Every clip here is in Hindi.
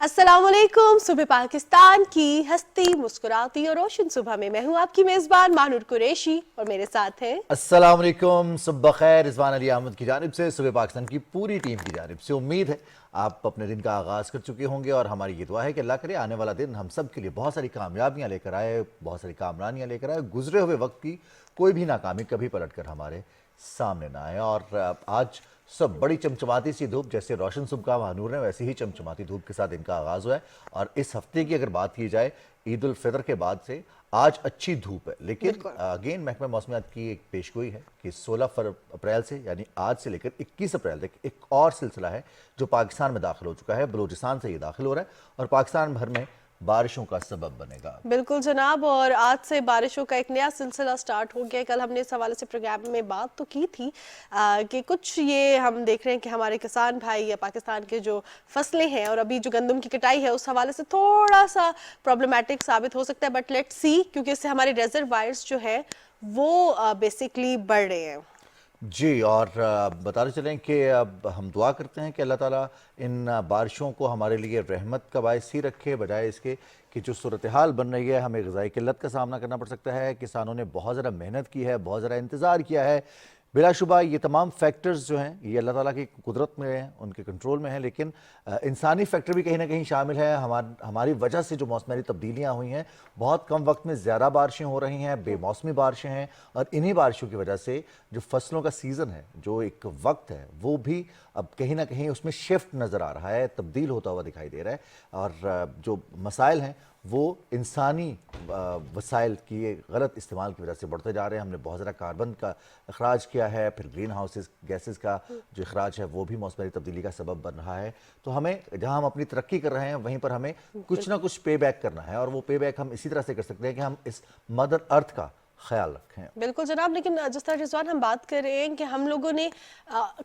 अस्सलामुअलैकुम। सुबह पाकिस्तान की हंसती मुस्कुराती और रोशन सुबह में मैं हूं आपकी मेजबान मानूर कुरैशी और मेरे साथ हैं अस्सलाम वालेकुम, सुबह खैर। रिजवान अली अहमद की जानिब से सुबह पाकिस्तान की पूरी टीम की जानिब से उम्मीद है आप अपने दिन का आगाज़ कर चुके होंगे और हमारी ये दुआ है कि अल्लाह करे आने वाला दिन हम सब के लिए बहुत सारी कामयाबियाँ लेकर आए, बहुत सारी कामरानियाँ लेकर आए। गुजरे हुए वक्त की कोई भी नाकामी कभी पलट कर हमारे सामने ना आए। और आज सब बड़ी चमचमाती सी धूप, जैसे रोशन सुबह का महानूर है वैसे ही चमचमाती धूप के साथ इनका आगाज़ हुआ है। और इस हफ्ते की अगर बात की जाए ईद उल फितर के बाद से आज अच्छी धूप है, लेकिन अगेन महकमा मौसमियात की एक पेशगोई है कि 16 अप्रैल से यानी आज से लेकर 21 अप्रैल तक एक और सिलसिला है जो पाकिस्तान में दाखिल हो चुका है। बलूचिस्तान से ये दाखिल हो रहा है और पाकिस्तान भर में बारिशों का सबब बनेगा। बिल्कुल जनाब। और आज से बारिशों का एक नया सिलसिला स्टार्ट हो गया है। कल हमने इस हवाले से प्रोग्राम में बात तो की थी कि कुछ ये हम देख रहे हैं कि हमारे किसान भाई या पाकिस्तान के जो फसलें हैं और अभी जो गंदम की कटाई है उस हवाले से थोड़ा सा प्रॉब्लमेटिक साबित हो सकता है, बट लेट्स सी, क्योंकि इससे हमारे रिजर्वायर्स जो है वो बेसिकली बढ़ रहे हैं। जी, और बताते चलें कि अब हम दुआ करते हैं कि अल्लाह ताला इन बारिशों को हमारे लिए रहमत का बायस ही रखे, बजाय इसके कि जो सूरत हाल बन रही है हमें ग़िज़ाई किल्लत का सामना करना पड़ सकता है। किसानों ने बहुत ज़्यादा मेहनत की है, बहुत ज़्यादा इंतज़ार किया है। बिलाशुबा ये तमाम फैक्टर्स जो हैं ये अल्लाह ताला की कुदरत में हैं, उनके कंट्रोल में हैं, लेकिन इंसानी फैक्टर भी कहीं ना कहीं शामिल है। हमारी वजह से जो मौसमी तब्दीलियाँ हुई हैं, बहुत कम वक्त में ज़्यादा बारिशें हो रही हैं, बेमौसमी बारिशें हैं, और इन्हीं बारिशों की वजह से जो फसलों का सीज़न है, जो एक वक्त है, वो भी अब कहीं ना कहीं उसमें शिफ्ट नज़र आ रहा है, तब्दील होता हुआ दिखाई दे रहा है। और जो मसाइल हैं वो इंसानी वसाइल की गलत इस्तेमाल की वजह से बढ़ते जा रहे हैं। हमने बहुत ज़्यादा कार्बन का अखराज किया है, फिर ग्रीन हाउसेस गैसेस का जो अखराज है वो भी मौसमी तब्दीली का सबब बन रहा है। तो हमें, जहाँ हम अपनी तरक्की कर रहे हैं वहीं पर हमें कुछ ना कुछ पे बैक करना है, और वो पे बैक हम इसी तरह से कर सकते हैं कि हम इस मदर अर्थ का ख्याल रखें। बिल्कुल जनाब। लेकिन जिस तरह रिजवान हम बात कर रहे हैं कि हम लोगों ने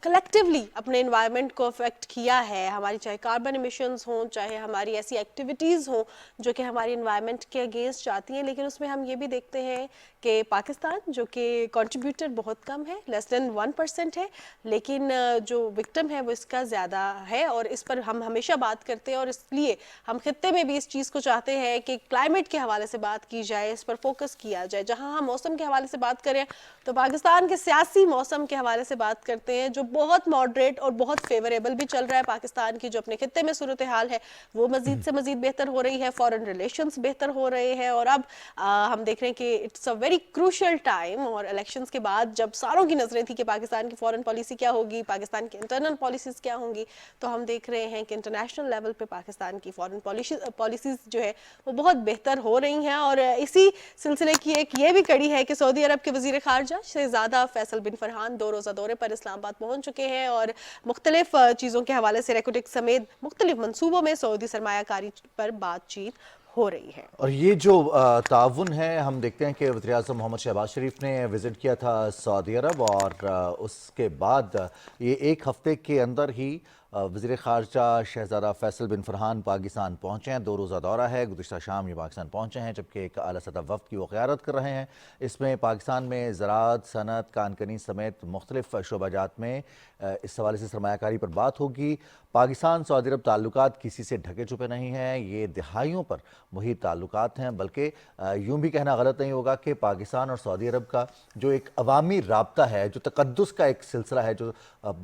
कलेक्टिवली अपने इन्वायरमेंट को अफेक्ट किया है, हमारी चाहे कार्बन इमिशंस हों, चाहे हमारी ऐसी एक्टिविटीज़ हों जो कि हमारी इन्वायरमेंट के अगेंस्ट जाती हैं, लेकिन उसमें हम ये भी देखते हैं कि पाकिस्तान जो कि कंट्रीब्यूटर बहुत कम है, लेस देन 1% है, लेकिन जो विक्टिम है वो इसका ज़्यादा है। और इस पर हम हमेशा बात करते हैं और इसलिए हम खित्ते में भी इस चीज़ को चाहते हैं कि क्लाइमेट के हवाले से बात की जाए, इस पर फोकस किया जाए। जहाँ हम मौसम के हवाले से बात करें तो पाकिस्तान के सियासी मौसम के हवाले से बात करते हैं जो बहुत मॉडरेट और बहुत फेवरेबल भी चल रहा है। पाकिस्तान की जो अपने खित्ते में सूरत हाल है वो मजीद से मजीद बेहतर हो रही है, फॉरेन रिलेशंस बेहतर हो रहे हैं। और अब हम देख रहे हैं कि it's a very crucial time, और इलेक्शंस के बाद जब सारों की नजरें थी कि पाकिस्तान की फॉरेन पॉलिसी क्या होगी, पाकिस्तान की इंटरनल पॉलिसीज क्या होंगी, तो हम देख रहे हैं कि इंटरनेशनल लेवल पे पाकिस्तान की फॉरेन पॉलिसीज जो है वो बहुत बेहतर हो रही हैं। और इसी सिलसिले की एक ये भी कड़ी है कि सऊदी अरब के वजीर खारजा शहजादा फैसल बिन फरहान 2 रोज़ा दौरे पर इस्लामाबाद पहुंच चुके हैं और मुख्तलिफ चीज़ों के हवाले से रेकोटिक समेत मुख्तलिफ मनसूबों में सऊदी सरमायाकारी पर बातचीत हो रही है। और ये जो ताउन है, हम देखते हैं कि वज़ीर आज़म मोहम्मद शहबाज शरीफ ने विज़िट किया था सऊदी अरब, और उसके बाद ये एक हफ़्ते के अंदर ही वज़ीर ख़ारजा शहज़ादा फैसल बिन फरहान पाकिस्तान पहुँचे हैं। 2 रोज़ा दौरा है, गुज़िश्ता शाम ये पाकिस्तान पहुँचे हैं, जबकि एक आला सतह वफ़द की वो क़ियादत कर रहे हैं। इसमें पाकिस्तान में ज़राअत, सनत, कानकनी समेत मुख्तलिफ़ शोबाजात में इस हवाले से सरमायाकारी पर बात होगी। पाकिस्तान सऊदी अरब ताल्लुकात किसी से ढके छुपे नहीं हैं, ये दिहाइयों पर वही ताल्लुकात हैं, बल्कि यूँ भी कहना गलत नहीं होगा कि पाकिस्तान और सऊदी अरब का जो एक अवामी राब्ता है, जो तक़द्दुस का एक सिलसिला है जो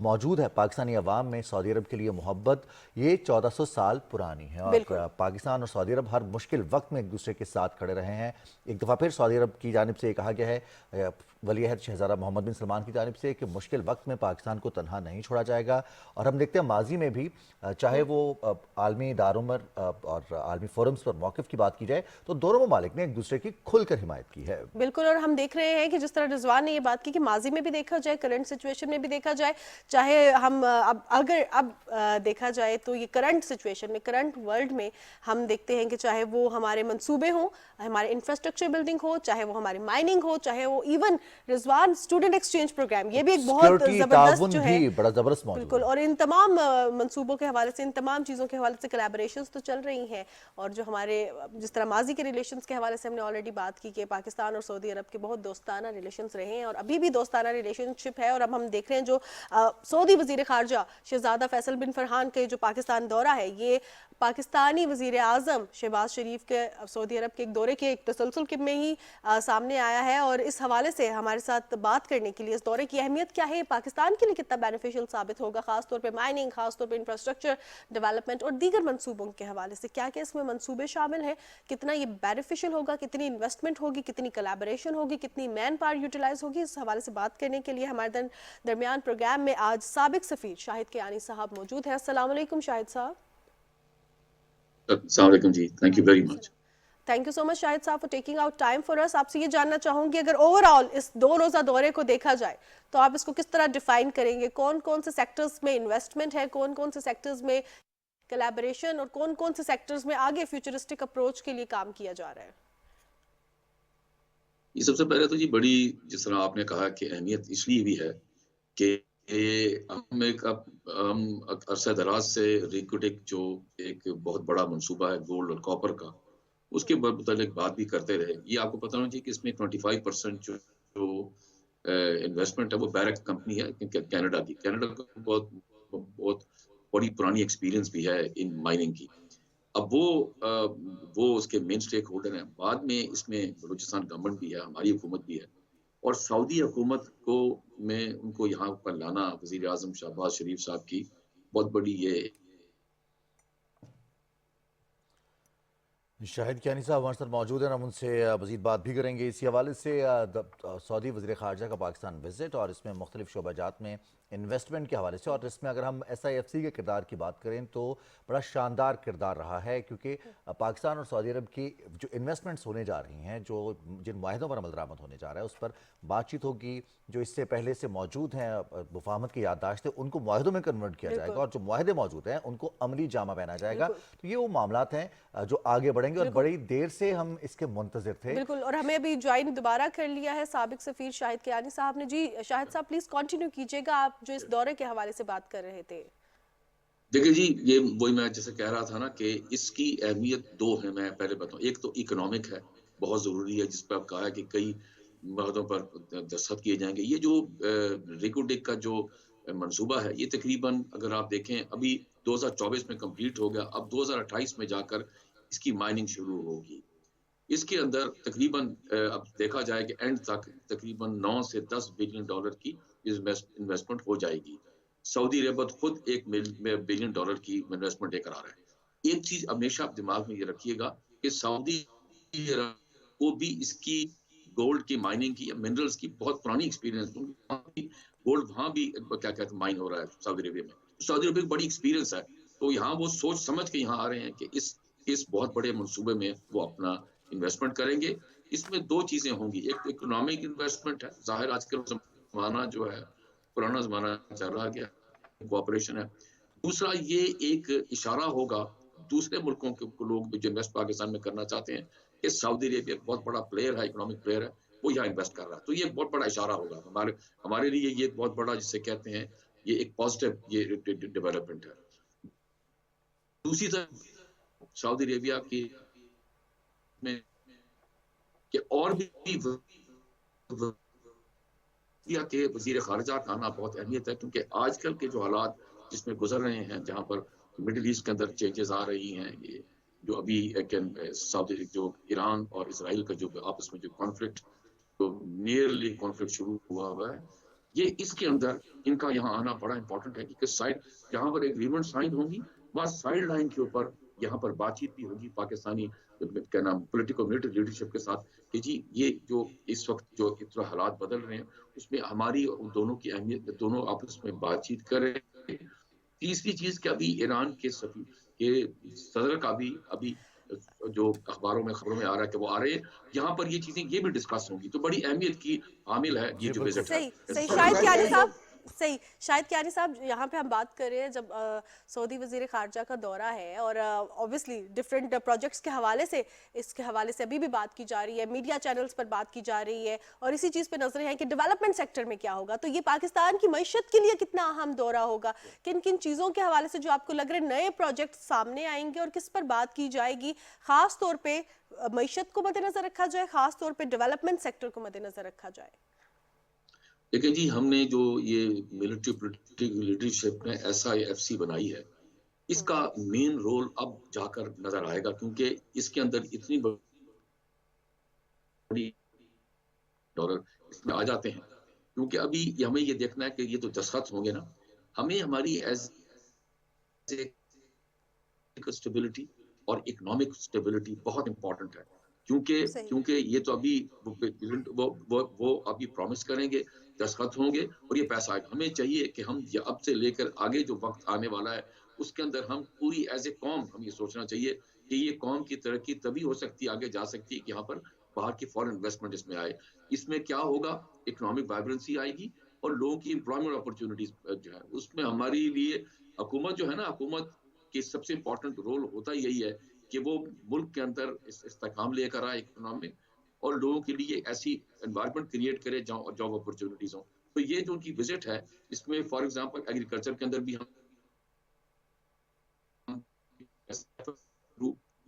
मौजूद है पाकिस्तानी अवाम में, सऊदी अरब के लिए मोहब्बत, ये 1400 साल पुरानी है। और पाकिस्तान और सऊदी अरब हर मुश्किल वक्त में एक दूसरे के साथ खड़े रहे हैं। एक दफ़ा फिर सऊदी अरब की जानिब से कहा गया है वली-अहद शहज़ादा मोहम्मद बिन सलमान की जानिब से कि मुश्किल वक्त में पाकिस्तान को तनहा नहीं छोड़ा जाएगा। और हम देखते हैं माजी में भी, चाहे वो आलमी दारुमर और आलमी फोरम्स पर मौक़िफ़ की बात की जाए, तो दोनों ममालिक ने एक दूसरे की खुलकर हिमायत की है। बिल्कुल। और हम देख रहे हैं कि जिस तरह रिजवान ने ये बात की कि माजी में भी देखा जाए, करंट सिचुएशन में भी देखा जाए, चाहे हम अब देखा जाए तो ये करंट सिचुएशन में, करंट वर्ल्ड में हम देखते हैं कि चाहे वो हमारे मंसूबे हों, हमारे इंफ्रास्ट्रक्चर बिल्डिंग हो, चाहे वो हमारी माइनिंग हो, चाहे वो even Rizwan, student exchange programme, ये भी एक बहुत सिक्योरिटी जबरदस्त ताउन जो है, भी बड़ा जबरदस्त मौजूद बिल्कुल। है। और इन तमाम मंसूबों के हवाले से, इन तमाम चीज़ों के हवाले से कोलैबोरेशंस तो चल रही हैं। और जो हमारे जिस तरह माजी के रिलेशंस के हवाले से हमने ऑलरेडी बात की कि पाकिस्तान और सऊदी अरब के बहुत दोस्ताना रिलेशंस रहे हैं और अभी भी दोस्ताना रिलेशनशिप है। और अब हम देख रहे हैं जो सऊदी वज़ीर ख़ारजा शहज़ादा फैसल बिन फरहान के जो पाकिस्तान दौरा है, ये पाकिस्तानी वज़ीर आज़म शहबाज शरीफ के सऊदी अरब के एक दौरे के एक तसलसल में ही सामने आया है। और इस हवाले से हमारे साथ बात करने के लिए इस दौरे की अहमियत क्या है, पाकिस्तान के लिए कितना बेनिफिशियल साबित होगा, खासतौर पे माइनिंग, खासतौर पे इंफ्रास्ट्रक्चर डेवलपमेंट और दीगर मंसूबों के हवाले से, क्या क्या इसमें मंसूबे शामिल हैं, कितना ये बेनिफिशियल होगा, कितनी इन्वेस्टमेंट होगी, कितनी कोलैबोरेशन होगी, कितनी मैन पावर यूटिलाइज होगी, इस हवाले से बात करने के लिए हमारे दरमियान प्रोग्राम में आज साबिक सफीर शाहिद कियानी साहब मौजूद हैं। अस्सलाम वालेकुम शाहिद साहब। अस्सलाम वालेकुम जी, thank you very much. Thank you so much Shahid साहब for taking out time for us. आपसे ये जानना चाहूंगी, अगर ओवरऑल इस 2 रोज़ा दौरे को देखा जाए तो आप इसको किस तरह डिफाइन करेंगे, कौन कौन से सेक्टर्स में इन्वेस्टमेंट है, कौन कौन से सेक्टर्स में कोलैबोरेशन और कौन कौन से सेक्टर्स में आगे फ्यूचरिस्टिक अप्रोच के लिए काम किया जा रहा है? ये सबसे पहले तो जी बड़ी, जिस तरह आपने कहा कि अहमियत इसलिए भी है कि हम अरसा दराज से रिक्रूटिंग जो एक बहुत बड़ा मंसूबा है गोल्ड और कॉपर का, उसके मुतालिक बात भी करते रहे। ये आपको पता होना चाहिए कि इसमें 25% जो इन्वेस्टमेंट है वो बैरक कंपनी है कनाडा की। कनाडा का बहुत बहुत बड़ी पुरानी एक्सपीरियंस भी है इन माइनिंग की। अब वो उसके मेन स्टेक होल्डर हैं। बाद में इसमें बलूचिस्तान गवर्नमेंट भी है, हमारी हुकूमत भी है, और सऊदी हुकूमत को में उनको यहाँ पर लाना वज़ीर आज़म शहबाज शरीफ साहब की बहुत बड़ी ये। शाहिद कियानी साहब हमारे साथ मौजूद हैं, हम उनसे मज़ीद बात भी करेंगे इसी हवाले से। सऊदी वज़ीर ख़ारजा का पाकिस्तान विज़िट और इसमें मुख्तलिफ शोबाजात में इन्वेस्टमेंट के हवाले से, और इसमें अगर हम SIFC के किरदार की बात करें तो बड़ा शानदार किरदार रहा है, क्योंकि पाकिस्तान और सऊदी अरब की जो इन्वेस्टमेंट्स होने जा रही हैं, जो जिन माहिदों पर अमल दरामद होने जा रहा है, उस पर बातचीत होगी। जो इससे पहले से मौजूद हैं मुफाहमत की याददाश्त है, उनको माहिदों में कन्वर्ट किया जाएगा, और जो माहिदे मौजूद हैं उनको अमली जामा पहना जाएगा। तो ये वो मामलात हैं जो आगे बढ़ेंगे और बड़ी देर से हम इसके मुंतज़िर थे। बिल्कुल। और हमें अभी ज्वाइन दोबारा कर लिया है साबिक सफीर शाहिद कियानी साहब ने। जी शाहिद साहब प्लीज कंटिन्यू कीजिएगा, आप जो इस दौरे के हवाले से बात कर रहे थे। देखिए जी, ये वही मैं जैसे कह रहा था ना कि इसकी अहमियत 2 है। मैं पहले बताऊं, एक तो इकोनॉमिक है, बहुत जरूरी है, जिस पर आप कहा है कि कई मदों पर दस्तखत किए जाएंगे। ये जो रिकोडेक का जो मंसूबा है, ये तकरीबन अगर आप देखें अभी 2024 में कंप्लीट हो गया, अब 2028 में जाकर इसकी माइनिंग शुरू होगी। इसके अंदर तकरीबन अब देखा जाए कि एंड तक तकरीबन 9 से 10 बिलियन डॉलर की इन्वेस्टमेंट हो जाएगी। सऊदी अरब खुद $1 बिलियन की इन्वेस्टमेंट लेकर आ रहा है। एक चीज हमेशा आप दिमाग में ये रखिएगा कि सऊदी अरब को भी इसकी गोल्ड की माइनिंग की या मिनरल्स की बहुत पुरानी एक्सपीरियंस, गोल्ड वहां भी क्या कहते हैं माइन हो रहा है सऊदी अरब में। सऊदी अरब एक बड़ी एक्सपीरियंस है, तो यहाँ वो सोच समझ के यहाँ आ रहे हैं कि इस बहुत बड़े मंसूबे में वो अपना इन्वेस्टमेंट करेंगे। इसमें 2 चीजें होंगी, एक इकोनॉमिक इन्वेस्टमेंट है, जाहिर आजकल जमाना जो है पुराना जमाना चल रहा गया, कोऑपरेशन है। दूसरा ये एक इशारा होगा दूसरे मुल्कों के लोग जो इन्वेस्ट पाकिस्तान में करना चाहते हैं कि सऊदी अरेबिया एक बहुत बड़ा प्लेयर है, इकोनॉमिक प्लेयर है, वो यहाँ इन्वेस्ट कर रहा है। तो ये बहुत बड़ा इशारा होगा हमारे लिए, ये बहुत बड़ा जिसे कहते हैं ये एक पॉजिटिव ये डेवलपमेंट है। दूसरी तरफ सऊदी अरेबिया की में कि और भी के वजीर खारजा का आना बहुत अहमियत है, क्योंकि आजकल के जो हालात जिसमें गुजर रहे हैं, जहाँ पर मिडिल ईस्ट के अंदर चेंजेस आ रही हैं, ये जो अभी सऊदी जो ईरान और इसराइल का जो आपस में जो कॉन्फ्लिक्ट, तो नियरली कॉन्फ्लिक्ट शुरू हुआ है, ये इसके अंदर इनका यहाँ आना बड़ा इंपॉर्टेंट है, क्योंकि साइड जहाँ पर एग्रीमेंट साइन होंगी वहाँ साइड लाइन के ऊपर यहाँ पर बातचीत भी होगी पाकिस्तानी क्या नाम पॉलिटिकल मिलिट्री लीडरशिप के साथ कि जी ये जो इस वक्त जो इतना हालात बदल रहे हैं उसमें हमारी और दोनों की अहमियत, दोनों आपस में बातचीत करें। तीसरी चीज कि अभी ईरान के सदर का भी अभी जो अखबारों में खबरों में आ रहा है कि वो आ रहे हैं, यहाँ पर ये चीजें ये भी डिस्कस होंगी, तो बड़ी अहमियत की हामिल है ये जो विजिट है। सही शाहिद कियानी साहब, सही। शाहिद कियानी साहब, यहाँ पे हम बात कर रहे हैं जब सऊदी वजीर खारजा का दौरा है और ऑब्वियसली डिफरेंट प्रोजेक्ट्स के हवाले से, इसके हवाले से अभी भी बात की जा रही है, मीडिया चैनल्स पर बात की जा रही है और इसी चीज़ पे नजरें हैं कि डेवलपमेंट सेक्टर में क्या होगा। तो ये पाकिस्तान की मईशत के लिए कितना अहम दौरा होगा, किन किन चीज़ों के हवाले से जो आपको लग रहे नए प्रोजेक्ट सामने आएंगे और किस पर बात की जाएगी, खास तौर पर मईशत को मद्देनजर रखा जाए, खास तौर पर डेवलपमेंट सेक्टर को मद्देनजर रखा जाए? देखिए जी, हमने जो ये मिलिट्री पॉलिटिकल लीडरशिप ने SIFC बनाई है, इसका मेन रोल अब जाकर नजर आएगा, क्योंकि इसके अंदर इतनी बड़ी डॉलर इसमें आ जाते हैं। क्योंकि अभी हमें ये देखना है कि ये तो दस्तखत होंगे ना, हमें हमारी एज स्टेबिलिटी और इकोनॉमिक स्टेबिलिटी बहुत इंपॉर्टेंट है, क्योंकि सही। क्योंकि ये तो अभी वो अभी प्रॉमिस करेंगे, दस्तखत होंगे और ये पैसा आएगा। हमें चाहिए कि हम ये अब से लेकर आगे जो वक्त आने वाला है उसके अंदर हम पूरी एज ए कौम हम ये सोचना चाहिए कि ये कौम की तरक्की तभी हो सकती है, आगे जा सकती है कि यहाँ पर बाहर की फॉरेन इन्वेस्टमेंट इसमें आए। इसमें क्या होगा, इकोनॉमिक वाइब्रेंसी आएगी और लोगों की एम्प्लॉयमेंट अपॉर्चुनिटीज जो है उसमें हमारे लिए हुकूमत जो है ना, हुकूमत की सबसे इंपॉर्टेंट रोल होता यही है कि वो मुल्क के अंदर इस्तेकाम लेकर आए इकोनॉमिक, और लोगों के लिए ऐसी एनवायरनमेंट क्रिएट करे जॉब अपॉर्चुनिटीज हो। तो ये जो उनकी विजिट है, इसमें फॉर एग्जांपल एग्रीकल्चर के अंदर भी हम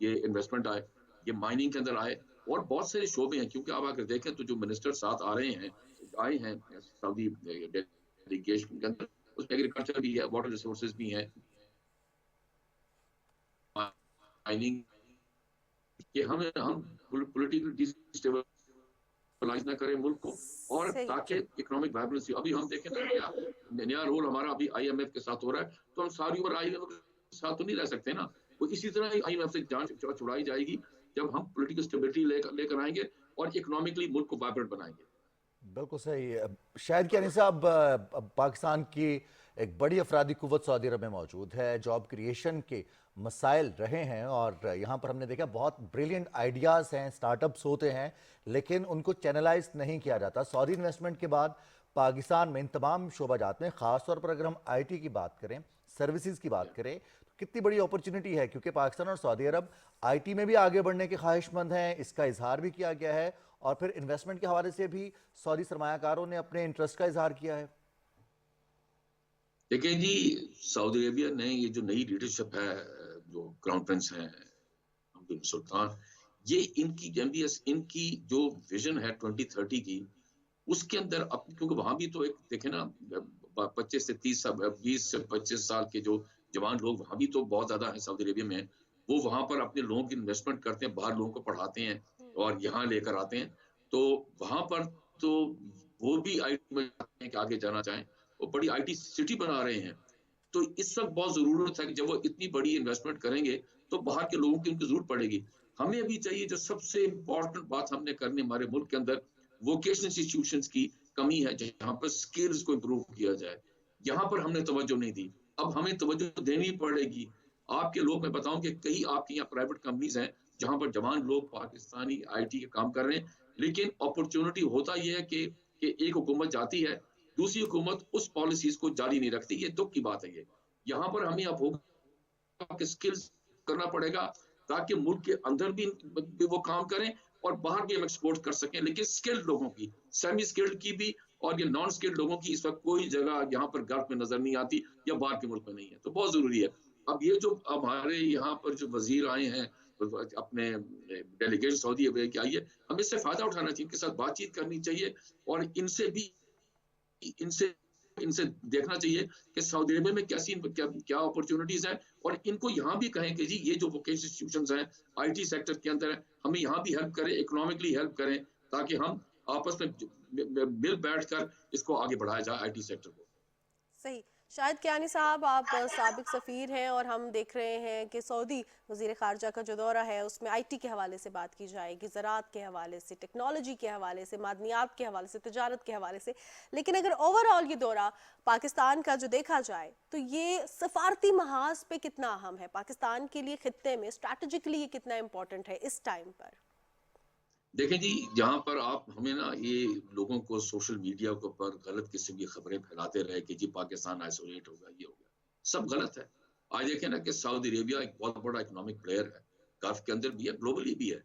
ये इन्वेस्टमेंट आए, ये माइनिंग के अंदर आए और बहुत सारे शोबे हैं। क्योंकि आप अगर देखें तो जो मिनिस्टर साथ आ रहे हैं, आए हैं सऊदी डेलीगेशन के अंदर, उसमें एग्रीकल्चर भी है, वाटर रिसोर्सेज भी हैं, माइनिंग, कि हम पॉलिटिकल डिस्टेबलाइज ना करें मुल्क को, और सही। ताकि इकोनॉमिक वाइब्रेंसी। अभी हम देखें तो नया रोल हमारा अभी IMF के साथ हो रहा है, तो हम सारी उम्र IMF के साथ तो नहीं रह सकते ना। वो इसी तरह ही IMF से जान छुड़ाई जाएगी जब हम पॉलिटिकल स्टेबिलिटी लेकर आएंगे और इकोनॉमिकली मुल्क को वाइब्रेंट बनाएंगे। बिल्कुल सही। शाहिद कियानी साहब, पाकिस्तान की एक बड़ी अफरादी कुव्वत सऊदी अरब में मौजूद है, जॉब क्रिएशन के मसाइल रहे हैं और यहाँ पर हमने देखा बहुत ब्रिलियंट आइडियाज़ हैं, स्टार्टअप्स होते हैं, लेकिन उनको चैनलाइज नहीं किया जाता। सऊदी इन्वेस्टमेंट के बाद पाकिस्तान में इन तमाम शोबाजात में, ख़ासतौर पर अगर हम IT की बात करें, सर्विसेज की बात करें, तो कितनी बड़ी अपॉर्चुनिटी है, क्योंकि पाकिस्तान और सऊदी अरब IT में भी आगे बढ़ने के ख्वाहिशमंद हैं, इसका इजहार भी किया गया है और फिर इन्वेस्टमेंट के हवाले से भी सऊदी सरमायाकारों ने अपने इंटरेस्ट का इजहार किया है। देखिए जी, सऊदी अरेबिया ने ये जो नई लीडरशिप है, जो क्राउन प्रिंस हैं अब्दुल बिन सुल्तान, ये इनकी MBS, इनकी जो विजन है 2030 की, उसके अंदर क्योंकि वहां भी तो एक देखे ना, 25 से 30 साल, 20 से 25 साल के जो जवान लोग वहां भी तो बहुत ज्यादा है सऊदी अरेबिया में, वो वहां पर अपने लोगों की इन्वेस्टमेंट करते हैं, बाहर लोगों को पढ़ाते हैं और यहाँ लेकर आते हैं। तो वहां पर तो वो भी IT में चाहते हैं कि आगे जाना चाहें, वो बड़ी IT सिटी बना रहे हैं। तो इस वक्त बहुत जरूरत है कि जब वो इतनी बड़ी इन्वेस्टमेंट करेंगे तो बाहर के लोगों की उनकी जरूरत पड़ेगी। हमें अभी चाहिए, जो सबसे इंपॉर्टेंट बात हमने करनी हमारे मुल्क के अंदर, वोकेशनल इंस्टीट्यूशंस की कमी है, जहां पर स्किल्स को इम्प्रूव किया जाए। यहाँ पर हमने तवज्जो नहीं दी, अब हमें तवज्जो देनी पड़ेगी। आपके लोग, मैं बताऊं कि कई आपके यहाँ प्राइवेट कंपनीज हैं जहां पर जवान लोग पाकिस्तानी IT के काम कर रहे हैं, लेकिन अपॉर्चुनिटी होता यह है कि एक हुकूमत जाती है, दूसरी हुकूमत उस पॉलिसीज को जारी नहीं रखती। ये दुख की बात है। ये यहाँ पर हमें अब होगा कि स्किल्स करना पड़ेगा, ताकि मुल्क के अंदर भी वो काम करें और बाहर भी हम एक्सपोर्ट कर सकें। लेकिन स्किल्ड लोगों की, सेमी स्किल्ड की भी और ये नॉन स्किल्ड लोगों की इस वक्त कोई जगह यहाँ पर गल्फ में नजर नहीं आती या बाहर के मुल्क में नहीं है। तो बहुत जरूरी है। अब ये जो हमारे यहाँ पर जो वजीर आए हैं, अपने डेलीगेशन सऊदी अरब की आई है, हमें इससे फायदा उठाना चाहिए, इनके साथ बातचीत करनी चाहिए और इनसे इनसे देखना चाहिए कि सऊदी अरेबिया में क्या अपॉर्चुनिटीज है, और इनको यहाँ भी कहें कि जी ये जो वोकेशनल इंस्टीट्यूशंस हैं IT सेक्टर के अंदर है, हमें यहाँ भी हेल्प करें, इकोनॉमिकली हेल्प करें, ताकि हम आपस में मिल बैठकर इसको आगे बढ़ाया जाए IT सेक्टर को। सही। शाहिद कियानी साहब, आप साबिक सफ़ीर हैं और हम देख रहे हैं कि सऊदी वज़ीर ख़ारजा का जो दौरा है उसमें IT के हवाले से बात की जाएगी, ज़राअत के हवाले से, टेक्नोलॉजी के हवाले से, मादनियात के हवाले से, तिजारत के हवाले से। लेकिन अगर ओवरऑल ये दौरा पाकिस्तान का जो देखा जाए तो ये सफारती महाज पे कितना अहम है, पाकिस्तान के लिए ख़ित्ते में स्ट्रैटेजिकली ये कितना इम्पोर्टेंट है इस टाइम पर? देखें जी, जहाँ पर आप हमें ना ये लोगों को सोशल मीडिया के ऊपर गलत किस्म की खबरें फैलाते रहे कि जी पाकिस्तान आइसोलेट होगा, ये हो गया, सब गलत है। आज देखें ना कि सऊदी अरेबिया एक बहुत बड़ा इकोनॉमिक प्लेयर है, गल्फ के अंदर भी है, ग्लोबली भी है।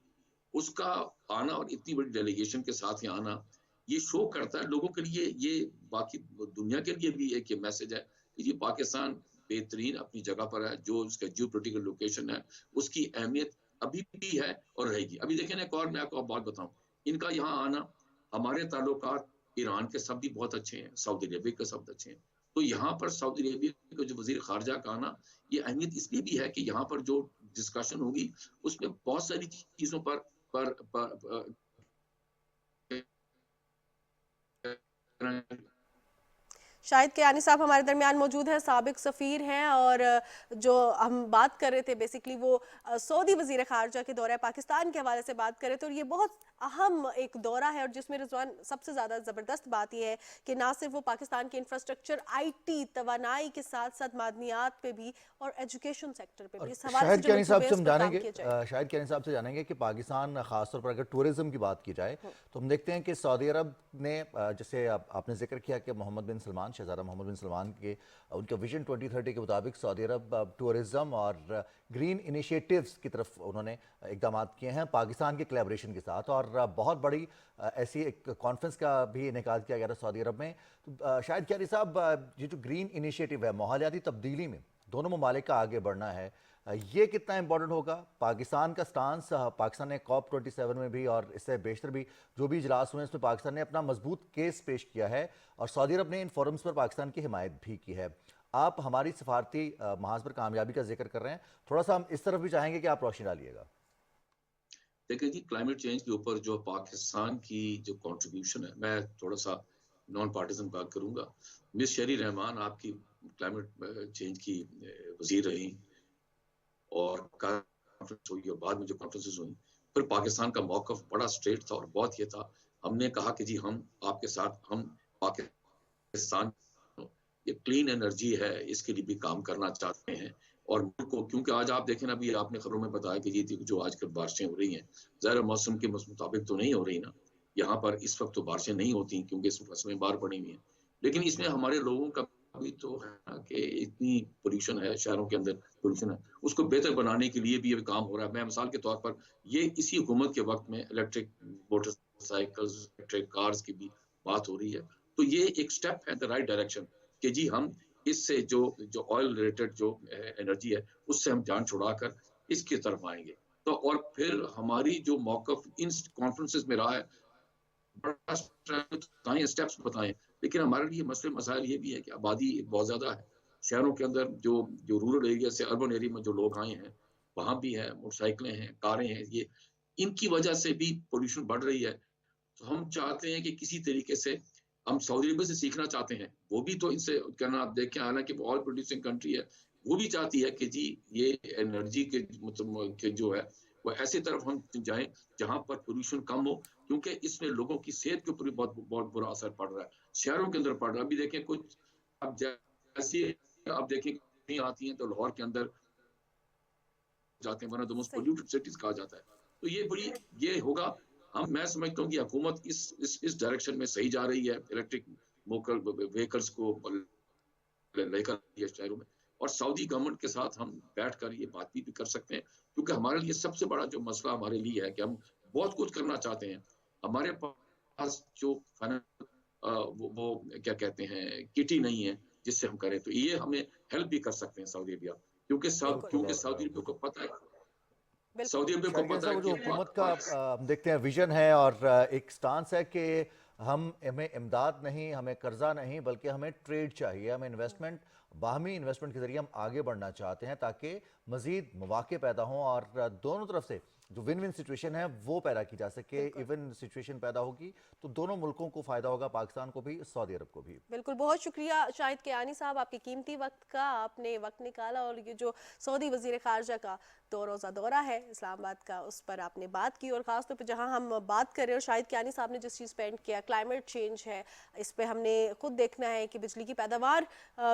उसका आना और इतनी बड़ी डेलीगेशन के साथ ही आना, ये शो करता है लोगों के लिए, ये बाकी दुनिया के लिए भी एक ये मैसेज है कि ये पाकिस्तान बेहतरीन अपनी जगह पर है, जो उसका जियो पोलिटिकल लोकेशन है, उसकी अहमियत अभी भी है और रहेगी। अभी देखें ना, एक और मैं आपको बात बताऊं, इनका यहाँ आना, हमारे ताल्लुकात ईरान के सब भी बहुत अच्छे हैं, सऊदी अरेबिया के सब अच्छे हैं, तो यहाँ पर सऊदी अरेबिया के जो वजीर खारजा का आना, ये अहमियत इसलिए भी है कि यहाँ पर जो डिस्कशन होगी उसमें बहुत सारी चीजों पर शाहिद कियानी साहब हमारे दरमियान मौजूद हैं, साबिक सफ़ीर हैं, और जो हम बात कर रहे थे बेसिकली वो सऊदी वज़ीर ख़ारजा के दौरे पाकिस्तान के हवाले से बात कर रहे थे, और ये बहुत अहम एक दौरा है, और जिसमें रिजवान सबसे ज़्यादा ज़बरदस्त बात यह है कि ना सिर्फ वो पाकिस्तान के इंफ्रास्ट्रक्चर, IT, तवानाई के साथ साथ मादनियात पे भी और एजुकेशन सेक्टर पे भी, इस हवाले से शाहिद जो कियानी साहब से बेस हम पर काम जानेंगे, किया जाए। शाहिद कियानी साहब से जानेंगे कि पाकिस्तान खासतौर पर अगर टूरिज्म की बात की जाए तो हम देखते हैं कि सऊदी अरब ने, जैसे आपने जिक्र किया कि मोहम्मद बिन सलमान, शहजादा मोहम्मद बिन सलमान के उनके विजन 2030 के मुताबिक सऊदी अरब टूरिज्म और ग्रीन इनिशिएटिव्स की तरफ उन्होंने इकदाम किए हैं पाकिस्तान के कोलैबोरेशन के साथ, और बहुत बड़ी ऐसी एक कॉन्फ्रेंस का भी इनेकाद किया गया था सऊदी अरब में। तो शाहिद कियानी साहब, ये जो ग्रीन इनिशिएटिव है, माहौलियाती तब्दीली में दोनों ममालिक का आगे बढ़ना है, ये कितना इंपॉर्टेंट होगा? पाकिस्तान का स्टांस, पाकिस्तान ने COP27 में भी और इससे बेशतर भी जो भी इजलास हुए इसमें पाकिस्तान ने अपना मजबूत केस पेश किया है, और सऊदी अरब ने इन फोरम्स पर पाकिस्तान की हिमायत भी की है। आप हमारी सफारती महाज पर कामयाबी का जिक्र कर रहे हैं, थोड़ा सा हम इस तरफ भी चाहेंगे कि आप रोशनी डालिएगा। देखिए जी, क्लाइमेट चेंज के ऊपर जो पाकिस्तान की जो कंट्रीब्यूशन है, मैं थोड़ा सा नॉन पार्टिजन बात करूंगा। मिस शेरी रहमान आपकी क्लाइमेट चेंज की वजीर रही, और कॉन्फ्रेंस हुई और बाद में जो कॉन्फ्रेंसेस हुई, फिर पाकिस्तान का मौकफ बड़ा स्ट्रेट था और बहुत ये था, हमने कहा कि जी हम आपके साथ, हम पाकिस्तान ये क्लीन एनर्जी है इसके लिए भी काम करना चाहते हैं, और मुल्क को, क्योंकि आज आप देखें ना, अभी आपने खबरों में बताया कि ये जो आजकल बारिशें हो रही हैं, ज़ाहिर मौसम के मुताबिक तो नहीं हो रही ना, यहाँ पर इस वक्त तो बारिशें नहीं होती क्योंकि इस फसलें बाहर पड़ी हुई हैं, लेकिन इसमें हमारे लोगों का भी तो है ना कि इतनी पोल्यूशन है, शहरों के अंदर पोल्यूशन है, उसको बेहतर बनाने के लिए भी ये काम हो रहा है। मैं मिसाल के तौर पर, ये इसी हुकूमत के वक्त में इलेक्ट्रिक मोटरसाइकिल्स, इलेक्ट्रिक कार्स की भी बात हो रही है, तो ये एक स्टेप है द राइट डायरेक्शन कि जी हम इससे जो जो ऑयल रिलेटेड जो एनर्जी है उससे हम जान छुड़ाकर इसकी तरफ आएंगे। तो और फिर हमारी जो मौकफ इन कॉन्फ्रेंसेस में रहा है, बड़ा स्टेप्स बताएं, लेकिन हमारे लिए मसले मसाइल ये भी है कि आबादी बहुत ज्यादा है शहरों के अंदर, जो जो रूरल एरिया से अर्बन एरिया में जो लोग आए हैं, वहां भी है, मोटरसाइकिलें हैं, कारें हैं, ये इनकी वजह से भी पोल्यूशन बढ़ रही है। तो हम चाहते हैं कि किसी तरीके से हम सऊदी अरब से सीखना चाहते हैं, वो भी तो इनसे करना, आप देखें हालांकि वो ऑयल प्रोड्यूसिंग कंट्री है, वो भी चाहती है कि जी ये एनर्जी के मतलब के जो है वो ऐसी तरफ हम जाएं जहां पर पोल्यूशन कम हो, क्योंकि इसमें लोगों की सेहत के ऊपर भी बहुत बहुत बुरा असर पड़ रहा है, शहरों के अंदर पड़ रहा है। अभी देखें कुछ, अब जैसे आप देखें आती हैं तो लाहौर के अंदर जाते हैं, वन ऑफ द मोस्ट सही। पोल्यूटेड सिटीज कहा जाता है, तो ये बड़ी ये होगा। हम मैं समझता हूँ कि हुकूमत इस डायरेक्शन में सही जा रही है, इलेक्ट्रिक व्हीकल्स को लेकर शहरों में, और सऊदी गवर्नमेंट के साथ हम बैठकर ये बात भी कर सकते हैं, क्योंकि हमारे लिए सबसे बड़ा जो मसला हमारे लिए है कि हम बहुत कुछ करना चाहते हैं, हमारे पास जो वो क्या कहते हैं किटी नहीं है जिससे हम करें, तो ये हमें हेल्प भी कर सकते हैं सऊदी अरबिया, बिल्कुल क्योंकि सऊदी अरबिया को पता है, बिल्कुल। सऊदी अरबिया को शायद पता ऐसा है वो जो कि हुकूमत का हम देखते हैं विजन है और एक स्टांस है कि हमें इमदाद नहीं, हमें कर्जा नहीं, बल्कि हमें ट्रेड चाहिए, हमें इन्वेस्टमेंट, बाहमी इन्वेस्टमेंट के जरिए हम आगे बढ़ना चाहते हैं ताकि मजीद मौके पैदा हों और दोनों तरफ से जो विन विन सिचुएशन है वो पैदा की जा सके। बिल्कुल इवन सिचुएशन पैदा होगी तो दोनों मुल्कों को फ़ायदा होगा, पाकिस्तान को भी, सऊदी अरब को भी। बिल्कुल, बहुत शुक्रिया शाहिद कियानी साहब, आपके कीमती वक्त का, आपने वक्त निकाला, और ये जो सऊदी वज़ीर ख़ारजा का 2 रोज़ा दौरा है इस्लामाबाद का, उस पर आपने बात की, और ख़ासतौर पर जहां हम बात कर रहे हैं, और शाहिद कियानी साहब ने जिस चीज़ पेंट किया, क्लाइमेट चेंज है, इस पर हमने खुद देखना है कि बिजली की पैदावार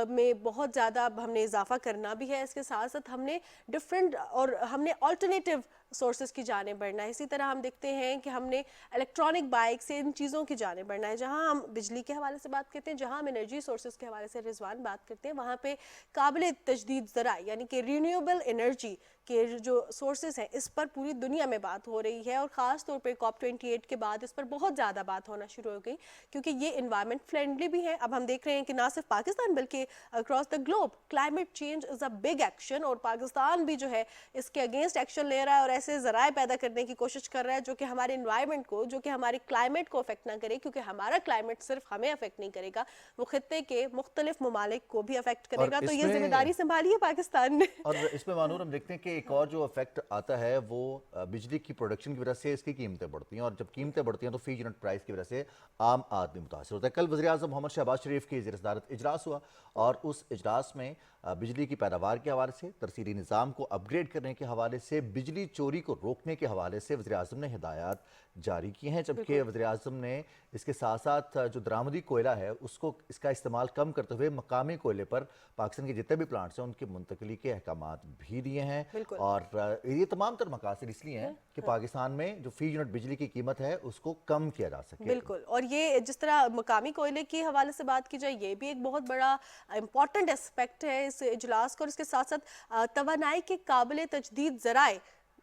में बहुत ज़्यादा हमने इजाफा करना भी है, इसके साथ साथ हमने डिफरेंट और हमने ऑल्टरनेटिव सोर्सेज सोर्सेज की जाने बढ़ना है। इसी तरह हम देखते हैं कि हमने इलेक्ट्रॉनिक बाइक से इन चीज़ों की जाने बढ़ना है। जहां हम बिजली के हवाले से बात करते हैं, जहां हम एनर्जी सोर्सेज के हवाले से रिजवान बात करते हैं, वहाँ पे काबिल तजदीद ज़राए यानी कि रीन्यूएबल एनर्जी के जो सोर्सेज हैं इस पर पूरी दुनिया में बात हो रही है। और ख़ास तौर पे COP28 के बाद इस पर बहुत ज़्यादा बात होना शुरू हो गई, क्योंकि ये इन्वायरमेंट फ्रेंडली भी है। अब हम देख रहे हैं कि ना सिर्फ पाकिस्तान बल्कि across the globe climate change is a big action, और पाकिस्तान भी जो है इसके अगेंस्ट एक्शन ले रहा है और ऐसे ज़राए पैदा करने की कोशिश कर रहा है जो कि हमारे इन्वायरमेंट को, जो कि हमारे क्लाइमेट को अफेक्ट ना करे, क्योंकि हमारा क्लाइमेट सिर्फ हमें अफेक्ट नहीं करेगा, वो खित्ते के मुख्तलिफ ममालिक को भी अफेक्ट करेगा। तो ये जिम्मेदारी संभाली है पाकिस्तान ने। और इसमें मानूर हम देखते हैं कि एक और जो इफेक्ट आता है वो बिजली की प्रोडक्शन की वजह से इसकी कीमतें बढ़ती हैं, और जब कीमतें बढ़ती हैं तो फी यूनिट प्राइस की वजह से आम आदमी मुतासर होता है। कल वज़ीर आज़म मोहम्मद शहबाज शरीफ की ज़ेर सदारत इजलास हुआ, और उस इजलास में बिजली की पैदावार के हवाले से, तरसीली निज़ाम को अपग्रेड करने के हवाले से, बिजली चोरी को रोकने के हवाले से वज़ीर आज़म ने हिदायत जारी की हैं। जबकि वज़ीर आज़म ने इसके साथ साथ जो दरामदी कोयला है उसको, इसका इस्तेमाल कम करते हुए मकामी कोयले पर पाकिस्तान के जितने भी प्लांट्स हैं उनकी मुंतकली के अहकामात भी दिए हैं। और ये तमाम तर मकासद इसलिए हैं कि पाकिस्तान में जो फी यूनिट बिजली की कीमत है उसको कम किया जा सके। बिल्कुल, और ये जिस तरह मकामी कोयले के हवाले से बात की जाए, ये भी एक बहुत बड़ा इंपॉर्टेंट एस्पेक्ट है इस इजलास का। और इसके साथ साथ तवानाई के काबिल तजदीद ज़राए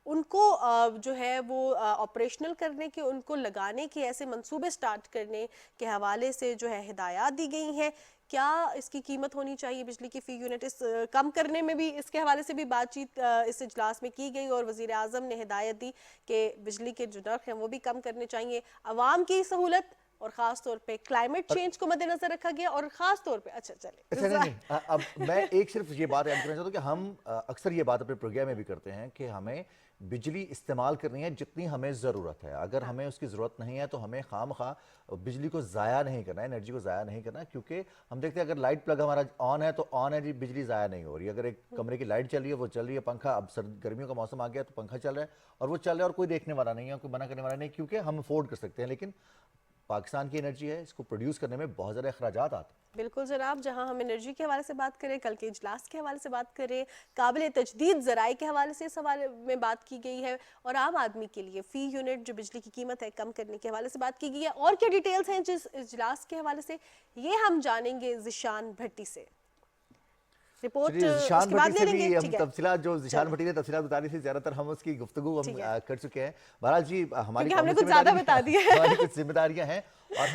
उनको जो है वो ऑपरेशनल करने के, उनको लगाने के ऐसे मंसूबे स्टार्ट करने के हवाले से जो है हिदायत दी गई हैं। क्या इसकी कीमत होनी चाहिए बिजली की फ़ी यूनिट, इस कम करने में भी, इसके हवाले से भी बातचीत इस इजलास में की गई, और वज़ीर आज़म ने हिदायत दी कि बिजली के जो नर्ख हैं वो भी कम करने चाहिए। आवाम की सहूलत और ख़ास तौर पे क्लाइमेट चेंज को मद्देनजर रखा गया, और ख़ास तौर पे नहीं, अब मैं एक सिर्फ ये बात ऐड करना चाहता हूँ कि हम अक्सर ये बात अपने प्रोग्राम में भी करते हैं कि हमें बिजली इस्तेमाल करनी है जितनी हमें ज़रूरत है। अगर हमें उसकी ज़रूरत नहीं है तो हमें खामखा बिजली को ज़ाया नहीं करना है, एनर्जी को ज़ाया नहीं करना, क्योंकि हम देखते हैं अगर लाइट प्लग हमारा ऑन है तो ऑन है जी, बिजली ज़ाया नहीं हो रही। अगर एक कमरे की लाइट चल रही है वो चल रही है, पंखा, अब गर्मियों का मौसम आ गया तो पंखा चल रहा है और वो चल रहा है और कोई देखने वाला नहीं है, कोई मना करने वाला नहीं, क्योंकि हम अफोर्ड कर सकते हैं। लेकिन पाकिस्तान की एनर्जी है, इसको प्रोड्यूस करने में बहुत ज़्यादा अखराजात आते हैं। बिल्कुल जनाब, जहां हम एनर्जी के हवाले से बात करें, कल के इजलास के हवाले से बात करें, काबिल तजदीद ज़राए के हवाले से इस हवाले में बात की गई है, और आम आदमी के लिए फ़ी यूनिट जो बिजली की कीमत है कम करने के हवाले से बात की गई है। और क्या डिटेल्स हैं जिस इजलास के हवाले से, ये हम जानेंगे ज़िशान भट्टी से। रिपोर्ट उसके बाद ले लेंगे। हम तफसीलात जो ज़िशान भट्टी ने तफसीलात बतानी थी, ज़्यादातर हम उसकी गुफ्तगू हम कर चुके हैं। बहरहाल जी, हमारी हमने कुछ ज़्यादा बता दिया है। हमारी कुछ जिम्मेदारियां हैं, और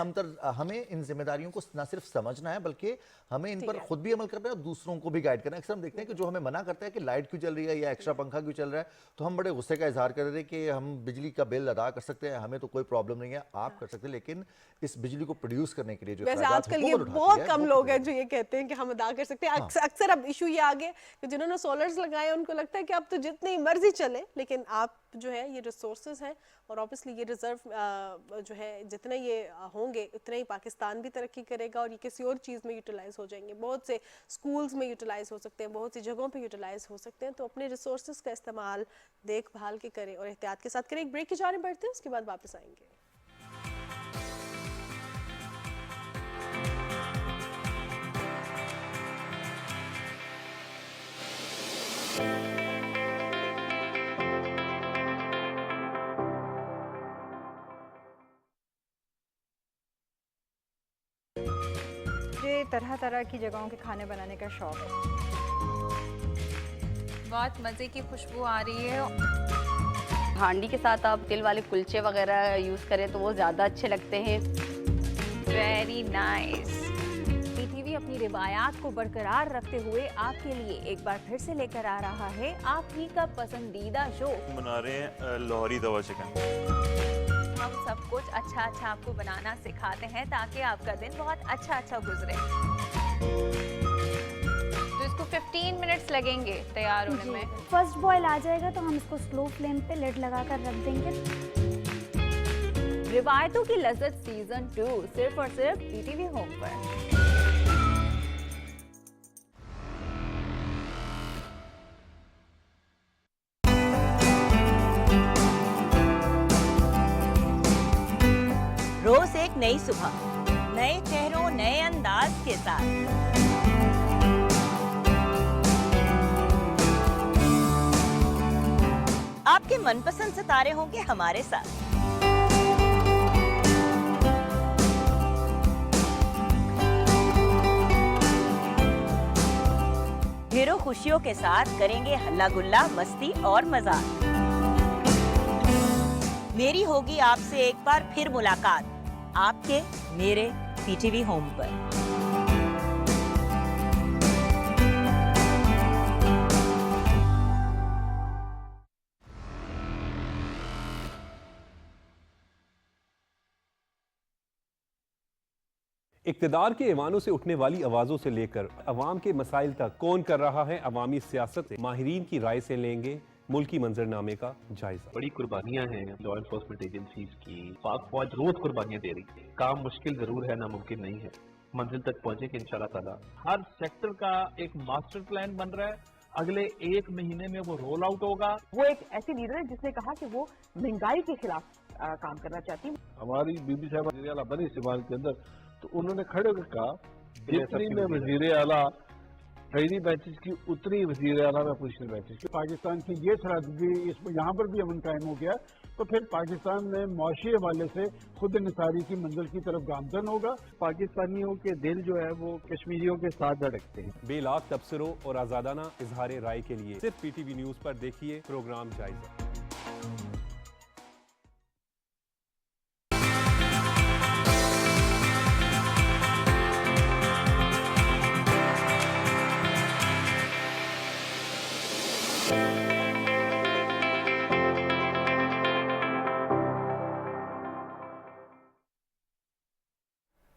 हमें इन जिम्मेदारियों को न सिर्फ समझना है बल्कि हमें इन पर खुद भी अमल करना है और दूसरों को भी गाइड करना है। अक्सर हम देखते हैं कि जो हमें मना करता है कि लाइट क्यों चल रही है या एक्स्ट्रा पंखा क्यों चल रहा है, तो हम बड़े गुस्से का इजहार कर रहे हैं कि हम बिजली का बिल अदा कर सकते हैं, हमें तो कोई प्रॉब्लम नहीं है, आप कर सकते हैं। लेकिन इस बिजली को प्रोड्यूस करने के लिए जो वैसे आजकल ये बहुत कम लोग हैं जो ये कहते हैं कि हम अदा कर सकते हैं। अक्सर अब इशू ये आ गया कि जिन्होंने सोलर्स लगाए उनको लगता है कि अब तो जितनी मर्जी चले, लेकिन आप जो है ये रिसोर्सेज हैं और ऑब्वियसली ये रिजर्व जो है जितने ये होंगे उतने ही पाकिस्तान भी तरक्की करेगा और ये किसी और चीज़ में यूटिलाइज हो जाएंगे। बहुत से स्कूल्स में यूटिलाइज हो सकते हैं, बहुत सी जगहों पे यूटिलाइज हो सकते हैं। तो अपने रिसोर्सेज का इस्तेमाल देखभाल के करें और एहतियात के साथ करें। एक ब्रेक की जाने बढ़ते हैं, उसके बाद वापस आएंगे। तरह तरह की जगहों के खाने बनाने का शौक है। बहुत मज़े की खुशबू आ रही है। हांडी के साथ आप तिल वाले कुलचे वगैरह यूज़ करें तो वो ज़्यादा अच्छे लगते हैं। Very nice. पीटीवी अपनी रिवायात को बरकरार रखते हुए आपके लिए एक बार फिर से लेकर आ रहा है आप ही का पसंदीदा शो। बना रहे हैं लाहौरी तवा चिकन। हम सब कुछ अच्छा अच्छा आपको बनाना सिखाते हैं ताकि आपका दिन बहुत अच्छा गुजरे। तो इसको 15 मिनट्स लगेंगे तैयार होने में। फर्स्ट बॉयल आ जाएगा तो हम इसको स्लो फ्लेम पे लिड लगाकर रख देंगे। रिवायतों की लज्जत सीजन 2 सिर्फ और सिर्फ पीटीवी होम पर। रोज एक नई सुबह, नए चेहरों, नए अंदाज के साथ। आपके आपके मनपसंद सितारे होंगे हमारे साथ। ढेरों खुशियों के साथ करेंगे हल्ला गुल्ला, मस्ती और मजाक। मेरी होगी आपसे एक बार फिर मुलाकात, आपके मेरे पीटीवी होम पर। इक़्तिदार के ऐवानों से उठने वाली आवाज़ों से लेकर अवाम के मसाइल तक कौन कर रहा है अवामी सियासत, माहिरीन की राय से लेंगे मुल्की मंजरनामे का जायजा। बड़ी कुर्बानियां हैं लॉ एनफोर्समेंट एजेंसीज की, पाक फौज रोज कुर्बानियां दे रही है। काम मुश्किल जरूर है, नामुमकिन नहीं है, मंजिल तक पहुंचेंगे इंशाल्लाह ताला। हर सेक्टर का एक मास्टर प्लान बन रहा है, अगले 1 महीने में वो रोल आउट होगा। वो एक ऐसी लीडर है जिसने कहा कि वो महंगाई के खिलाफ काम करना चाहती है। हमारी बीबी साहब बनी इस्तेमाल के अंदर, तो उन्होंने खड़े होकर कहा जितनी में वजीर आला ट्रेनिंग बेंचेस की उतनी वजीर आला में पोजिशन बेंचेस। पाकिस्तान की ये सरहद यहाँ पर भी अमन कायम हो गया, तो फिर पाकिस्तान में मौशी हवाले से खुद निसारी की मंजिल की तरफ गामजन होगा। पाकिस्तानियों के दिल जो है वो कश्मीरियों के साथ धड़कते हैं। बेलाग तबसरों और आज़ादाना इजहार राय के लिए सिर्फ पीटीवी न्यूज़ पर देखिए प्रोग्राम जायजा।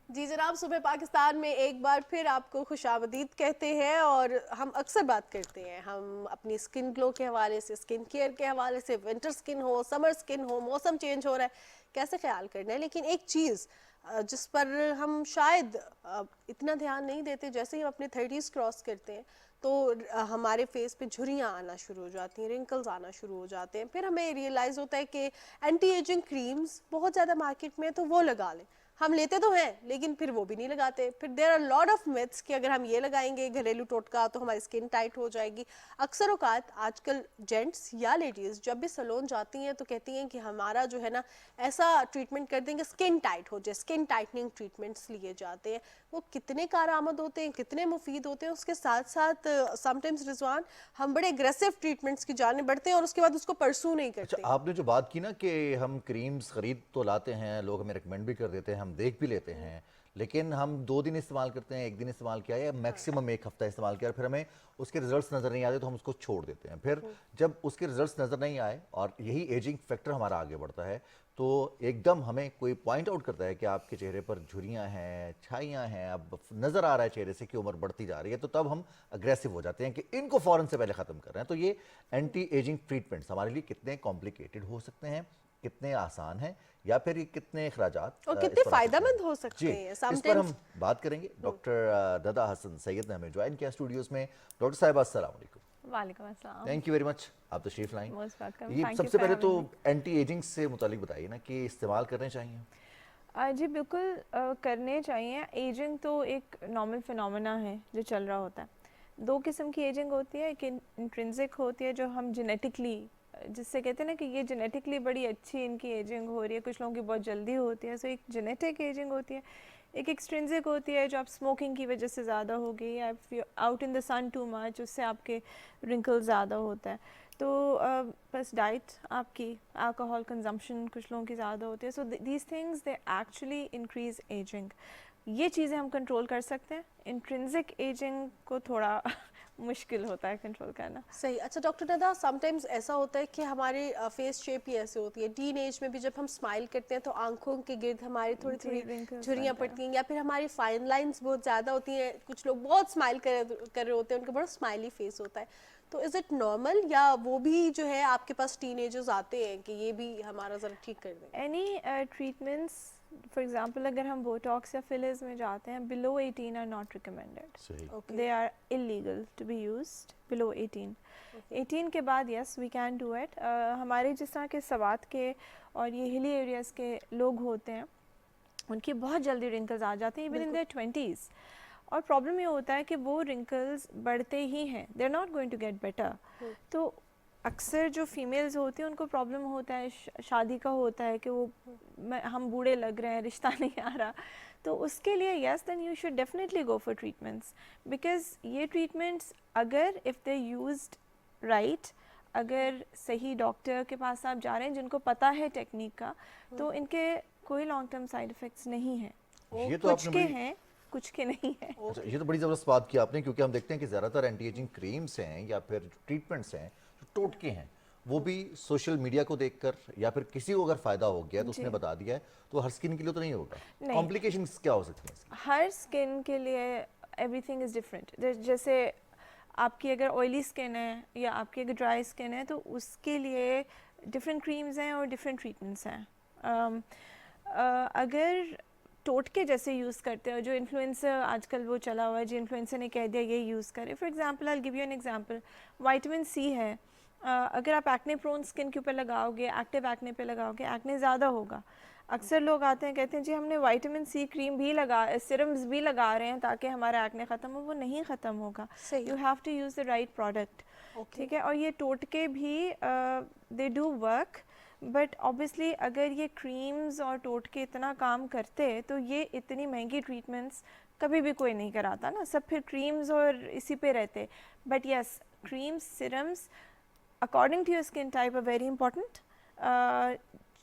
जी जनाब, सुबह पाकिस्तान में एक बार फिर आपको खुशामदीद कहते हैं। और हम अक्सर बात करते हैं, हम अपनी स्किन ग्लो के हवाले से, स्किन केयर के हवाले से, विंटर स्किन हो, समर स्किन हो, मौसम चेंज हो रहा है, कैसे ख्याल करना है। लेकिन एक चीज़ जिस पर हम शायद इतना ध्यान नहीं देते, जैसे ही हम अपने 30s क्रॉस करते हैं तो हमारे फेस पे झुर्रियाँ आना शुरू हो जाती हैं, रिंकल्स आना शुरू हो जाते हैं। फिर हमें रियलाइज़ होता है कि एंटी एजिंग क्रीम्स बहुत ज़्यादा मार्केट में है, तो वो लगा लें। हम लेते तो हैं लेकिन फिर वो भी नहीं लगाते। फिर there are lot of myths कि अगर हम ये लगाएंगे घरेलू टोटका तो हमारी स्किन टाइट हो जाएगी। अक्सर औकात आजकल जेंट्स या लेडीज़ जब भी सैलून जाती हैं तो कहती हैं कि हमारा जो है ना ऐसा ट्रीटमेंट कर देंगे स्किन टाइट हो जाए, स्किन टाइटनिंग ट्रीटमेंट्स लिए जाते हैं। वो कितने कारआमद होते हैं, कितने मुफीद होते हैं, उसके साथ साथ समटाइम्स रिजवान हम बड़े एग्रेसिव ट्रीटमेंट्स की जाने बढ़ते हैं और उसके बाद उसको परसू नहीं करते। अच्छा, आपने जो बात की ना कि हम क्रीम्स खरीद तो लाते हैं, लोग हमें रिकमेंड भी कर देते हैं, हम देख भी लेते हैं, लेकिन हम 2 दिन इस्तेमाल करते हैं, 1 दिन इस्तेमाल किया या मैक्सिमम 1 हफ्ता इस्तेमाल किया, फिर हमें उसके रिजल्ट्स नज़र नहीं आते तो हम उसको छोड़ देते हैं। फिर जब उसके रिजल्ट्स नज़र नहीं आए और यही एजिंग फैक्टर हमारा आगे बढ़ता है तो एकदम हमें कोई पॉइंट आउट करता है कि आपके चेहरे पर झुर्रियाँ हैं, छाइयाँ हैं, अब नज़र आ रहा है चेहरे से कि उम्र बढ़ती जा रही है, तो तब हम अग्रेसिव हो जाते हैं कि इनको फ़ौरन से पहले ख़त्म कर रहे हैं। तो ये एंटी एजिंग ट्रीटमेंट्स हमारे लिए कितने कॉम्प्लिकेटेड हो सकते हैं, कितने आसान हैं, या फिर ये कितने अखराजात और कितने फ़ायदेमंद हो सकते हैं। इस पर हम बात करेंगे। डॉक्टर ददा हसन सैयद ने हमें ज्वाइन किया स्टूडियोज़ में। डॉक्टर साहिबा अस्सलाम वालेकुम। वालेकुम अस्सलाम। थैंक यू वेरी मच, आप तशरीफ लाएं। ये सबसे पहले तो एंटी एजिंग से मुतालिक बताइए ना कि इस्तेमाल करने चाहिए। जी बिल्कुल करने चाहिए। एजिंग तो एक नॉर्मल फिनोमेना है जो चल रहा होता है। 2 किस्म की एजिंग होती है, एक इंट्रिंसिक होती है जो हम जेनेटिकली, जिससे कहते हैं ना कि ये जेनेटिकली बड़ी अच्छी इनकी एजिंग हो रही है, कुछ लोगों की बहुत जल्दी होती है, सो एक जेनेटिक एजिंग होती है। एक एक्सट्रिंसिक होती है जो आप स्मोकिंग की वजह से ज़्यादा हो गई, या out in the sun too much, उससे आपके रिंकल ज़्यादा होता है। तो बस डाइट आपकी, अल्कोहल कंजम्पशन कुछ लोगों की ज़्यादा होती है, so these things they actually increase ageing. ये चीज़ें हम कंट्रोल कर सकते हैं। इंट्रिंसिक एजिंग को थोड़ा मुश्किल होता है कंट्रोल करना। सही। अच्छा डॉक्टर नदा, समटाइम्स ऐसा होता है कि हमारे फेस शेप ही ऐसे होती है, टीन एज में भी जब हम स्माइल करते हैं तो आंखों के गिर्द हमारी थोड़ी थोड़ी झुर्रियाँ पड़ती हैं, या फिर हमारी फाइन लाइंस बहुत ज़्यादा होती हैं। कुछ लोग बहुत स्माइल कर रहे होते हैं, उनका बड़ा स्माइली फेस होता है, तो इज़ इट नॉर्मल या वो भी जो है आपके पास टीनेजर्स आते हैं कि ये भी हमारा ज़रा ठीक कर दें? एनी ट्रीटमेंट्स, फॉर एग्जाम्पल अगर हम बोटॉक्स या फिलर्स में जाते हैं, below 18 are not recommended, they are illegal to be used below 18। 18 के बाद yes we can do it. हमारे जिस तरह के सवात के और ये हिली एरियाज़ के लोग होते हैं, उनकी बहुत जल्दी रिंकल्स आ जाते हैं इवन इन देयर 20s, और प्रॉब्लम ये होता है कि वो रिंकल्स बढ़ते ही हैं, they are not going to get better. तो अक्सर जो फीमेल्स होती हैं उनको प्रॉब्लम होता है शादी का होता है कि वो हम बूढ़े लग रहे हैं, रिश्ता नहीं आ रहा, तो उसके लिए yes then you should definitely go for treatments, because ये ट्रीटमेंट्स अगर इफ़ दे यूज्ड राइट, अगर सही डॉक्टर के पास आप जा रहे हैं जिनको पता है टेक्निक का, तो इनके कोई लॉन्ग टर्म साइड इफ़ेक्ट्स नहीं हैं। ये तो कुछ के हैं, कुछ के नहीं है। अच्छा, ये तो बड़ी ज़बरदस्त बात की आपने, क्योंकि हम देखते हैं कि ज़्यादातर एंटी एजिंग क्रीम्स हैं या फिर ट्रीटमेंट्स हैं जो टोटके हैं, वो भी सोशल मीडिया को देखकर या फिर किसी को अगर फ़ायदा हो गया तो उसने बता दिया है, तो हर स्किन के लिए तो नहीं होगा। कॉम्प्लिकेशंस क्या हो सकती हैं? हर स्किन के लिए एवरीथिंग इज़ डिफरेंट। जैसे आपकी अगर ऑयली स्किन है या आपकी अगर ड्राई स्किन है तो उसके लिए डिफरेंट क्रीम्स हैं और डिफरेंट ट्रीटमेंट्स हैं। अगर टोटके जैसे यूज़ करते हो, जो इन्फ्लुएंसर आजकल वो चला हुआ है, जो इन्फ्लुएंसर ने कह दिया ये यूज़ करें, for example I give you an example, vitamin C है, अगर आप एक्ने प्रोन स्किन के ऊपर लगाओगे, एक्टिव एक्ने पे लगाओगे, एक्ने ज़्यादा होगा। अक्सर लोग आते हैं कहते हैं जी हमने विटामिन सी क्रीम भी सिरम्स भी लगा रहे हैं ताकि हमारा एक्ने ख़त्म हो, वो नहीं ख़त्म होगा। You have to use the right product, ठीक है। और ये टोटके भी they do work, but obviously अगर ये क्रीम्स और टोटके इतना काम करते तो ये इतनी महंगी ट्रीटमेंट्स कभी भी कोई नहीं कराता ना, सब फिर क्रीम्स और इसी पे रहते। But yes, creams, serums according to your skin type are very important.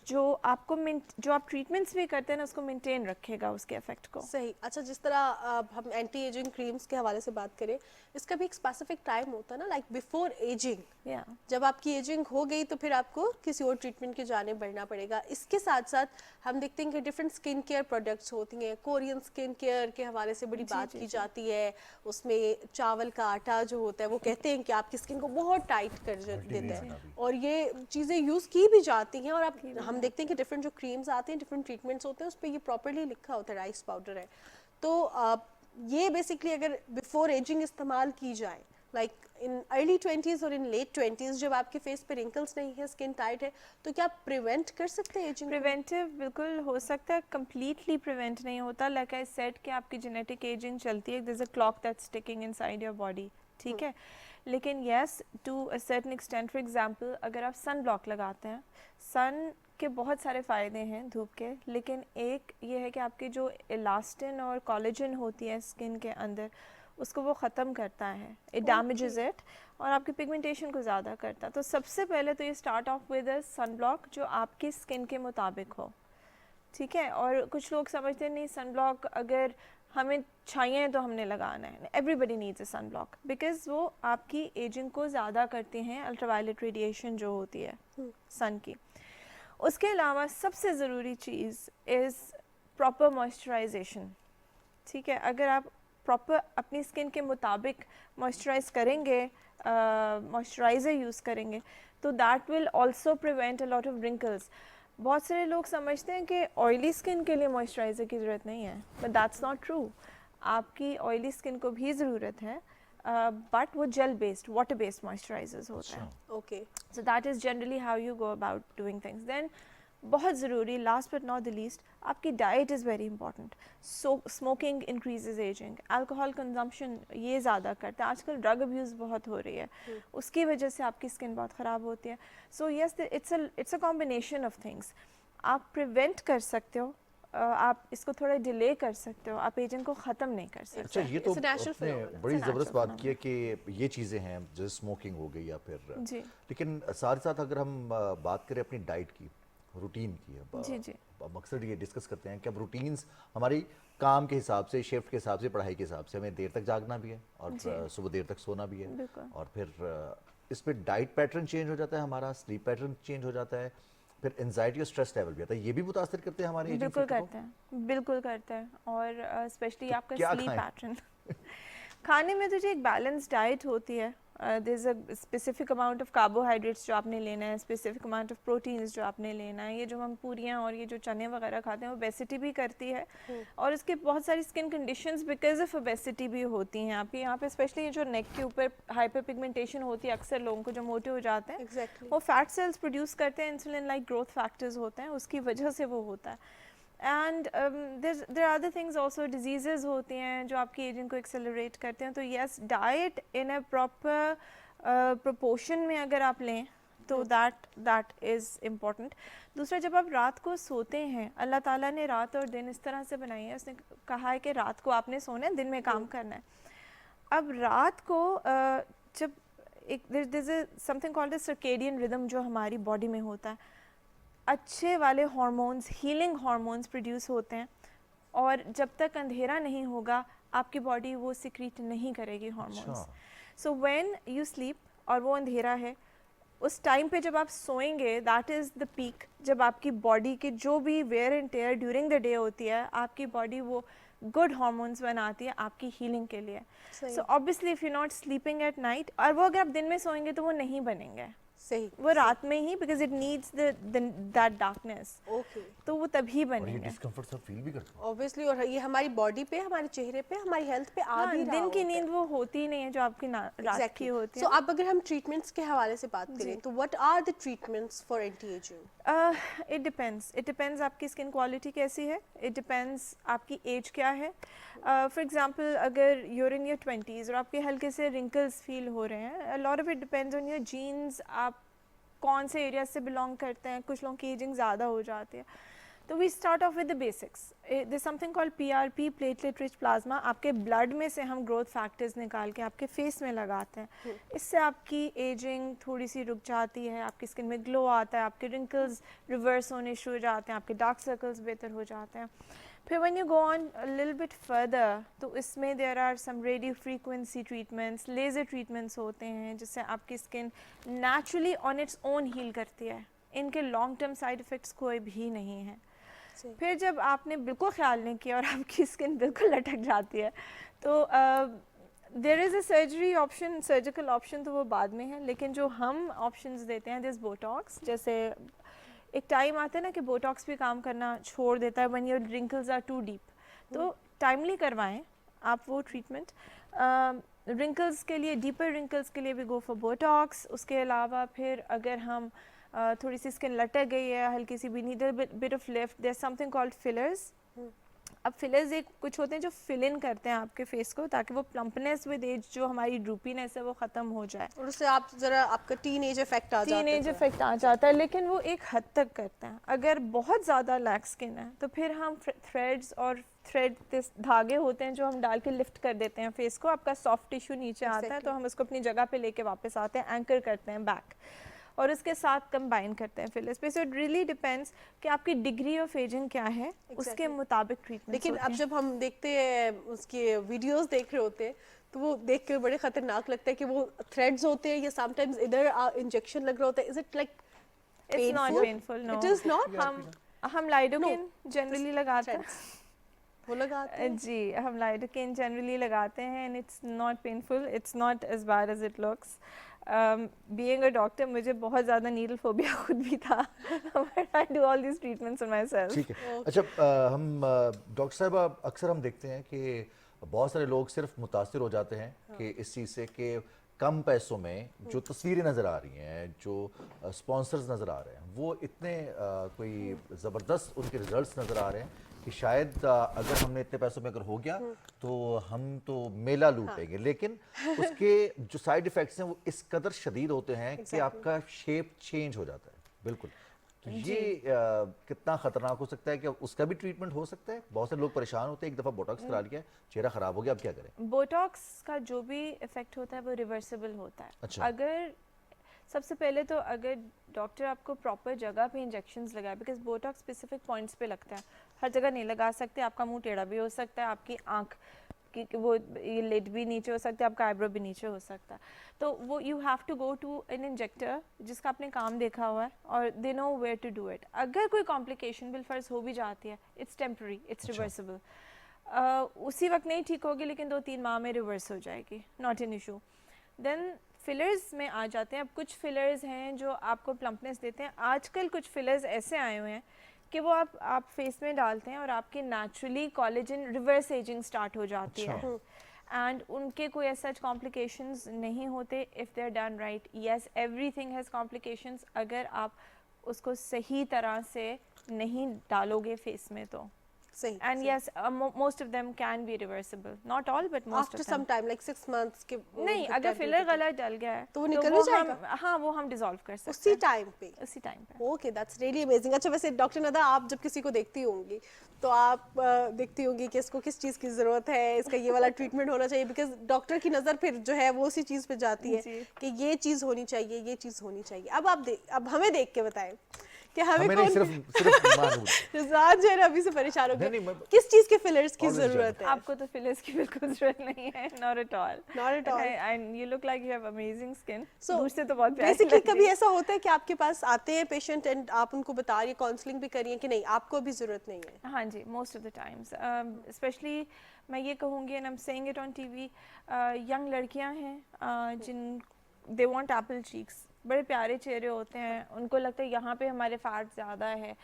जो आप ट्रीटमेंट्स भी करते हैं ना, उसको मेंटेन रखेगा उसके इफेक्ट को। सही। अच्छा, जिस तरह हम एंटी एजिंग क्रीम्स के हवाले से बात करें, इसका भी एक स्पेसिफिक टाइम होता है ना, लाइक बिफोर एजिंग। जब आपकी एजिंग हो गई तो फिर आपको किसी और ट्रीटमेंट की जाने बढ़ना पड़ेगा। इसके साथ साथ हम देखते हैं कि डिफरेंट स्किन केयर प्रोडक्ट्स होती हैं। कोरियन स्किन केयर के हवाले से बड़ी बात की जाती है, उसमें चावल का आटा जो होता है वो कहते हैं कि आपकी स्किन को बहुत टाइट कर देता है, और ये चीज़ें यूज़ की भी जाती हैं। और आप हम देखते हैं कि डिफरेंट जो क्रीम्स आते हैं, डिफरेंट ट्रीटमेंट्स होते हैं, उस पर ये प्रॉपर्ली लिखा होता है राइस पाउडर है। तो ये बेसिकली अगर बिफोर एजिंग इस्तेमाल की जाए, लाइक इन अर्ली 20s और इन लेट 20s, जब आपके फेस पे रिंकल्स नहीं है, स्किन टाइट है, तो क्या प्रिवेंट कर सकते हैं एजिंग? प्रिवेंटिव बिल्कुल हो सकता है, कम्प्लीटली प्रिवेंट नहीं होता। लाइक आई सेड कि आपकी जेनेटिक एजिंग चलती है, there is a clock that's ticking inside your body, ठीक है। लेकिन yes, to a certain extent, for example अगर आप सन ब्लॉक लगाते हैं, सन के बहुत सारे फ़ायदे हैं धूप के, लेकिन एक ये है कि आपकी जो इलास्टिन और कोलेजन होती है स्किन के अंदर, उसको वो ख़त्म करता है, इट डैमेजेस इट, और आपकी पिगमेंटेशन को ज़्यादा करता है। तो सबसे पहले तो ये start off with a sun block जो आपकी स्किन के मुताबिक हो, ठीक है। और कुछ लोग समझते नहीं सन ब्लॉक अगर हमें चाहिए तो हमने लगाना है। Everybody needs a sun block, because वो आपकी एजिंग को ज़्यादा करती हैं, अल्ट्रावायलेट रेडिएशन जो होती है सन की। उसके अलावा सबसे ज़रूरी चीज़ इज़ प्रॉपर मॉइस्चराइजेशन, ठीक है। अगर आप प्रॉपर अपनी स्किन के मुताबिक मॉइस्चराइज करेंगे, मॉइस्चराइज़र यूज़ करेंगे, तो that will also prevent a lot of wrinkles. बहुत सारे लोग समझते हैं कि ऑयली स्किन के लिए मॉइस्चराइज़र की ज़रूरत नहीं है, बट दैट्स नॉट ट्रू। आपकी ऑयली स्किन को भी ज़रूरत है, बट वो gel based, water based moisturisers होते हैं। Okay, so that is generally how you go about doing things. Then बहुत ज़रूरी, last but not the least, आपकी diet is very important. So smoking increases ageing, alcohol consumption ये ज़्यादा करता है, आजकल ड्रग अब्यूज़ बहुत हो रही है, उसकी वजह से आपकी स्किन बहुत ख़राब होती है। So yes, it's a combination of things. आप प्रिवेंट कर सकते हो, आप इसको थोड़ा डिले कर सकते हो, आप एजिंग को ख़त्म नहीं कर सकते। अच्छा, ये तो आपने बड़ी ज़बरदस्त बात की है कि ये चीज़ें हैं जैसे स्मोकिंग हो गई या फिर जी, लेकिन साथ साथ अगर हम बात करें अपनी डाइट की, रूटीन की है, जी, अब अक्सर ये डिस्कस करते हैं कि अब रूटीन्स हमारी काम के हिसाब से, शिफ्ट के हिसाब से, पढ़ाई के हिसाब से हमें देर तक जागना भी है और सुबह देर तक सोना भी है, और फिर इसमें डाइट पैटर्न चेंज हो जाता है, हमारा स्लीप पैटर्न चेंज हो जाता है, फिर एंजाइटी और स्ट्रेस लेवल भी आता है, ये भी मुतासर करते हैं हमारे एजिंग बिल्कुल करते हैं, बिल्कुल करते हैं। और स्पेशली आपका स्लीप पैटर्न खाने में तो जो एक बैलेंस डाइट होती है, there is a specific amount of carbohydrates जो आपने लेना है, स्पेसिफिक अमाउंट ऑफ प्रोटीन्स जो आपने लेना है। ये जो हम पूरियाँ और ये जो चने वगैरह खाते हैं ओबेसिटी भी करती है, और इसके बहुत सारी skin conditions because of obesity भी होती हैं। आपके यहाँ पे स्पेशली ये जो नेक के ऊपर हाइपर पिगमेंटेशन होती है, अक्सर लोगों को जो मोटे हो जाते हैं, वो फैट सेल्स प्रोड्यूस करते हैं, इंसुलिन लाइक ग्रोथ फैक्टर्स होते हैं, उसकी वजह से वो होता है। And there are other things also, diseases होती हैं जो आपकी एजिंग को एक्सेलरेट करते हैं। तो yes, diet in a proper proportion में अगर आप लें तो दैट इज़ इम्पॉर्टेंट। दूसरा, जब आप रात को सोते हैं, अल्लाह ताला ने रात और दिन इस तरह से बनाई है, उसने कहा है कि रात को आपने सोना है, दिन में काम करना है। अब रात को जब एक समथिंग कॉल्ड सर्केडियन रिदम जो हमारी बॉडी में होता है, अच्छे वाले हार्मोन्स, हीलिंग हार्मोन्स प्रोड्यूस होते हैं, और जब तक अंधेरा नहीं होगा आपकी बॉडी वो सिक्रीट नहीं करेगी hormones. So when you sleep और वो अंधेरा है, उस टाइम पे जब आप सोएंगे, दैट इज़ द पीक जब आपकी बॉडी की जो भी wear and tear during the day होती है, आपकी बॉडी वो गुड हार्मोन्स बनाती है आपकी हीलिंग के लिए। So obviously if you not sleeping at night, और वो अगर आप दिन में सोएंगे तो वो नहीं बनेंगे, सही, वो रात में ही, because it needs that darkness, तो वो तभी बनेंगे। डिस्कम्फर्ट सब फील भी करते हैं ऑब्वियसली, और ये हमारी बॉडी पे, हमारे चेहरे पे, हमारी हेल्थ पे आ भी रहा दिन की होता नींद वो होती ही नहीं है जो आपकी रात की होती है। सो अब अगर हम ट्रीटमेंट्स के हवाले से बात करें तो what are the treatments for anti ageing? It depends आपकी स्किन क्वालिटी कैसी है, इट डिपेंड्स आपकी एज क्या है। फॉर एग्जांपल, अगर यूर इन योर 20s और आपके हल्के से रिंकल्स फील हो रहे हैं, a lot of it depends on your genes, आप कौन से एरिया से बिलोंग करते हैं। कुछ लोगों की एजिंग ज़्यादा हो जाती है, तो we start off with the basics. There something called PRP, platelet rich plasma. आपके ब्लड में से हम ग्रोथ फैक्टर्स निकाल के आपके फेस में लगाते हैं, इससे आपकी एजिंग थोड़ी सी रुक जाती है, आपकी स्किन में ग्लो आता है, आपके रिंकल्स रिवर्स होने शुरू हो जाते हैं, आपके डार्क सर्कल्स बेहतर हो जाते हैं। फिर when you go on a little bit further, तो इसमें there are some radio frequency treatments, laser treatments होते हैं जिससे आपकी skin naturally on its own heal करती है। इनके लॉन्ग टर्म साइड इफ़ेक्ट्स कोई भी नहीं है। फिर जब आपने बिल्कुल ख्याल नहीं किया और आपकी स्किन बिल्कुल लटक जाती है, तो there is a surgery option, surgical option तो वो बाद में है, लेकिन जो हम ऑप्शंस देते हैं, दिस बोटॉक्स। जैसे एक टाइम आता है ना कि बोटॉक्स भी काम करना छोड़ देता है when your wrinkles are too deep, तो टाइमली करवाएं आप वो ट्रीटमेंट। रिंकल्स के लिए, डीपर रिंकल्स के लिए भी गो फॉर बोटॉक्स। उसके अलावा फिर अगर हम थोड़ी सी स्किन लटक गई है, हल्की सी भी, need bit of lift, there something called fillers. अब फिलर्स एक कुछ होते हैं जो फिल इन करते हैं आपके फेस को, ताकि वो प्लम्पनेस विद एज, जो हमारी ड्रूपीनेस है, वो ख़त्म हो जाए, और उससे आप जरा आपका टीनेज इफेक्ट आ जाता है। टीनेज इफेक्ट आ जाता है, लेकिन वो एक हद तक करते हैं। अगर बहुत ज़्यादा लैक स्किन है तो फिर हम थ्रेड्स और धागे होते हैं जो हम डाल के लिफ्ट कर देते हैं फेस को, आपका सॉफ्ट टिश्यू नीचे आता है, तो हम उसको अपनी जगह पे लेके वापस आते हैं, एंकर करते हैं बैक, और उसके साथ कंबाइन करते हैं फिलर्स पे। सो इट रियली डिपेंड्स कि आपकी डिग्री ऑफ एजिंग क्या है, उसके मुताबिक ट्रीटमेंट। लेकिन अब जब हम देखते हैं, उसके वीडियोस देख रहे होते हैं, तो वो देख कर बड़े खतरनाक लगता है कि वो थ्रेड्स होते हैं या समटाइम्स इधर इंजेक्शन लग रहा होता है। Is it like it's not painful? No, it is not. हम लाइडोकेन जनरली लगाते हैं, वो लगाते हैं जी, हम लाइडोकेन जनरली लगाते हैं, and it's not painful, it's not as bad as it looks. Being a doctor, मुझे बहुत ज़्यादा नीडल फोबिया खुद भी था, but I do all this treatments on myself. ठीक है। अच्छा, हम डॉक्टर साहब, अक्सर हम देखते हैं कि बहुत सारे लोग सिर्फ मुतासिर हो जाते हैं कि इस चीज़ से कि कम पैसों में जो तस्वीरें नज़र आ रही हैं, जो स्पॉन्सर्स नज़र आ रहे हैं, वो इतने कोई ज़बरदस्त उनके रिजल्ट्स नज़र आ रहे हैं कि शायद अगर हमने इतने पैसों में अगर हो गया तो हम तो मेला लूटेंगे। लेकिन उसके जो साइड इफ़ेक्ट्स हैं वो इस कदर शदीद होते हैं कि आपका शेप चेंज हो जाता है। बिल्कुल, तो ये कितना ख़तरनाक हो सकता है कि उसका भी ट्रीटमेंट हो सकता है? बहुत से लोग परेशान होते हैं, एक दफ़ा बोटॉक्स करा लिया, चेहरा ख़राब हो गया, अब क्या करें? बोटॉक्स का जो भी इफ़ेक्ट होता है वो रिवर्सिबल होता है। अच्छा। अगर सबसे पहले तो अगर डॉक्टर आपको प्रॉपर जगह पे इंजेक्शंस लगाए, बिकॉज बोटॉक्स स्पेसिफिक पॉइंट्स पे लगता है, हर जगह नहीं लगा सकते। आपका मुंह टेढ़ा भी हो सकता है, आपकी आँख की वो ये लिड भी नीचे हो सकता है, आपका आईब्रो भी नीचे हो सकता है, तो वो you have to go to an injector जिसका आपने काम देखा हुआ है और they know where to do it. अगर कोई कॉम्प्लिकेशन बिलफर्ज हो भी जाती है, इट्स टेम्पररी, इट्स रिवर्सिबल, उसी वक्त नहीं ठीक होगी, लेकिन 2-3 माह में रिवर्स हो जाएगी, not an issue. Then fillers में आ जाते हैं। अब कुछ फिलर्स हैं जो आपको प्लम्पनेस देते हैं। आजकल कुछ फिलर्स ऐसे आए हुए हैं कि वो आप फेस में डालते हैं और आपकी naturally collagen reverse ageing start हो जाती है, एंड उनके कोई ऐसा कॉम्प्लिकेशंस नहीं होते if they are done right. Yes, everything has complications अगर आप उसको सही तरह से नहीं डालोगे फेस में तो। सही and yes most of them can be reversible, not all but most after some time like 6 months के नहीं, अगर फिलर गलत डल गया है तो वो निकल भी जाएगा। हाँ, वो हम डिसॉल्व कर सकते उसी हैं टाइम पे। Okay, that's really amazing. अच्छा वैसे डॉक्टर नदा, आप जब किसी को देखती होंगी तो आप देखती होंगी कि इसको किस चीज़ की ज़रूरत है, इसका ये वाला ट्रीटमेंट होना चाहिए, बिकॉज डॉक्टर की नज़र फिर जो है वो उसी चीज़ पे जाती है कि ये चीज़ होनी चाहिए, ये चीज़ होनी चाहिए। अब हमें देख के बताएं कि हमें कौन रिजवान जो है ना अभी से परेशान हो गए, किस चीज़ के फिलर्स की ज़रूरत है? आपको तो फिलर्स की बिल्कुल ज़रूरत नहीं है, not at all, and you look like you have amazing skin. दूर से तो बहुत प्यारी बेसिकली कभी ऐसा होता है कि आपके पास आते हैं पेशेंट एंड आप उनको बता रही है, काउंसलिंग भी करिए कि नहीं आपको अभी ज़रूरत नहीं है? हाँ जी, most of the times, specially मैं ये कहूँगी, and I am saying it on TV, young लड़कियाँ हैं जिन दे वांट एप्पल चीक्स, बड़े प्यारे चेहरे होते हैं, उनको लगता है यहाँ पे हमारे फैट ज़्यादा है।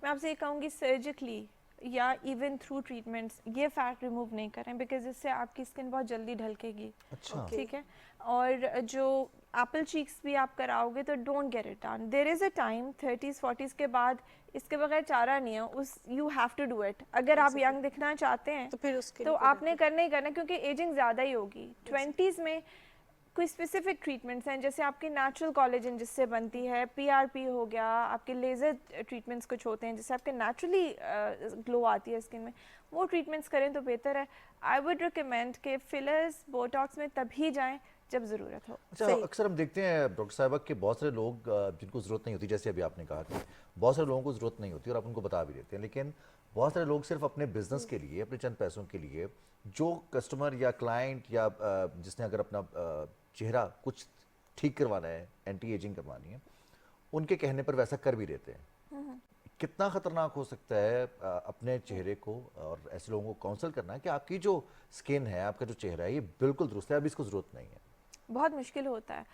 मैं आपसे ये कहूँगी सर्जिकली या इवन थ्रू ट्रीटमेंट्स ये फैट रिमूव नहीं करें, बिकॉज इससे आपकी स्किन बहुत जल्दी ढलकेगी। अच्छा। ठीक है, और जो एप्पल चीक्स भी आप कराओगे तो don't get it done. There is a time 30s 40s के बाद इसके बगैर चारा नहीं है, उस you have to do it. अगर आप यंग दिखना चाहते हैं तो फिर उसके तो आपने करना ही करना, क्योंकि एजिंग ज़्यादा ही होगी। 20s में कोई स्पेसिफिक ट्रीटमेंट्स हैं, जैसे आपकी नेचुरल कोलेजन जिससे बनती है, PRP हो गया, आपके लेज़र ट्रीटमेंट्स कुछ होते हैं जिससे आपके नेचुरली ग्लो आती है स्किन में, वो ट्रीटमेंट्स करें तो बेहतर है। आई वुड रिकमेंड कि फिलर्स बोटॉक्स में तभी जाएं जब ज़रूरत हो। अच्छा, अक्सर हम देखते हैं डॉक्टर साहिबा के बहुत सारे लोग जिनको ज़रूरत नहीं होती, जैसे अभी आपने कहा कि बहुत सारे लोगों को ज़रूरत नहीं होती और आप उनको बता भी देते हैं, लेकिन बहुत सारे लोग सिर्फ अपने बिजनेस के लिए, अपने चंद पैसों के लिए, जो कस्टमर या क्लाइंट या जिसने अगर अपना चेहरा कुछ ठीक करवाना है, एंटी एजिंग करवानी है, उनके कहने पर वैसा कर भी देते हैं। कितना खतरनाक हो सकता है अपने चेहरे को और ऐसे लोगों को काउंसल करना कि आपकी जो स्किन है, आपका जो चेहरा है, ये बिल्कुल दुरुस्त है, अभी इसको ज़रूरत नहीं है? बहुत मुश्किल होता है,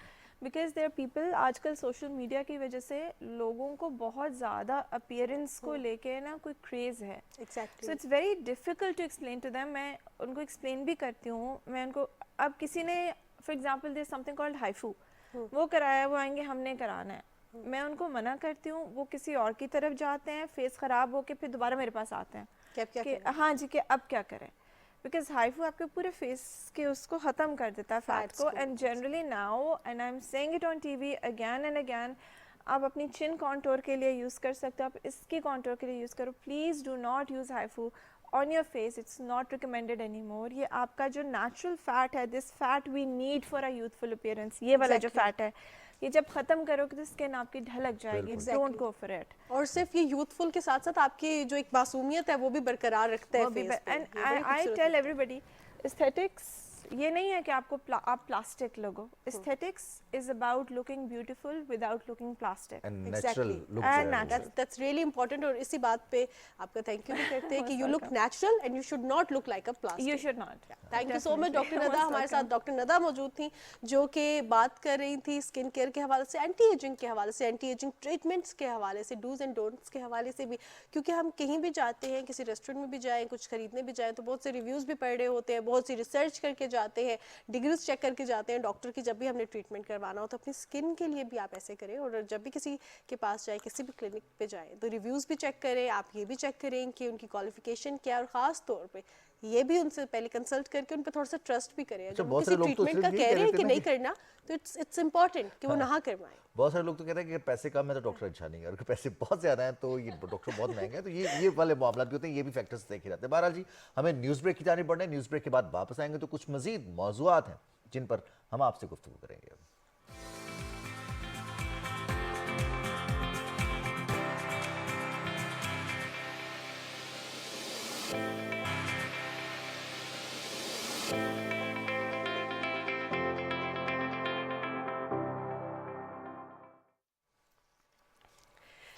बिकॉज देयर पीपल, आजकल सोशल मीडिया की वजह से लोगों को बहुत ज़्यादा अपीयरेंस को लेके ना कोई क्रेज़ है। Exactly. So it's very difficult to explain to them. मैं उनको एक्सप्लेन भी करती हूँ, मैं उनको, अब किसी ने for example there something called HIFU, वो कराया, वो आएंगे हमने कराना है, मैं उनको मना करती हूँ, वो किसी और की तरफ जाते हैं, फेस ख़राब होके फिर दोबारा मेरे पास आते हैं कि हाँ जी, कि अब क्या करें, बिकॉज हाइफू आपके पूरे फेस के उसको ख़त्म कर देता है, फैट को। And generally now, and I am saying it on TV again and again, आप अपनी चिन कॉन्टोर के लिए यूज़ कर सकते हो, आप इसकी कॉन्टोर के लिए यूज़ करो। Please do not use HIFU on your face, it's not recommended anymore। ये आपका जो natural fat है, this fat we need for a youthful appearance, ये वाला जो fat है, ये जब ख़त्म करोगे तो स्किन आपकी ढलक जाएगी। Don't go for it। और सिर्फ ये youthful के साथ साथ आपकी जो एक मासूमियत है वो भी बरकरार रखता है फेस पे। And I tell everybody, aesthetics ये नहीं है कि आपको आप प्लास्टिक लगो। Aesthetics is about looking beautiful without looking plastic। And natural look And natural। That's really important। और इसी बात पे आपका थैंक यू भी करते हैं कि you look natural and you should not look like a plastic। You should not। Thank you so much doctor Nada. हमारे साथ डॉक्टर नदा मौजूद थी जो कि बात कर रही थी स्किन केयर के हवाले से, एंटी एजिंग के हवाले से, एंटी एजिंग ट्रीटमेंट्स के हवाले से, डूज एंड डोंट्स के हवाले से भी, क्योंकि हम कहीं भी जाते हैं, किसी रेस्टोरेंट में भी जाएं, कुछ खरीदने भी जाएं, तो बहुत से रिव्यूज़ भी पढ़ रहे होते हैं, बहुत सी रिसर्च करके जाते हैं, डिग्रीज चेक करके जाते हैं डॉक्टर की। जब भी हमने ट्रीटमेंट करवाना हो तो अपनी स्किन के लिए भी आप ऐसे करें, और जब भी किसी के पास जाए, किसी भी क्लिनिक पे जाए, तो रिव्यूज़ भी चेक करें, आप ये भी चेक करें कि उनकी क्वालिफिकेशन क्या है, और ख़ास तौर पे ये भी उनसे पहले कंसल्ट करके उन पे थोड़ा सा ट्रस्ट भी करें। जब किसी ट्रीटमेंट का कह रहे हैं कि नहीं करना, तो इट्स इम्पॉर्टेंट कि वो ना करवाएं। बहुत सारे लोग तो कहते हैं कि पैसे कम है तो डॉक्टर अच्छा नहीं है, और पैसे बहुत ज़्यादा हैं तो ये डॉक्टर बहुत महंगे हैं, तो ये वाले मामला भी होते हैं, ये भी फैक्टर्स देखे जाते हैं। बहरहाल जी, हमें न्यूज़ ब्रेक की जानी पड़ रही है। न्यूज़ ब्रेक के बाद वापस आएंगे तो कुछ मज़ीद मौज़ूआत हैं जिन पर हम आपसे गुफ्तगू करेंगे।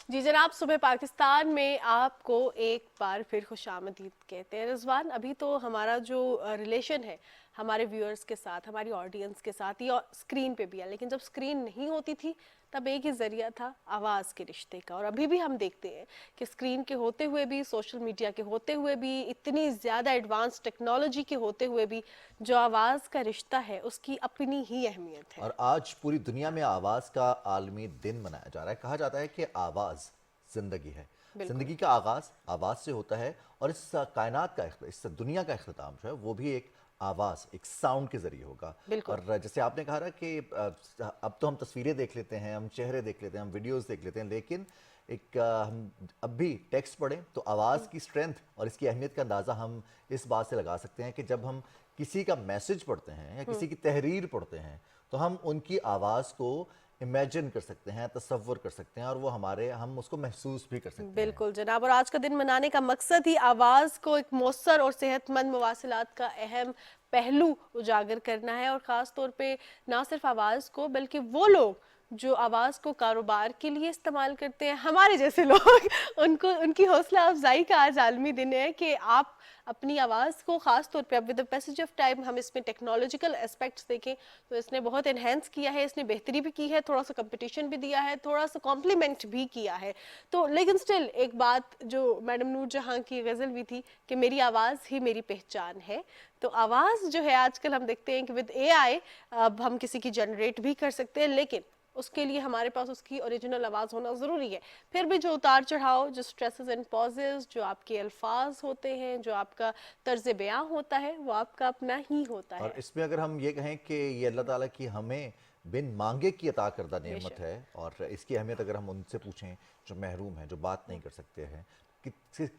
जी जनाब, सुबह पाकिस्तान में आपको एक बार फिर खुशामदीद कहते हैं। रिजवान, अभी तो हमारा जो रिलेशन है हमारे व्यूअर्स के साथ, हमारी ऑडियंस के साथ, ये स्क्रीन पे भी है, लेकिन जब स्क्रीन नहीं होती थी तब एक ही ज़रिया था आवाज़ के रिश्ते का। और अभी भी हम देखते हैं कि स्क्रीन के होते हुए भी, सोशल मीडिया के होते हुए भी, इतनी ज़्यादा एडवांस टेक्नोलॉजी के होते हुए भी, जो आवाज़ का रिश्ता है उसकी अपनी ही अहमियत है। और आज पूरी दुनिया में आवाज़ का आलमी दिन मनाया जा रहा है। कहा जाता है कि आवाज़ ज़िंदगी है। जिंदगी का आगाज आवाज से होता है और इस कायनात का इस दुनिया का इख्तिताम जो है वो भी एक आवाज़, एक साउंड के जरिए होगा। और जैसे आपने कहा ना कि अब तो हम तस्वीरें देख लेते हैं, हम चेहरे देख लेते हैं, हम वीडियोस देख लेते हैं, लेकिन एक हम अब भी टेक्स्ट पढ़ें तो आवाज़ की स्ट्रेंथ और इसकी अहमियत का अंदाज़ा हम इस बात से लगा सकते हैं कि जब हम किसी का मैसेज पढ़ते हैं या किसी की तहरीर पढ़ते हैं तो हम उनकी आवाज़ को इमेजिन कर सकते हैं, तसव्वुर कर सकते हैं और वो हम उसको महसूस भी कर सकते हैं। बिल्कुल जनाब, और आज का दिन मनाने का मकसद ही आवाज़ को एक मौसर और सेहतमंद मवासिलात का अहम पहलू उजागर करना है। और ख़ास तौर पे ना सिर्फ आवाज़ को बल्कि वो लोग जो आवाज़ को कारोबार के लिए इस्तेमाल करते हैं, हमारे जैसे लोग उनको उनकी हौसला अफजाई का आज आलमी दिन है कि आप अपनी आवाज़ को ख़ास तौर पे अब with the passage of time हम इसमें टेक्नोलॉजिकल एस्पेक्ट्स देखें तो इसने बहुत इन्हेंस किया है, इसने बेहतरी भी की है, थोड़ा सा कंपटीशन भी दिया है, थोड़ा सा कॉम्प्लीमेंट भी किया है। तो लेकिन स्टिल एक बात जो मैडम नूर जहाँ की गज़ल भी थी कि मेरी आवाज़ ही मेरी पहचान है। तो आवाज़ जो है आजकल हम देखते हैं कि विद AI अब हम किसी की जनरेट भी कर सकते हैं, लेकिन उसके लिए हमारे पास उसकी ओरिजिनल आवाज़ होना ज़रूरी है। फिर भी जो उतार चढ़ाव, जो स्ट्रेसेस एंड पॉजेस, जो आपके अल्फाज होते हैं, जो आपका तर्ज बयां होता है, वो आपका अपना ही होता है। और इसमें अगर हम ये कहें कि ये अल्लाह ताला की हमें बिन मांगे की अता करदा नेमत है और इसकी अहमियत अगर हम उनसे पूछें जो महरूम हैं, जो बात नहीं कर सकते हैं, कि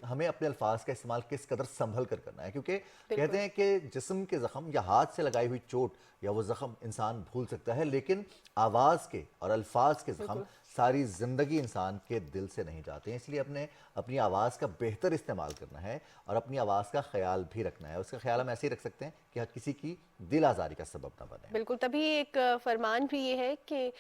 हमें अपने अल्फाज का इस्तेमाल किस कदर संभल कर करना है। क्योंकि कहते हैं कि जिस्म के ज़ख्म या हाथ से लगाई हुई चोट या वो ज़ख्म इंसान भूल सकता है, लेकिन आवाज़ के और अल्फाज के ज़ख्म सारी ज़िंदगी इंसान के दिल से नहीं जाते हैं। इसलिए अपनी आवाज़ का बेहतर इस्तेमाल करना है और अपनी आवाज़ का ख्याल भी रखना है। उसका ख्याल हम ऐसे ही रख सकते हैं कि किसी की दिल आज़ारी का सबब ना बने। बिल्कुल, तभी एक फरमान भी ये है कि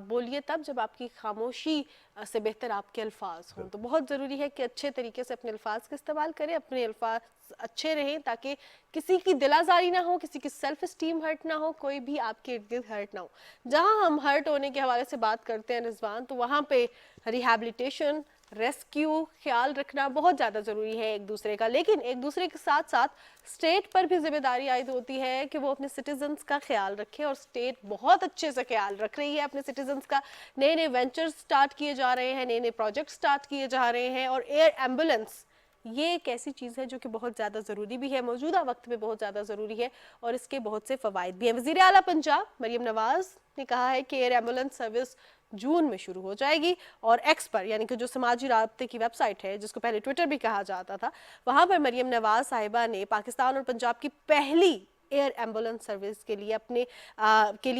बोलिए तब जब आपकी खामोशी से बेहतर आपके अल्फाज हों। तो बहुत ज़रूरी है कि अच्छे तरीके से अपने अल्फाज का इस्तेमाल करें, अपने अल्फाज अच्छे रहें ताकि किसी की दिल आज़ारी ना हो, किसी की सेल्फ इस्टीम हर्ट ना हो, कोई भी आपके इर्द गिर्द हर्ट ना हो। जहाँ हम हर्ट होने के हवाले से बात करते हैं रिजवान, तो वहाँ पे रिहैबिलिटेशन, रेस्क्यू, ख्याल रखना बहुत ज़्यादा ज़रूरी है एक दूसरे का। लेकिन एक दूसरे के साथ साथ स्टेट पर भी जिम्मेदारी आयद होती है कि वो अपने सिटीजन्स का ख्याल रखे, और स्टेट बहुत अच्छे से ख्याल रख रही है अपने सिटीजन्स का। नए नए वेंचर्स स्टार्ट किए जा रहे हैं, नए नए प्रोजेक्ट स्टार्ट किए जा रहे हैं, और एयर एम्बुलेंस ये एक ऐसी चीज़ है जो कि बहुत ज़्यादा ज़रूरी भी है, मौजूदा वक्त में बहुत ज़्यादा ज़रूरी है और इसके बहुत से फ़वाइद भी हैं। वज़ीर आला पंजाब मरियम नवाज़ ने कहा है कि एयर एम्बुलेंस सर्विस जून में शुरू हो जाएगी और एक्स पर, यानी कि जो समाजी राब्ते की वेबसाइट है जिसको पहले ट्विटर भी कहा जाता था, वहाँ पर मरियम नवाज़ साहिबा ने पाकिस्तान और पंजाब की पहली एयर एम्बुलेंस सर्विस के लिए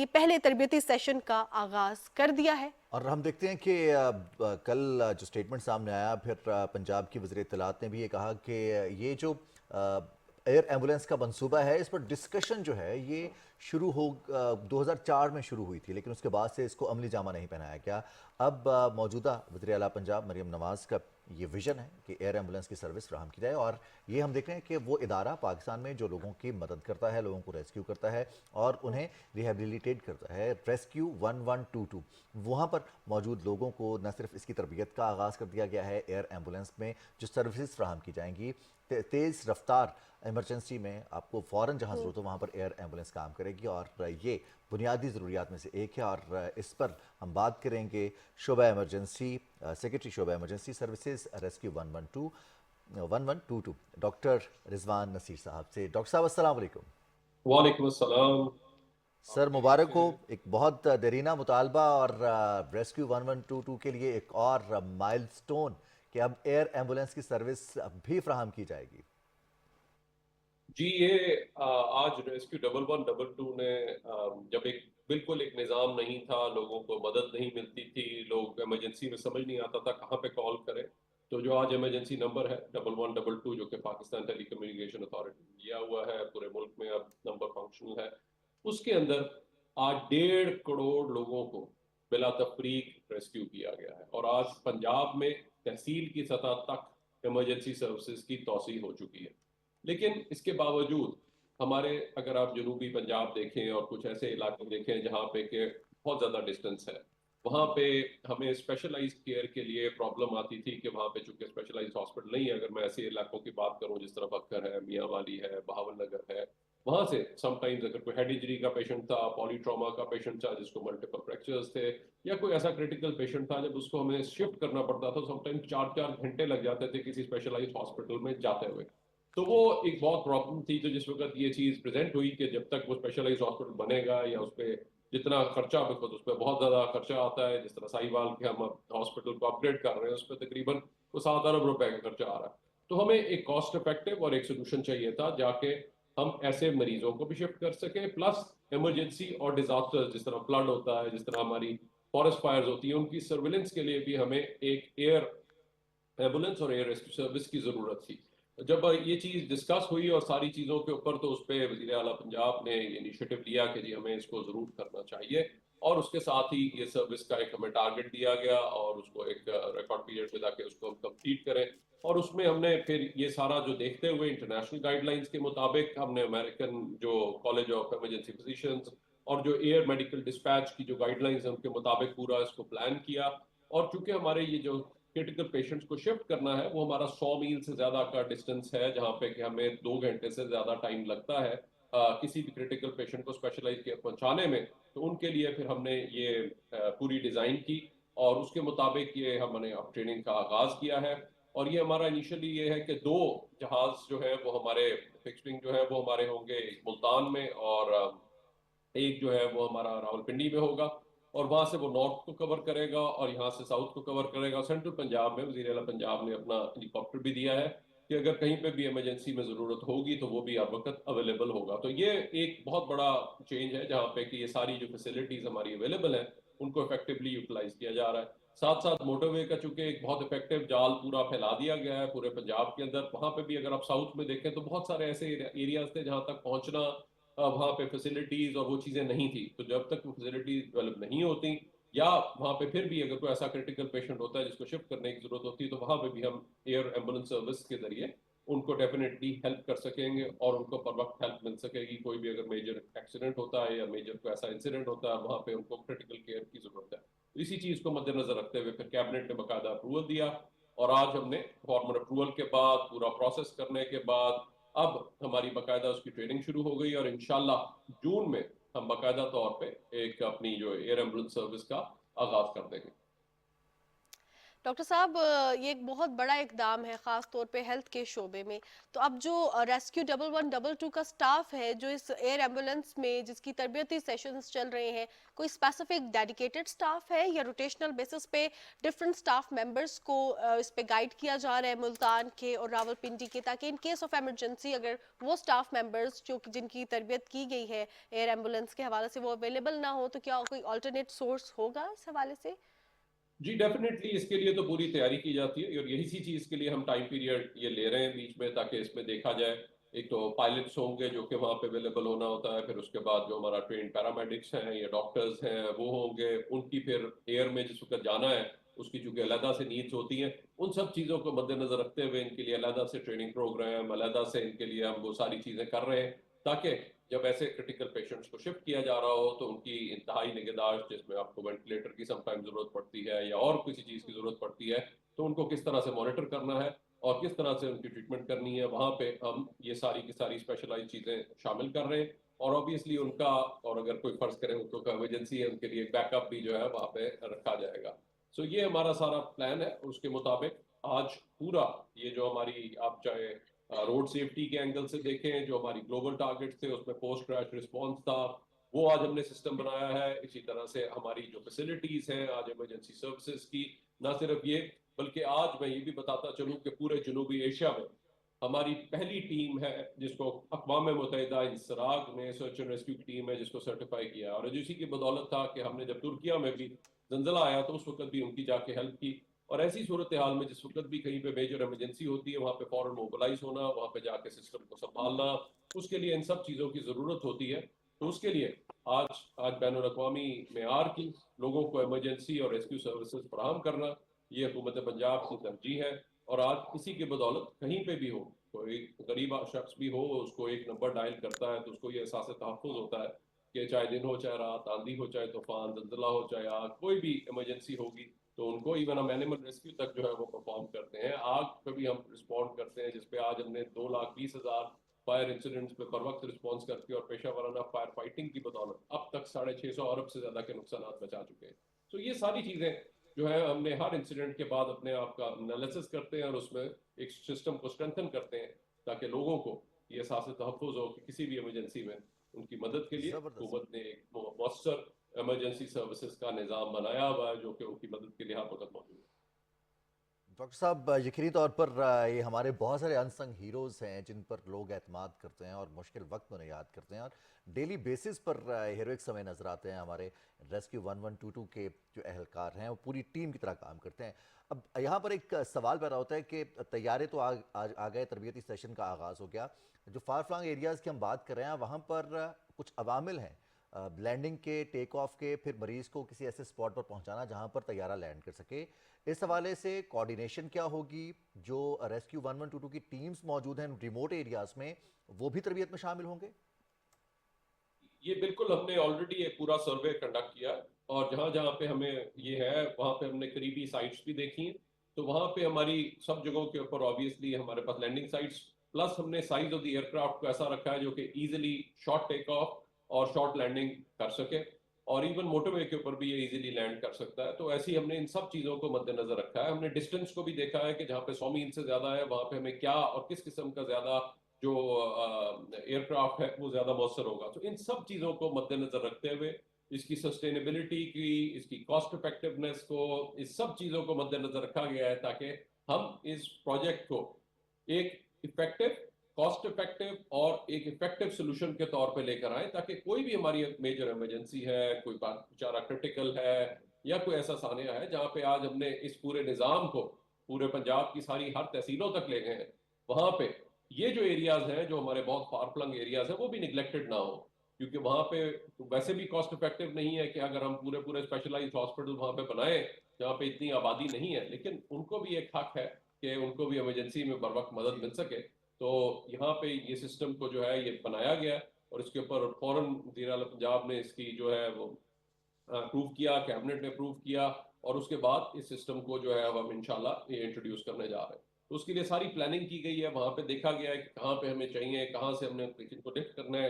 पहले तरबियती सेशन का आगाज़ कर दिया है। और हम देखते हैं कि कल जो स्टेटमेंट सामने आया, फिर पंजाब की वज़ीर इत्तलात ने भी ये कहा कि ये जो एयर एम्बुलेंस का मंसूबा है इस पर डिस्कशन जो है ये शुरू हो 2004 में शुरू हुई थी, लेकिन उसके बाद से इसको अमली जामा नहीं पहनाया गया। अब मौजूदा वज़ीर आला पंजाब मरियम नवाज़ का ये विज़न है कि एयर एम्बुलेंस की सर्विस फ्राहम की जाए और ये हम देख रहे हैं कि वो इदारा पाकिस्तान में जो लोगों की मदद करता है, लोगों को रेस्क्यू करता है और उन्हें रिहेबिलिटेट करता है, रेस्क्यू 1122, वहाँ पर मौजूद लोगों को न सिर्फ इसकी तरबियत का आगाज़ कर दिया गया है, एयर एम्बुलेंस में जो सर्विसेज फ्राहम की जाएंगी, तेज़ रफ्तार इमरजेंसी में आपको फ़ौरन जहाँ ज़रूरत हो वहाँ पर एयर एम्बुलेंस काम करेगी और ये बुनियादी ज़रूरियात में से एक है। और इस पर हम बात करेंगे शोबा इमरजेंसी सेक्रेटरी शोबा emergency services rescue 1122 doctor Rizwan Naseer साहब से। डॉक्टर साहब अस्सलाम वालेकुम। वालेकुम अस्सलाम। सर मुबारक हो, एक बहुत देरीना मुतालबा और रेस्क्यू 1122 के लिए एक और माइलस्टोन कि अब एयर एम्बुलेंस की सर्विस भी फ्राहम की जाएगी। जी, ये आज रेस्क्यू 1122 ने जब बिल्कुल एक निज़ाम नहीं था, लोगों को मदद नहीं मिलती थी, लोग इमरजेंसी में समझ नहीं आता था कहाँ पे कॉल करें, तो जो आज इमरजेंसी नंबर है 1122 जो कि पाकिस्तान टेलीकम्युनिकेशन अथॉरिटी ने दिया हुआ है, पूरे मुल्क में अब नंबर फंक्शनल है, उसके अंदर आज 1.5 करोड़ लोगों को बिला तफरीक रेस्क्यू किया गया है और आज पंजाब में तहसील की सतह तक इमरजेंसी सर्विसेज की तोसी हो चुकी है। लेकिन इसके बावजूद हमारे, अगर आप जनूबी पंजाब देखें और कुछ ऐसे इलाके देखें जहाँ पे के बहुत ज़्यादा डिस्टेंस है, वहाँ पे हमें स्पेशलाइज्ड केयर के लिए प्रॉब्लम आती थी कि वहाँ पे चूंकि स्पेशलाइज्ड हॉस्पिटल नहीं है। अगर मैं ऐसे इलाकों की बात करूँ जिस तरह बक्कर है, मियाँ वाली है, बहावल नगर है, वहां से समटाइम्स अगर कोई हेड इंजरी का पेशेंट था, पॉलीट्रॉमा का पेशेंट था जिसको मल्टीपल फ्रैक्चर्स थे, या कोई ऐसा क्रिटिकल पेशेंट था जब उसको हमें शिफ्ट करना पड़ता था, समटाइम्स 4-4 घंटे लग जाते थे किसी स्पेशलाइज्ड हॉस्पिटल में जाते हुए। तो वो एक बहुत प्रॉब्लम थी। तो जिस वक्त ये चीज़ प्रेजेंट हुई कि जब तक वो स्पेशलाइज्ड हॉस्पिटल बनेगा या उस पर जितना खर्चा, बिकॉज उस पर बहुत ज़्यादा खर्चा आता है, जिस तरह साहिवाल के हम हॉस्पिटल को अपग्रेड कर रहे हैं उस पर तकरीबन वो 7 अरब रुपए का खर्चा आ रहा है। तो हमें एक कॉस्ट इफेक्टिव और एक सोल्यूशन चाहिए था जाके हम ऐसे मरीजों को भी शिफ्ट कर सकें, प्लस इमरजेंसी और डिजास्टर जिस तरह फ्लड होता है, जिस तरह हमारी फॉरेस्ट फायर्स होती है, उनकी सर्विलेंस के लिए भी हमें एक एयर एम्बुलेंस और एयर रेस्क्यू सर्विस की जरूरत थी। जब ये चीज़ डिस्कस हुई और सारी चीज़ों के ऊपर, तो उस पर वज़ीर आला पंजाब ने इनिशिएटिव लिया कि जी हमें इसको ज़रूर करना चाहिए, और उसके साथ ही ये सर्विस का एक हमें टारगेट दिया गया और उसको एक रिकॉर्ड पीरियड में ताकि उसको हम कंप्लीट करें। और उसमें हमने फिर ये सारा जो देखते हुए इंटरनेशनल गाइडलाइंस के मुताबिक हमने अमेरिकन जो कॉलेज ऑफ इमरजेंसी फिजिशियंस और जो एयर मेडिकल डिस्पैच की जो गाइडलाइंस है उनके मुताबिक पूरा इसको प्लान किया। और चूंकि हमारे ये जो क्रिटिकल पेशेंट्स को शिफ्ट करना है वो हमारा 100 मील से ज़्यादा का डिस्टेंस है, जहाँ पे कि हमें 2 घंटे से ज़्यादा टाइम लगता है किसी भी क्रिटिकल पेशेंट को स्पेशलाइज केयर पहुँचाने में। तो उनके लिए फिर हमने ये पूरी डिज़ाइन की और उसके मुताबिक ये हमने अब ट्रेनिंग का आगाज़ किया है। और ये हमारा इनिशियली ये है कि 2 जहाज़ जो है वो हमारे फिक्स विंग जो है वो हमारे होंगे, एक मुल्तान में और एक जो है वो हमारा रावलपिंडी में होगा, और वहां से वो नॉर्थ को कवर करेगा और यहाँ से साउथ को कवर करेगा। सेंट्रल पंजाब में वज़ीर आला पंजाब ने अपना हेलीकॉप्टर भी दिया है कि अगर कहीं पे भी इमरजेंसी में ज़रूरत होगी तो वो भी हर वक्त अवेलेबल होगा। तो ये एक बहुत बड़ा चेंज है जहाँ पे कि ये सारी जो फैसिलिटीज़ हमारी अवेलेबल हैं उनको इफेक्टिवली यूटिलाइज किया जा रहा है। साथ साथ मोटरवे का चूंकि एक बहुत इफेक्टिव जाल पूरा फैला दिया गया है पूरे पंजाब के अंदर, वहाँ पे भी अगर आप साउथ में देखें तो बहुत सारे ऐसे एरियाज थे जहाँ तक पहुँचना वहाँ पे फैसिलिटीज और वो चीज़ें नहीं थी। तो जब तक वो फैसिलिटीज डेवलप नहीं होती या वहाँ पे फिर भी अगर कोई ऐसा क्रिटिकल पेशेंट होता है जिसको शिफ्ट करने की जरूरत होती है, तो वहाँ पे भी हम एयर एम्बुलेंस सर्विस के जरिए उनको डेफिनेटली हेल्प कर सकेंगे और उनको पर वक्त हेल्प मिल सकेगी। कोई भी अगर मेजर एक्सीडेंट होता है या मेजर कोई ऐसा इंसिडेंट होता है वहाँ पे उनको क्रिटिकल केयर की जरूरत है। तो इसी चीज़ को मद्देनजर रखते हुए फिर कैबिनेट ने बाकायदा अप्रूवल दिया और आज हमने फॉर्मल अप्रूवल के बाद पूरा प्रोसेस करने के बाद अब हमारी बाकायदा उसकी ट्रेनिंग शुरू हो गई और इंशाल्लाह जून में हम बाकायदा तौर पे एक अपनी जो एयर एम्बुलेंस सर्विस का आगाज कर देंगे। डॉक्टर साहब, ये एक बहुत बड़ा इकदाम है ख़ास तौर पे हेल्थ के शोबे में। तो अब जो रेस्क्यू 1112 का स्टाफ है जो इस एयर एम्बुलेंस में जिसकी तरबियती सेशंस चल रहे हैं, कोई स्पेसिफिक डेडिकेटेड स्टाफ है या रोटेशनल बेसिस पे डिफरेंट स्टाफ मेंबर्स को इस पे गाइड किया जा रहा है मुल्तान के और रावलपिंडी के, ताकि इन केस ऑफ एमरजेंसी अगर वो स्टाफ मेंबर्स जो जिनकी तरबियत की गई है एयर एम्बुलेंस के हवाले से वो अवेलेबल ना हो, तो क्या कोई अल्टरनेट सोर्स होगा इस हवाले से? जी डेफिनेटली इसके लिए तो पूरी तैयारी की जाती है और यही सी चीज़ के लिए हम टाइम पीरियड ये ले रहे हैं बीच में, ताकि इसमें देखा जाए एक तो पायलट्स होंगे जो कि वहाँ पे अवेलेबल होना होता है, फिर उसके बाद जो हमारा ट्रेन पैरामेडिक्स हैं या डॉक्टर्स हैं वो होंगे, उनकी फिर एयर में जिस वक्त जाना है उसकी चूंकि अलहदा से नीड्स होती हैं, उन सब चीज़ों को मद्देनजर रखते हुए इनके लिए अलहदा से ट्रेनिंग प्रोग्राम, अलहदा से इनके लिए हम वो सारी चीज़ें कर रहे हैं ताकि जब ऐसे क्रिटिकल पेशेंट्स को शिफ्ट किया जा रहा हो तो उनकी इंतहाई निगहदाश्त, जिसमें आपको वेंटिलेटर की समटाइम ज़रूरत पड़ती है या और किसी चीज़ की ज़रूरत पड़ती है, तो उनको किस तरह से मॉनिटर करना है और किस तरह से उनकी ट्रीटमेंट करनी है, वहाँ पे हम ये सारी की सारी स्पेशलाइज चीज़ें शामिल कर रहे हैं। और ऑब्वियसली उनका, और अगर कोई फर्ज करें उनको कोई इमरजेंसी है, उनके लिए बैकअप भी जो है वहाँ पे रखा जाएगा। सो ये हमारा सारा प्लान है। उसके मुताबिक आज पूरा ये जो हमारी, आप चाहे रोड सेफ्टी के एंगल से देखें, जो हमारी ग्लोबल टारगेट्स थे उसमें पोस्ट क्रैश रिस्पॉन्स था, वो आज हमने सिस्टम बनाया है। इसी तरह से हमारी जो फैसिलिटीज हैं आज इमरजेंसी सर्विसेज की, ना सिर्फ ये बल्कि आज मैं ये भी बताता चलूँ कि पूरे जनूबी एशिया में हमारी पहली टीम है जिसको अक़वाम मुत्तहिदा इंसराग ने सर्च एंड रेस्क्यू टीम है जिसको सर्टिफाई किया, और इसी की बदौलत था कि हमने जब तुर्किया में भी जंजला आया तो उस वक्त भी उनकी जाके हेल्प की। और ऐसी सूरत हाल में जिस वक्त भी कहीं पे मेजर इमरजेंसी होती है वहाँ पे फौरन मोबिलाइज होना, वहाँ पे जाके सिस्टम को संभालना, उसके लिए इन सब चीज़ों की ज़रूरत होती है। तो उसके लिए आज बैनुल-अक़वामी मेयार की लोगों को इमरजेंसी और रेस्क्यू सर्विसेज फराहम करना ये हुकूमत पंजाब की तरजीह है। और आज इसी की बदौलत कहीं पे भी हो, कोई गरीब शख्स भी हो, उसको एक नंबर डायल करता है तो उसको ये एहसास तहफ़्फ़ुज़ होता है कि चाहे दिन हो, चाहे रात, आंधी हो, चाहे तूफान, ज़लज़ला हो, चाहे आग, कोई भी इमरजेंसी होगी तो उनको इवन हम एनिमल रेस्क्यू तक जो है वो परफॉर्म करते हैं। आग पे भी हम रिस्पॉन्ड करते हैं जिसपे आज हमने 2,20,000 फायर इंसिडेंट्स पे बर वक्त रिस्पॉन्स करके और पेशा वाराना फायर फाइटिंग की बदौलत अब तक 650 अरब से ज़्यादा के नुकसान बचा चुके हैं। तो ये सारी चीज़ें जो है हमने हर इंसिडेंट के बाद अपने आप का एनालिसिस करते हैं और उसमें एक सिस्टम को स्ट्रेंथन करते हैं ताकि लोगों को ये एहसास तहफ़्फ़ुज़ हो कि किसी भी इमरजेंसी में उनकी मदद के लिए हुकूमत ने एक मौसर इमरजेंसी सर्विसेज का निज़ाम बनाया हुआ है जो कि उनकी मदद के लिए हर वक्त मौजूद है। डॉक्टर साहब, यकीनी तौर पर ये हमारे बहुत सारे अनसंग हीरोज़ हैं जिन पर लोग एतमाद करते हैं और मुश्किल वक्त में याद करते हैं और डेली बेसिस पर हीरोइक समय नज़र आते हैं। हमारे रेस्क्यू 1122 के जो अहलकार हैं वो पूरी टीम की तरह काम करते हैं। अब यहाँ पर एक सवाल पैदा होता है कि तैयारे तो आ गए, तरबियती सेशन का आगाज़ हो गया, जो फार फ्लंग एरियाज़ की हम बात कर रहे हैं वहाँ पर कुछ अवामिल हैं लैंडिंग के, टेक ऑफ के, फिर मरीज़ को किसी ऐसे स्पॉट पर पहुंचाना जहां पर तैयारा लैंड कर सके। इस हवाले से कोऑर्डिनेशन क्या होगी? जो रेस्क्यू 1122 की टीम्स मौजूद हैं रिमोट एरियाज में, वो भी तरबियत में शामिल होंगे? ये बिल्कुल हमने ऑलरेडी एक पूरा सर्वे कंडक्ट किया और जहां जहां पे हमें ये है वहां पे हमने करीबी साइट्स भी देखी हैं। तो वहां पे हमारी सब जगहों के ऊपर ऑब्वियसली हमारे पास लैंडिंग साइट्स प्लस हमने साइज ऑफ द एयरक्राफ्ट को ऐसा रखा है जो कि इजीली शॉर्ट टेक ऑफ और शॉर्ट लैंडिंग कर सके और इवन मोटरवे के ऊपर भी ये इजीली लैंड कर सकता है। तो ऐसी हमने इन सब चीज़ों को मद्देनजर रखा है। हमने डिस्टेंस को भी देखा है कि जहाँ पे 100 मील से ज़्यादा है वहाँ पे हमें क्या और किस किस्म का ज़्यादा जो एयरक्राफ्ट है वो ज़्यादा मौसर होगा। तो इन सब चीज़ों को मद्देनजर रखते हुए इसकी सस्टेनेबिलिटी की, इसकी कॉस्ट इफेक्टिवनेस को, इस सब चीज़ों को मद्देनजर रखा गया है ताकि हम इस प्रोजेक्ट को एक इफेक्टिव, कॉस्ट इफेक्टिव और एक इफेक्टिव सोल्यूशन के तौर पे लेकर आए ताकि कोई भी हमारी मेजर इमरजेंसी है, कोई बेचारा क्रिटिकल है या कोई ऐसा सानिया है जहाँ पे आज हमने इस पूरे निज़ाम को पूरे पंजाब की सारी हर तहसीलों तक ले गए हैं, वहाँ पे ये जो एरियाज हैं जो हमारे बहुत फार फ्लंग एरियाज हैं वो भी निगलेक्टेड ना हो, क्योंकि वहाँ पे वैसे भी कॉस्ट इफेक्टिव नहीं है कि अगर हम पूरे पूरे स्पेशलाइज्ड हॉस्पिटल वहाँ पे बनाए जहाँ पे इतनी आबादी नहीं है, लेकिन उनको भी एक हक है कि उनको भी इमरजेंसी में बर वक्त मदद मिल सके। तो यहाँ पे ये सिस्टम को जो है ये बनाया गया और इसके ऊपर फौरन वज़ीर आला पंजाब ने इसकी जो है वो अप्रूव किया, कैबिनेट ने अप्रूव किया और उसके बाद इस सिस्टम को जो है हम इंशाल्लाह ये इंट्रोड्यूस करने जा रहे हैं। तो उसके लिए सारी प्लानिंग की गई है, वहाँ पे देखा गया है कि कहाँ पे हमें चाहिए, कहाँ से हमने पेशेंट को लिफ्ट करना है,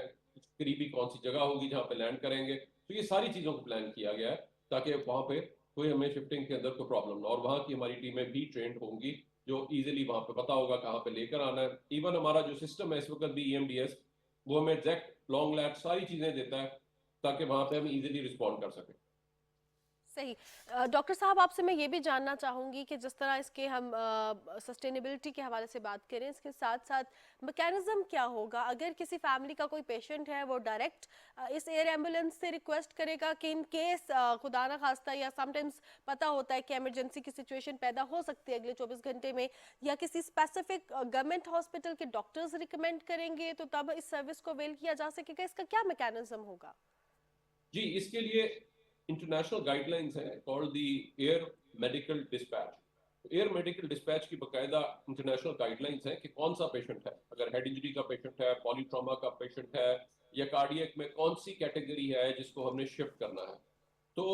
करीबी कौन सी जगह होगी जहाँ पे लैंड करेंगे। तो ये सारी चीज़ों को प्लान किया गया है ताकि वहाँ पे कोई हमें शिफ्टिंग के अंदर कोई प्रॉब्लम ना, और वहाँ की हमारी टीमें भी ट्रेंड होंगी जो इजीली वहाँ पे पता होगा कहाँ पे लेकर आना है। इवन हमारा जो सिस्टम है इस वक्त भी EMDS वो हमें एग्जैक्ट लॉन्ग लैट सारी चीज़ें देता है ताकि वहाँ पे हम इजीली रिस्पॉन्ड कर सकें। सही। डॉक्टर साहब, आपसे मैं ये भी जानना चाहूँगी कि जिस तरह इसके हम सस्टेनेबिलिटी के हवाले से बात करें, इसके साथ साथ मैकेनिज्म क्या होगा अगर किसी फैमिली का कोई पेशेंट है वो डायरेक्ट इस एयर एम्बुलेंस से रिक्वेस्ट करेगा कि इन केस खुदा ना खास्ता या समटाइम्स पता होता है कि इमरजेंसी की सिचुएशन पैदा हो सकती है अगले 24 घंटे में, या किसी स्पेसिफिक गवर्नमेंट हॉस्पिटल के डॉक्टर्स रिकमेंड करेंगे तो तब इस सर्विस को अवेल किया जा सकेगा, इसका क्या मैकेनिज्म होगा? जी, इसके लिए इंटरनेशनल गाइडलाइंस हैं called the air medical dispatch. Air medical dispatch की बाकायदा इंटरनेशनल गाइडलाइंस हैं कि कौन सा पेशेंट है, अगर हेड इंजरी का पेशेंट है, पॉलीट्रॉमा का पेशेंट है या कार्डियक में कौन सी कैटेगरी है जिसको हमने शिफ्ट करना है। तो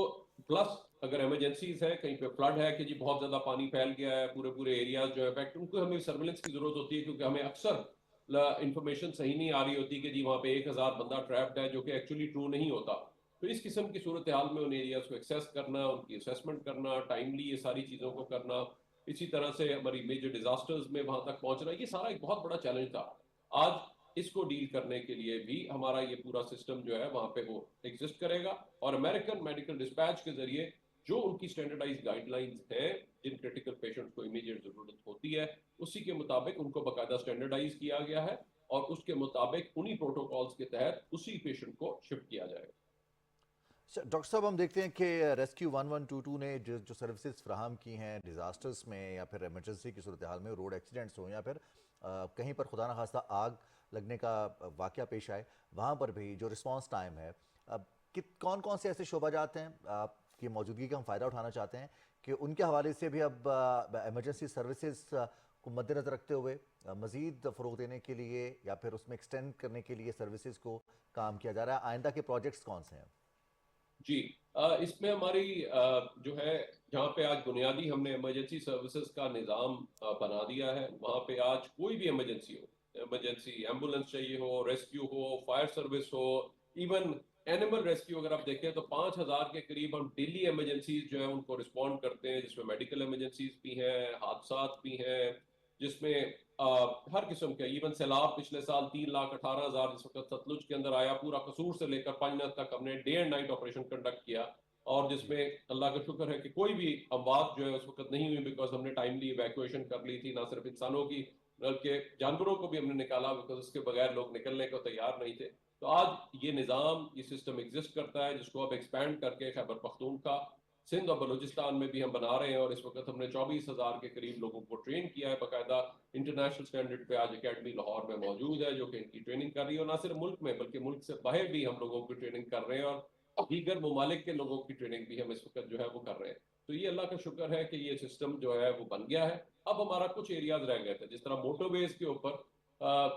प्लस अगर इमरजेंसीज है, कहीं पे फ्लड है कि जी बहुत ज़्यादा पानी फैल गया है, पूरे पूरे एरियाज जो इफेक्ट, उनको हमें सर्विलेंस की जरूरत होती है क्योंकि हमें अक्सर इंफॉर्मेशन सही नहीं आ रही होती कि जी वहाँ पे 1000 बंदा ट्रैप्ड है, जो कि एक्चुअली ट्रू नहीं होता। तो इस किस्म की सूरत हाल में उन एरियाज को एक्सेस करना, उनकी असेसमेंट करना, टाइमली ये सारी चीज़ों को करना, इसी तरह से हमारी मेजर डिजास्टर्स में वहाँ तक पहुँचना, ये सारा एक बहुत बड़ा चैलेंज था। आज इसको डील करने के लिए भी हमारा ये पूरा सिस्टम जो है वहाँ पे वो एग्जिस्ट करेगा और अमेरिकन मेडिकल डिस्पैच के जरिए जो उनकी स्टैंडर्डाइज गाइडलाइंस हैं जिन क्रिटिकल पेशेंट को इमीडिएट जरूरत होती है उसी के मुताबिक उनको बाकायदा स्टैंडर्डाइज किया गया है और उसके मुताबिक उन्हीं प्रोटोकॉल्स के तहत उसी पेशेंट को शिफ्ट किया जाएगा। डॉक्टर साहब, हम देखते हैं कि रेस्क्यू 1122 ने जो सर्विसेज फ्राहम की हैं डिज़ास्टर्स में या फिर इमरजेंसी की सूरत हाल में, रोड एक्सीडेंट्स हो या फिर कहीं पर खुदा न खास्ता आग लगने का वाक़या पेश आए, वहाँ पर भी जो रिस्पांस टाइम है, अब कौन कौन से ऐसे शोबाजात हैं आपकी मौजूदगी का हम फ़ायदा उठाना चाहते हैं कि उनके हवाले से भी अब इमरजेंसी सर्विसेज को मद्देनज़र रखते हुए मज़ीद फ़रोग़ देने के लिए या फिर उसमें एक्सटेंड करने के लिए सर्विसेज को काम किया जा रहा है? आइंदा के प्रोजेक्ट्स कौन से हैं? जी, इसमें हमारी जो है जहाँ पे आज बुनियादी हमने इमरजेंसी सर्विसेज का निज़ाम बना दिया है, वहाँ पे आज कोई भी इमरजेंसी हो, इमरजेंसी एम्बुलेंस चाहिए हो, रेस्क्यू हो, फायर सर्विस हो, इवन एनिमल रेस्क्यू अगर आप देखें तो 5,000 के करीब हम डेली इमरजेंसीज जो है उनको रिस्पॉन्ड करते हैं, जिसमें मेडिकल इमरजेंसीज भी हैं, हादसा भी हैं, जिसमें हर किस्म के, इवन सैलाब पिछले साल 3,18,000 जिस वक्त सतलुज के अंदर आया, पूरा कसूर से लेकर पंजनद तक हमने day and night operation conduct किया, और जिसमें अल्लाह का शुक्र है कि कोई भी अमवात जो है उस वक्त नहीं हुई, बिकॉज हमने टाइमली इवैक्यूएशन कर ली थी, ना सिर्फ इंसानों की बल्कि जानवरों को भी हमने निकाला, बिकॉज उसके बगैर लोग निकलने को तैयार नहीं थे। तो आज ये निज़ाम, ये सिस्टम एग्जिस्ट करता है, जिसको अब एक्सपैंड करके खैबर पख्तूनख्वा, सिंध और बलूचिस्तान में भी हम बना रहे हैं, और इस वक्त हमने 24,000 के करीब लोगों को ट्रेन किया है बाकायदा इंटरनेशनल स्टैंडर्ड पे। आज एकेडमी लाहौर में मौजूद है जो कि इनकी ट्रेनिंग कर रही है, और ना सिर्फ मुल्क में बल्कि मुल्क से बाहर भी हम लोगों की ट्रेनिंग कर रहे हैं, और दीगर ममालिक के लोगों की ट्रेनिंग भी हम इस वक्त जो है वो कर रहे हैं। तो ये अल्लाह का शुक्र है कि ये सिस्टम जो है वो बन गया है। अब हमारा कुछ एरियाज रह गए थे, जिस तरह मोटरवेज के ऊपर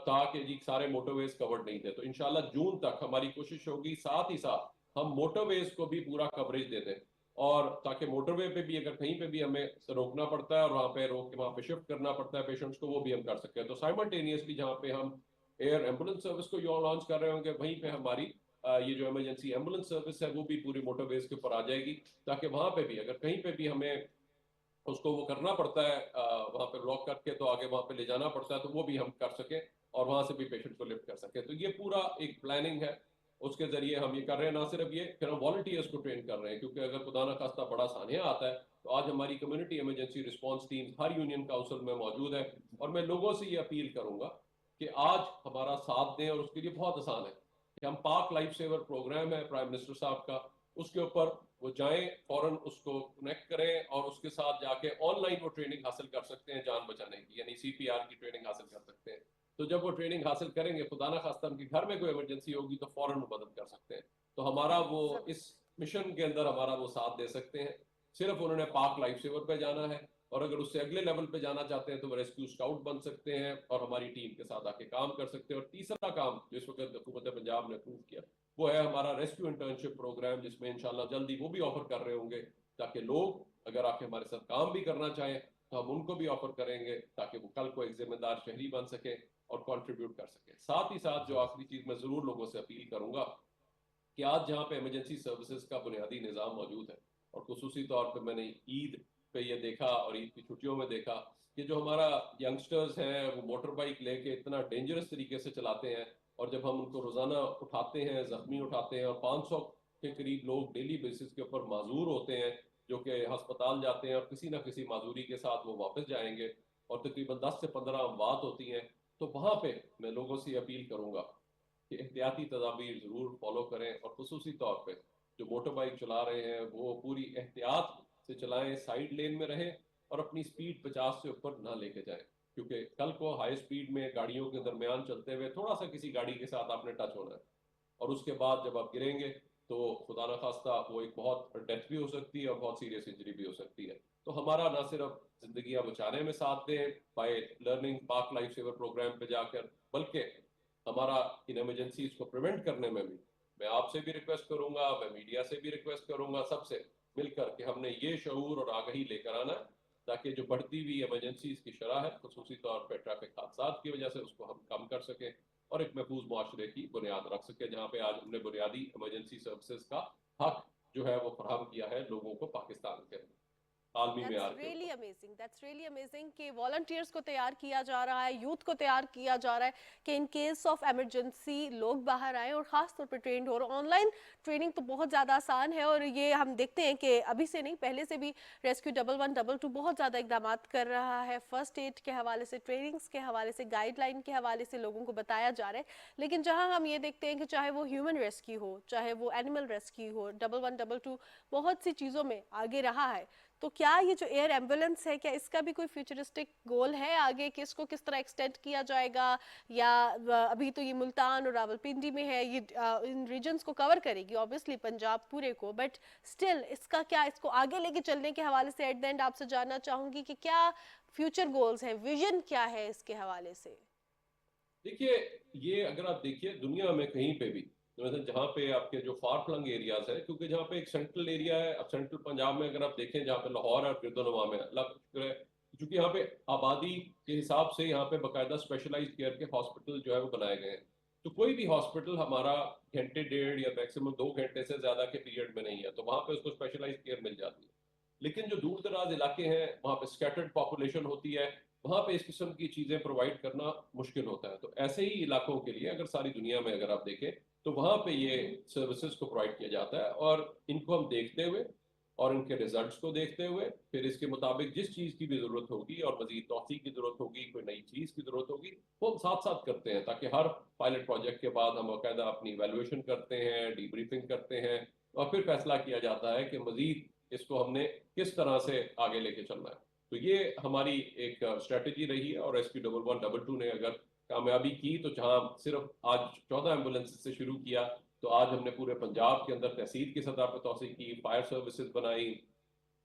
था कि जी सारे मोटरवेज कवर्ड नहीं थे, तो इंशाल्लाह जून तक हमारी कोशिश होगी, साथ ही साथ हम मोटरवेज को भी पूरा कवरेज दे दें, और ताकि मोटरवे पे भी अगर कहीं पे भी हमें रोकना पड़ता है और वहाँ पे रोक के वहाँ पे शिफ्ट करना पड़ता है पेशेंट्स को, वो भी हम कर सकते हैं। तो साइमल्टेनियसली जहाँ पे हम एयर एम्बुलेंस सर्विस को लॉन्च कर रहे होंगे, वहीं पे हमारी ये जो इमरजेंसी एम्बुलेंस सर्विस है वो भी पूरी मोटरवेज के ऊपर आ जाएगी, ताकि वहाँ पे भी अगर कहीं पे भी हमें उसको वो करना पड़ता है, वहाँ पे ब्लॉक करके तो आगे वहाँ पे ले जाना पड़ता है, तो वो भी हम कर सकें और वहाँ से भी पेशेंट को लिफ्ट कर सकें। तो ये पूरा एक प्लानिंग है, उसके जरिए हम ये कर रहे हैं। ना सिर्फ ये, फिर हम वॉलंटियर्स को ट्रेन कर रहे हैं, क्योंकि अगर खुदा ना खास्ता बड़ा सानिया आता है तो आज हमारी कम्युनिटी इमरजेंसी रिस्पांस टीम हर यूनियन काउंसिल में मौजूद है। और मैं लोगों से ये अपील करूंगा कि आज हमारा साथ दें, और उसके लिए बहुत आसान है कि हम पाक लाइफ सेवर प्रोग्राम है प्राइम मिनिस्टर साहब का, उसके ऊपर वो जाएं, फौरन उसको कनेक्ट करें और उसके साथ जाके ऑनलाइन वो ट्रेनिंग हासिल कर सकते हैं जान बचाने की, यानी CPR की ट्रेनिंग हासिल कर सकते हैं। तो जब वो ट्रेनिंग हासिल करेंगे, खुदा ना खास्ता उनके घर में कोई इमरजेंसी होगी तो फौरन वो मदद कर सकते हैं। तो हमारा वो इस मिशन के अंदर हमारा वो साथ दे सकते हैं। सिर्फ उन्होंने पाक लाइफ सेवर पे जाना है, और अगर उससे अगले लेवल पे जाना चाहते हैं तो वो रेस्क्यू स्काउट बन सकते हैं और हमारी टीम के साथ आके काम कर सकते हैं। और तीसरा काम जो इस वक्त हुकूमत पंजाब ने अप्रूव किया वो है हमारा रेस्क्यू इंटर्नशिप प्रोग्राम, जिसमें इंशाल्लाह जल्दी वो भी ऑफर कर रहे होंगे, ताकि लोग अगर आके हमारे साथ काम भी करना चाहें तो हम उनको भी ऑफर करेंगे, ताकि वो कल को एक जिम्मेदार शहरी बन सके और कंट्रीब्यूट कर सके। साथ ही साथ जो आखिरी चीज मैं जरूर लोगों से अपील करूंगा कि आज जहाँ पे इमरजेंसी सर्विसेज का बुनियादी निज़ाम मौजूद है, और खुसूसी तौर पे मैंने ईद पे ये देखा और ईद की छुट्टियों में देखा कि जो हमारा यंगस्टर्स हैं वो मोटर बाइक लेके इतना डेंजरस तरीके से चलाते हैं, और जब हम उनको रोजाना उठाते हैं, जख्मी उठाते हैं, और 500 के करीब लोग डेली बेसिस के ऊपर माजूर होते हैं जो कि अस्पताल जाते हैं और किसी ना किसी माजूरी के साथ वो वापस जाएंगे, और तकरीबन 10 से 15 अमवात होती हैं। तो वहाँ पे मैं लोगों से अपील करूंगा कि एहतियाती तदाबीर जरूर फॉलो करें, और खुसूसी तौर पे जो मोटर बाइक चला रहे हैं वो पूरी एहतियात से चलाएं, साइड लेन में रहें और अपनी स्पीड 50 से ऊपर ना लेके जाएं, क्योंकि कल को हाई स्पीड में गाड़ियों के दरमियान चलते हुए थोड़ा सा किसी गाड़ी के साथ आपने टच होना है, और उसके बाद जब आप गिरेंगे तो खुदा ना खास्ता वो एक बहुत डेथ भी हो सकती है और बहुत सीरियस इंजरी भी हो सकती है। तो हमारा ना सिर्फ जिंदगियां बचाने में साथ दें बाय लर्निंग पाक लाइफ सेवर प्रोग्राम पे जाकर, बल्कि हमारा इन इमरजेंसीज को प्रिवेंट करने में भी मैं आपसे भी रिक्वेस्ट करूंगा, मैं मीडिया से भी रिक्वेस्ट करूंगा, सबसे मिलकर कि हमने ये शऊर और आगाही लेकर आना, ताकि जो बढ़ती हुई इमरजेंसीज की शरह है खुसूसी तौर पर ट्रैफिक हादसा की वजह से उसको हम कम कर सकें और एक महफूज मुआशरे की बुनियाद रख सके, जहाँ पे आज हमने बुनियादी इमरजेंसी सर्विसेज का हक जो है वो फराहम किया है लोगों को पाकिस्तान के अंदर। That's really amazing. That's really amazing कि वॉलंटियर्स को तैयार किया जा रहा है, यूथ को तैयार किया जा रहा है कि इन केस ऑफ इमरजेंसी लोग बाहर आए और ख़ास तौर पर ट्रेंड हो। ऑनलाइन ट्रेनिंग तो बहुत ज़्यादा आसान है, और ये हम देखते हैं कि अभी से नहीं पहले से भी रेस्क्यू 1112 बहुत ज़्यादा इकदाम कर रहा है। फर्स्ट एड के हवाले से, ट्रेनिंग्स के हवाले से, गाइडलाइन के हवाले से लोगों को बताया जा रहा है। लेकिन जहाँ हम ये देखते हैं कि चाहे वो ह्यूमन रेस्क्यू हो, चाहे वो एनिमल रेस्क्यू हो, 1112 बहुत सी चीज़ों में आगे रहा है। तो क्या ये जो एयर एम्बुलेंस है, क्या इसका भी कोई फ्यूचरिस्टिक गोल है आगे कि इसको किस तरह एक्सटेंड किया जाएगा, या अभी तो ये मुल्तान और रावलपिंडी में है, ये इन रीजन्स को कवर करेगी ऑब्वियसली पंजाब पूरे को, बट स्टिल इसका क्या, इसको आगे लेके चलने के हवाले से एट द एंड आपसे जानना चाहूंगी कि क्या फ्यूचर गोल्स हैं, विजन क्या है इसके हवाले से? देखिए, ये अगर आप देखिए दुनिया में कहीं पे भी मतलब जहाँ पे आपके जो फार फ्लंग एरियाज है, क्योंकि जहाँ पे एक सेंट्रल एरिया है, अब सेंट्रल पंजाब में अगर आप देखें जहाँ पे लाहौर और गिरदोनवा में अल्लाह का शुक्र है क्योंकि यहाँ पे आबादी के हिसाब से यहाँ पे बाकायदा स्पेशलाइज्ड केयर के हॉस्पिटल जो है वो बनाए गए हैं। तो कोई भी हॉस्पिटल हमारा घंटे डेढ़ या मैक्सिमम 2 घंटे से ज्यादा के पीरियड में नहीं है, तो वहां पे उसको स्पेशलाइज्ड केयर मिल जाती है। लेकिन जो दूर दराज इलाके हैं, वहां पे स्कैटर्ड पॉपुलेशन होती है, वहां पे इस किस्म की चीजें प्रोवाइड करना मुश्किल होता है। तो ऐसे ही इलाकों के लिए अगर सारी दुनिया में अगर आप देखें तो वहां पे ये सर्विसेज को प्रोवाइड किया जाता है, और इनको हम देखते हुए और इनके रिजल्ट्स को देखते हुए फिर इसके मुताबिक जिस चीज की भी जरूरत होगी और मजीद तौसीक की जरूरत होगी, कोई नई चीज की जरूरत होगी, वो हम साथ साथ करते हैं, ताकि हर पायलट प्रोजेक्ट के बाद हम बाकायदा अपनी इवैल्यूएशन करते हैं, डीब्रीफिंग करते हैं, और फिर फैसला किया जाता है कि मजीद इसको हमने किस तरह से आगे लेके चलना है। तो ये हमारी एक स्ट्रेटेजी रही है, और रेस्क्यू 1112 ने अगर कामयाबी की तो जहां सिर्फ आज 14 एम्बुलेंस से शुरू किया, तो आज हमने पूरे पंजाब के अंदर तहसील की सतह पर तोसी की, फायर सर्विसेज बनाई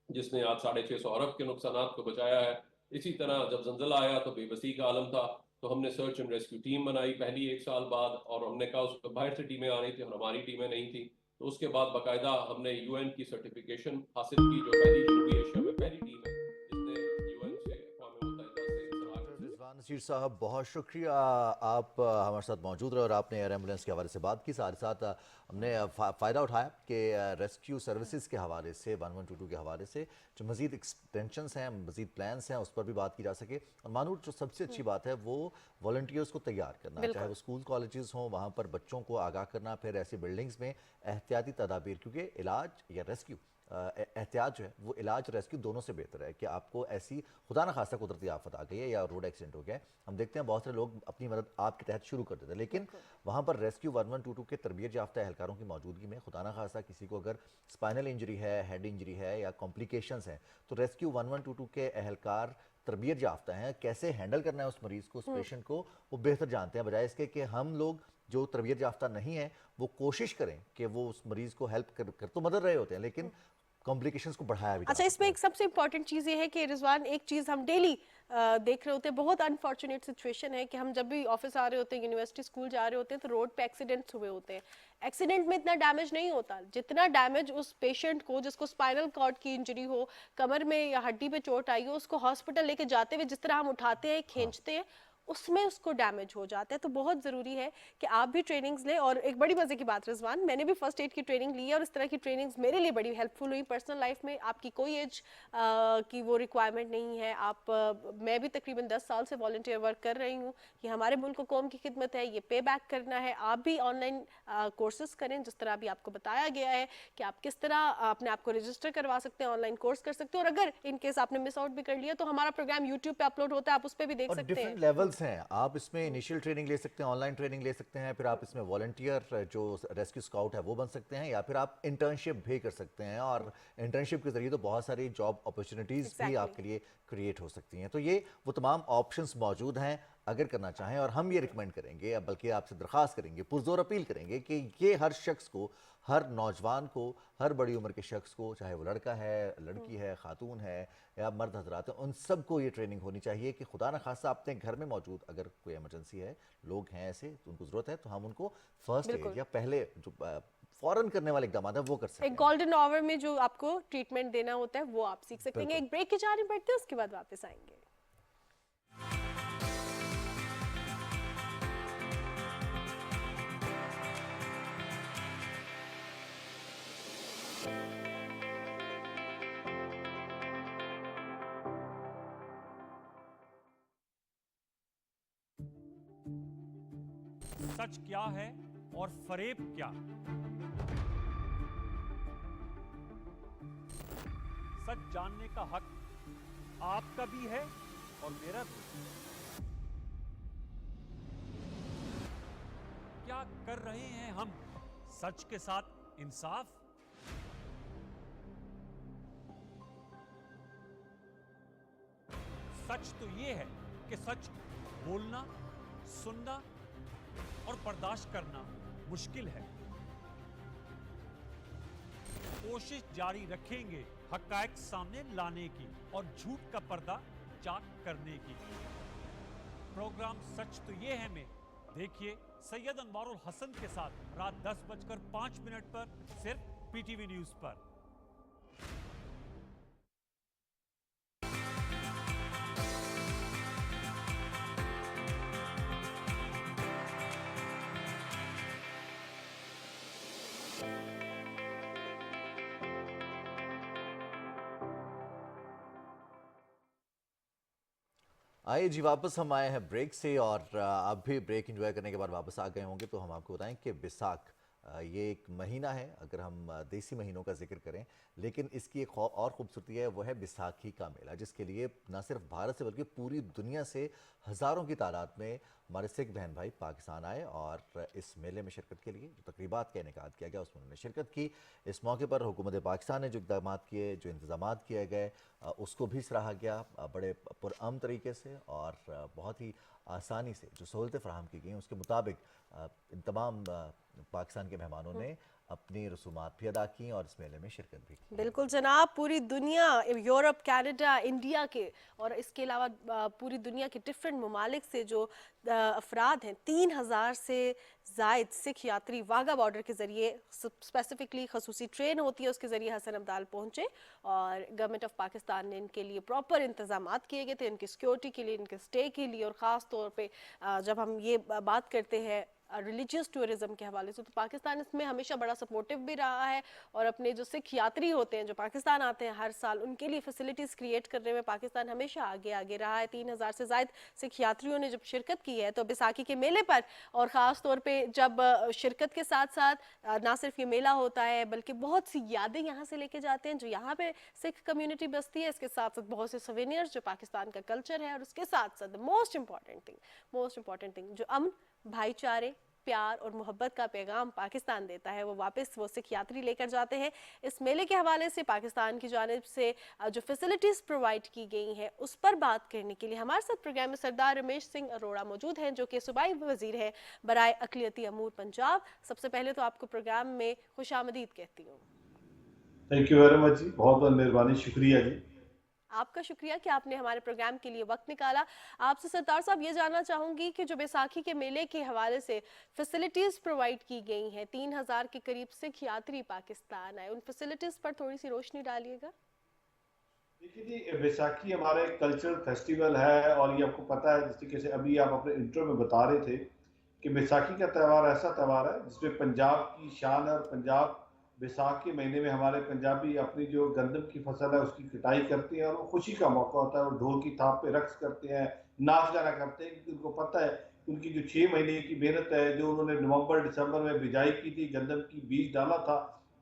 जिसने आज 650 अरब के नुकसानात को बचाया है। इसी तरह जब जंजला आया तो बेबसी का आलम था, तो हमने सर्च एंड रेस्क्यू टीम बनाई पहली 1 साल बाद, और हमने कहा उसको बाहर से टीमें आ रही थी और हमारी टीमें नहीं थी, तो उसके बाद बाकायदा हमने यूएन की सर्टिफिकेशन हासिल की, जो पहली जनूबी एशिया में पहली टीम है जिसने यूएन से अक़वाम मुत्तहिदा से रिजवान नसीर साहब, बहुत शुक्रिया आप हमारे साथ मौजूद रहे और आपने एयर एम्बुलेंस के हवाले से बात की। साथ ही साथ हमने फ़ायदा उठाया कि रेस्क्यू सर्विसेज के हवाले से 1122 के हवाले से जो मज़ीद एक्सटेंशंस हैं, मज़ीद प्लान्स हैं, उस पर भी बात की जा सके। और मानूर, जो सबसे अच्छी बात है वो वॉलंटियर्स को तैयार करना, चाहे वो स्कूल कॉलेजेस हों, वहाँ पर बच्चों को आगाह करना, फिर ऐसी बिल्डिंग्स में एहतियाती तदाबीर, क्योंकि इलाज या रेस्क्यू एहतियात जो है वो इलाज रेस्क्यू दोनों से बेहतर है कि आपको ऐसी खुदा न खास्ता कुदरती आफत आ गई है या रोड एक्सीडेंट हो गया है, हम देखते हैं बहुत सारे लोग अपनी मदद आपके तहत शुरू कर देते हैं, लेकिन वहाँ पर रेस्क्यू 1122 के तरबियत याफ्ता एहलकारों की मौजूदगी में खुदा न खास्ता किसी को अगर स्पाइनल इंजरी है, हेड इंजरी है या कॉम्प्लिकेशंस हैं, तो रेस्क्यू 1122 के एहलकार तरबियत याफ्ता हैं, कैसे हैंडल करना है उस मरीज़ को, उस पेशेंट को, वो बेहतर जानते हैं, बजाय इसके कि हम लोग जो तरबियत याफ्ता नहीं है वो कोशिश करें कि वो उस मरीज़ को हेल्प कर तो मदद रहे होते हैं, लेकिन कॉम्प्लिकेशंस को बढ़ाया भी। अच्छा, इसमें एक सबसे इंपॉर्टेंट चीज़ ये है कि रिजवान, एक चीज़ हम डेली देख रहे होते हैं, बहुत अनफॉर्चुनेट सिचुएशन है कि हम जब भी ऑफिस आ रहे होते हैं, यूनिवर्सिटी स्कूल जा रहे होते हैं, तो रोड पे एक्सीडेंट्स हुए होते हैं। एक्सीडेंट में इतना डैमेज नहीं होता जितना डैमेज उस पेशेंट को, जिसको स्पाइनल कॉर्ड की इंजरी हो, कमर में या हड्डी पे चोट आई हो, उसको हॉस्पिटल लेके जाते हुए जिस तरह हम उठाते हैं, खींचते हैं, उसमें उसको डैमेज हो जाता है। तो बहुत ज़रूरी है कि आप भी ट्रेनिंग्स लें। और एक बड़ी मज़े की बात रिजवान, मैंने भी फर्स्ट एड की ट्रेनिंग ली है और इस तरह की ट्रेनिंग्स मेरे लिए बड़ी हेल्पफुल हुई पर्सनल लाइफ में। आपकी कोई एज की वो रिक्वायरमेंट नहीं है। मैं भी तकरीबन 10 साल से वॉलंटियर वर्क कर रही हूँ कि हमारे मुल्क को कौम की खिदमत है, ये पे बैक करना है। आप भी ऑनलाइन कोर्सेज करें, जिस तरह अभी आपको बताया गया है कि आप किस तरह अपने आप को रजिस्टर करवा सकते हैं, ऑनलाइन कोर्स कर सकते हैं। और अगर इन केस आपने मिस आउट भी कर लिया तो हमारा प्रोग्राम यूट्यूब पे अपलोड होता है, आप उस पर भी देख सकते हैं। डिफरेंट लेवल्स हैं, आप इसमें इनिशियल ट्रेनिंग ले सकते हैं, ऑनलाइन ट्रेनिंग ले सकते हैं, फिर आप इसमें वॉलंटियर जो रेस्क्यू स्काउट है वो बन सकते हैं, या फिर आप इंटर्नशिप भी कर सकते हैं, और इंटर्नशिप के जरिए तो बहुत सारी जॉब अपॉर्चुनिटीज भी आपके लिए क्रिएट हो सकती हैं। तो ये वो तमाम ऑप्शंस मौजूद हैं अगर करना चाहें, और हम ये रिकमेंड करेंगे, बल्कि आपसे दरख्वास्त करेंगे, पुरजोर अपील करेंगे कि ये हर शख्स को, हर नौजवान को, हर बड़ी उम्र के शख्स को, चाहे वो लड़का है, लड़की है, खातून है या मर्द हजरात हैं, उन सबको ये ट्रेनिंग होनी चाहिए कि खुदा न खास्ता अपने घर में मौजूद अगर कोई इमरजेंसी है, लोग हैं ऐसे तो उनको ज़रूरत है, तो हम उनको फर्स्ट एड या पहले जो फौरन करने वाले इकदाम है वो कर सकते हैं। एक गोल्डन आवर में जो आपको ट्रीटमेंट देना होता है वो आप सीख सकते हैं। एक ब्रेक की जाने पड़ती है, उसके बाद वापस आएंगे। सच क्या है और फरेब क्या? सच जानने का हक आपका भी है और मेरा भी। क्या कर रहे हैं हम सच के साथ इंसाफ? सच तो यह है कि सच बोलना, सुनना और बर्दाश्त करना मुश्किल है। कोशिश जारी रखेंगे हक़ाइक़ सामने लाने की और झूठ का पर्दा चाक करने की। प्रोग्राम सच तो ये है में देखिए सैयद अनवारुल हसन के साथ रात 10:05 पर सिर्फ पीटीवी न्यूज़ पर। आइए जी, वापस हम आए हैं ब्रेक से और आप भी ब्रेक एंजॉय करने के बाद वापस आ गए होंगे। तो हम आपको बताएं कि बैसाख ये एक महीना है, अगर हम देसी महीनों का जिक्र करें, लेकिन इसकी एक और खूबसूरती है, वो है बैसाखी का मेला, जिसके लिए न सिर्फ भारत से बल्कि पूरी दुनिया से हज़ारों की तादाद में हमारे सिख बहन भाई पाकिस्तान आए और इस मेले में शिरकत के लिए जो तकरीबात का इनेकाद किया गया उसमें उन्होंने शिरकत की। इस मौके पर हुकूमत पाकिस्तान ने जो इक़दाम किए, जो इंतज़ाम किए गए, उसको भी सराहा गया बड़े पुरअमन तरीके से और बहुत ही आसानी से जो सहूलतें फ़राहम की गई उसके मुताबिक इन तमाम पाकिस्तान के मेहमानों ने अपनी रसूमात भी अदा की और इस मेले में शिरकत भी की। बिल्कुल जनाब, पूरी दुनिया, यूरोप, कनाडा, इंडिया के और इसके अलावा पूरी दुनिया के डिफरेंट ममालिक से जो अफराद हैं, 3000 से जायद सिख यात्री वाघा बॉर्डर के ज़रिए, स्पेसिफिकली खसूसी ट्रेन होती है उसके ज़रिए हसन अब्दाल पहुँचे और गवर्नमेंट ऑफ पाकिस्तान ने इनके लिए प्रॉपर इंतजाम किए गए थे, इनकी सिक्योरिटी के लिए, इनके स्टे के लिए। और ख़ास तौर पे जब हम ये बात करते हैं रिलीजियस टूरिज्म के हवाले से, तो पाकिस्तान इसमें हमेशा बड़ा सपोर्टिव भी रहा है और अपने जो सिख यात्री होते हैं जो पाकिस्तान आते हैं हर साल, उनके लिए फैसिलिटीज़ क्रिएट करने में पाकिस्तान हमेशा आगे आगे रहा है। 3000 से ज़ायद सिख यात्रियों ने जब शिरकत की है तो बैसाखी के मेले पर, और ख़ास तौर पे जब शिरकत के साथ साथ ना सिर्फ ये मेला होता है बल्कि बहुत सी यादें यहाँ से लेके जाते हैं जो यहाँ पे सिख कम्युनिटी बसती है। इसके साथ साथ बहुत से सोवेनियर्स जो पाकिस्तान का कल्चर है, और उसके साथ साथ मोस्ट इम्पॉर्टेंट थिंग जो अमन, भाईचारे, प्यार और मोहब्बत का पैगाम पाकिस्तान देता है, वो वापस वो सिख यात्री लेकर जाते हैं। इस मेले के हवाले से पाकिस्तान की जानिब से जो फैसिलिटीज़ प्रोवाइड की गई हैं उस पर बात करने के लिए हमारे साथ प्रोग्राम में सरदार रमेश सिंह अरोड़ा मौजूद हैं, जो कि सूबाई वज़ीर हैं बराए अक़लियती अमूर पंजाब। सबसे पहले तो आपको प्रोग्राम में खुशामदीद कहती हूँ। थैंक यू वेरी मच जी, बहुत बहुत मेहरबानी, शुक्रिया जी। आपका शुक्रिया कि आपने हमारे प्रोग्राम के लिए वक्त निकाला। आपसे सरदार साहब ये जानना चाहूँगी कि जो बैसाखी के मेले के हवाले से फैसिलिटीज़ प्रोवाइड की गई हैं, 3000 के करीब सिख यात्री पाकिस्तान आए, उन फैसिलिटीज़ पर थोड़ी सी रोशनी डालिएगा। देखिए जी, बैसाखी हमारा एक कल्चरल फेस्टिवल है और ये आपको पता है, जिस तरीके से अभी आप अपने इंट्रो में बता रहे थे कि बैसाखी का त्यौहार ऐसा त्यौहार है जिसमें पंजाब की शान है। और पंजाब बैसाख के महीने में हमारे पंजाबी अपनी जो गंदम की फसल है उसकी कटाई करते हैं और वो खुशी का मौका होता है। और ढोल की थाप पे रक्स करते हैं, नाच गाना करते हैं, क्योंकि उनको पता है उनकी जो 6 महीने की मेहनत है, जो उन्होंने नवंबर दिसंबर में बिजाई की थी, गंदम की बीज डाला था,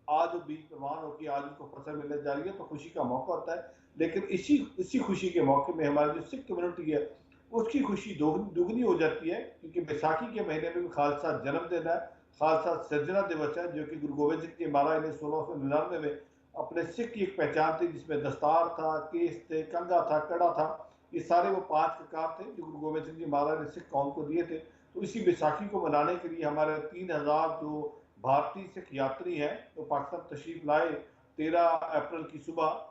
आज वो बीज प्रवान होकर आज उनको फसल मिलने जा रही है, तो खुशी का मौका होता है। लेकिन इसी खुशी के मौके में हमारी जो सिख कम्युनिटी है उसकी खुशी दुगनी हो जाती है, क्योंकि बैसाखी के महीने में भी खालसा जन्मदिन है, खालसा सज्जना दिवस है, जो कि गुरु गोबिंद सिंह जी महाराज ने 1699 में अपने सिख की एक पहचान थी, जिसमें दस्तार था, केस थे, कंघा था, कड़ा था, ये सारे वो 5 ककार थे जो गुरु गोबिंद सिंह जी महाराज ने सिख कौम को दिए थे। तो इसी बैसाखी को मनाने के लिए हमारे 3000 जो भारतीय सिख यात्री हैं तो पाकिस्तान तशरीफ लाए 13 अप्रैल की सुबह,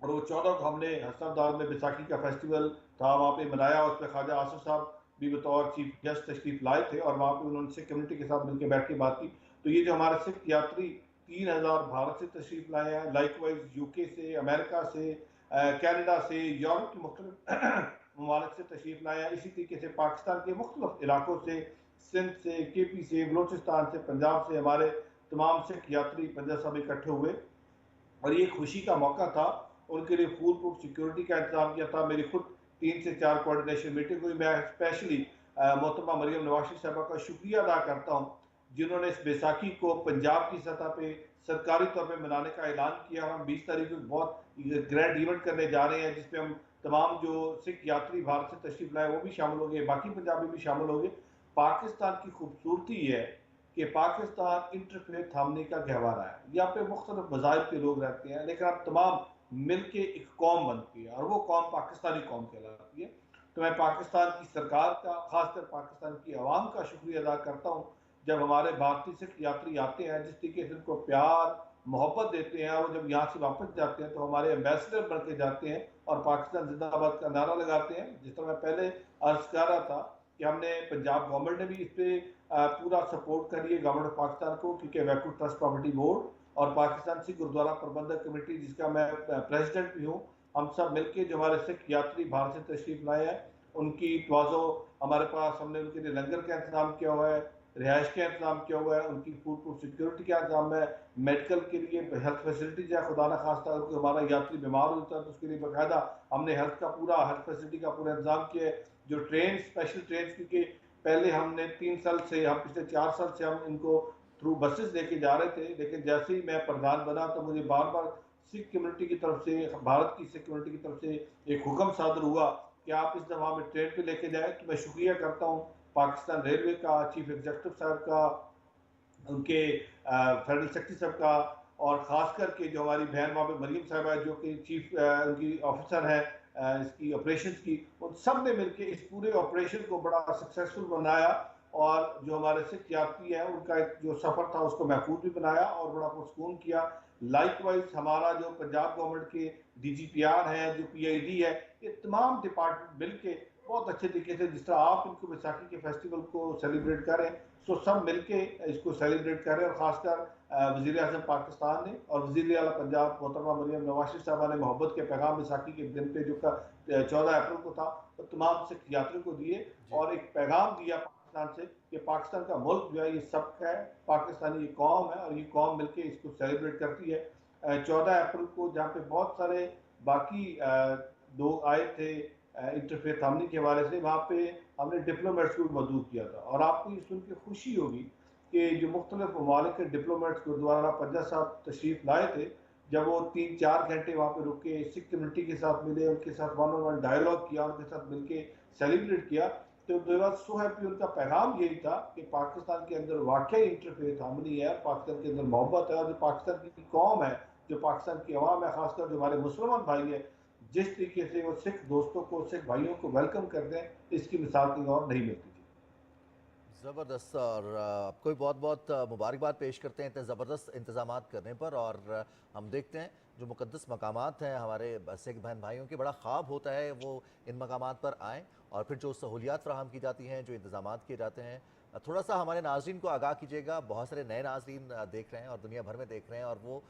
और वो 14 को हमने हसनदार में बैसाखी का फेस्टिवल था वहाँ पे मनाया। उसमें ख्वाजा आसिफ साहब भी बतौर चीफ गेस्ट तशरीफ लाए थे और वहाँ पे उन्होंने सिख कम्युनिटी के साथ मिलकर बैठ के बात की। तो ये जो हमारे सिख यात्री 3000 भारत से तशरीफ लाए हैं, लाइकवाइज यूके से, अमेरिका से, कनाडा से, यूरोप के मुख्तलिफ ममालिक से तशरीफ लाए हैं। इसी तरीके से पाकिस्तान के मुख्तलिफ इलाकों से, सिंध से, केपी से, बलोचिस्तान से, पंजाब से हमारे तमाम सिख यात्री पंजाब साहब इकट्ठे हुए और ये खुशी का मौका था। उनके लिए फुल प्रूफ सिक्योरिटी का इंतजाम किया था। मेरी खुद 3 से 4 कोऑर्डिनेशन मीटिंग हुई। मैं स्पेशली मोहतरमा मरियम नवाशी साहबा का शुक्रिया अदा करता हूँ जिन्होंने इस बैसाखी को पंजाब की सतह पे सरकारी तौर पे मनाने का ऐलान किया। हम 20 तारीख को बहुत ग्रैंड इवेंट करने जा रहे हैं जिसमें हम तमाम जो सिख यात्री भारत से तशरीफ लाए वो भी शामिल होंगे, बाकी पंजाबी भी शामिल होंगे। पाकिस्तान की खूबसूरती है कि पाकिस्तान इंटरफेथ थामने का गहवारा है। यहाँ पे मुख्तलिफ मज़ाहिब के लोग रहते हैं, लेकिन अब तमाम मिलके एक कौम बनती है और वो कौम पाकिस्तानी कौम कहलाती है। तो मैं पाकिस्तान की सरकार का, खासकर पाकिस्तान की आवाम का शुक्रिया अदा करता हूँ जब हमारे भारतीय सिख यात्री आते हैं, जिस तरीके से उनको प्यार मोहब्बत देते हैं, और जब यहाँ से वापस जाते हैं तो हमारे एम्बेसडर बन के जाते हैं और पाकिस्तान जिंदाबाद का नारा लगाते हैं। जिस तरह मैं पहले अर्ज कर रहा था कि हमने पंजाब गवर्नमेंट ने भी इस पर पूरा सपोर्ट करी है गवर्नमेंट ऑफ पाकिस्तान को, क्योंकि वैकू ट्रस्ट प्रॉपर्टी बोर्ड और पाकिस्तान सिख गुरुद्वारा प्रबंधक कमेटी जिसका मैं प्रेसिडेंट भी हूँ, हम सब मिलके जो हमारे सिख यात्री भारत से तशरीफ लाए हैं उनकी तवाज़ो हमारे पास, हमने उनके लिए लंगर का इंतजाम किया हुआ है, रिहाइश का इंतजाम किया हुआ है, उनकी फूड प्रूफ सिक्योरिटी का इंतजाम है, मेडिकल के लिए हेल्थ फैसिलिटीज है, खुदा न खास्ता अगर हमारा यात्री बीमार होता है तो उसके लिए बाकायदा हमने हेल्थ फैसिलिटी का पूरा इंतजाम किया है। जो ट्रेन स्पेशल ट्रेन, क्योंकि पहले हमने 3 साल से, हम पिछले 4 साल से हम इनको थ्रू बसेस लेके जा रहे थे, लेकिन जैसे ही मैं प्रधान बना तो मुझे बार बार सिख कम्युनिटी की तरफ से, भारत की सिख कम्युनिटी की तरफ से एक हुक्म सादर हुआ कि आप इस दफ़ा में ट्रेन पे लेके जाए। तो मैं शुक्रिया करता हूँ पाकिस्तान रेलवे का, चीफ एग्जीक्यूटिव साहब का, उनके फेडरल सेक्रेटरी साहब का, और ख़ास करके जो हमारी बहन वहाँ पे मरियम साहब है जो कि चीफ उनकी ऑफिसर है इसकी ऑपरेशंस की, उन सब ने मिलकर इस पूरे ऑपरेशन को बड़ा सक्सेसफुल बनाया। और जो हमारे सिख यात्री हैं उनका एक जो सफ़र था उसको महफूज भी बनाया और बड़ा पुरसकून किया। लाइकवाइज हमारा जो पंजाब गवर्नमेंट के DGPR हैं, जो PID है, ये तमाम डिपार्टमेंट मिलके बहुत अच्छे तरीके से, जिस तरह आप इनको बैसाखी के फेस्टिवल को सेलिब्रेट करें, सो सब मिलके इसको सेलिब्रेट करें। और ख़ासकर वज़ीर आज़म पाकिस्तान ने और वज़ीर आला पंजाब मोहतरमा मरियम नवाज शरीफ साहबा ने मोहब्बत के पैगाम बैसाखी के दिन पे जो 14 अप्रैल को था, तो तमाम सिख यात्रियों को दिए और एक पैगाम दिया पाकिस्तान से कि पाकिस्तान का मुल्क जो है ये सबका है, पाकिस्तानी ये कौम है और ये कौम मिलके इसको सेलिब्रेट करती है। 14 अप्रैल को जहाँ पे बहुत सारे बाकी लोग आए थे इंटरफेथ हार्मनी के हवाले से, वहाँ पे हमने डिप्लोमेट्स को भी मौजूद किया था। और आपको ये सुन के खुशी होगी कि जो मुख्तलिफ ममालिक के डिप्लोमेट्स गुरुद्वारा पंजा साहब तशरीफ लाए थे, जब वो 3-4 घंटे वहाँ पे रुक के सिख कम्युनिटी के साथ मिले, उनके साथ वन ऑन वन डायलॉग किया, उनके साथ मिलके सेलिब्रेट किया, तो दे वाज सो हैप्पी। उनका पैगाम यही था कि पाकिस्तान के अंदर वाकई इंटरफेथ हार्मनी है, पाकिस्तान के अंदर मोहब्बत है, और जो पाकिस्तान की कौम है, जो पाकिस्तान की अवाम है, खासकर जो हमारे मुसलमान भाई हैं, जिस तरीके से वो सिख दोस्तों को, सिख भाइयों को वेलकम करते हैं, इसकी मिसाल कहीं और नहीं मिलती। ज़बरदस्त, और आपको भी बहुत बहुत मुबारकबाद पेश करते हैं इतने ज़बरदस्त इंतज़ाम करने पर। और हम देखते हैं जो मुक़द्दस मकामात हैं हमारे सिख बहन भाइयों के, बड़ा ख्वाब होता है वो इन मकामात पर आएँ और फिर जो सहूलियात फ़राहम की जाती हैं, जो इंतज़ाम किए जाते हैं, थोड़ा सा हमारे नाज़रीन को आगाह कीजिएगा। बहुत सारे नए नाज़रीन देख रहे हैं और दुनिया भर में देख रहे हैं, और वो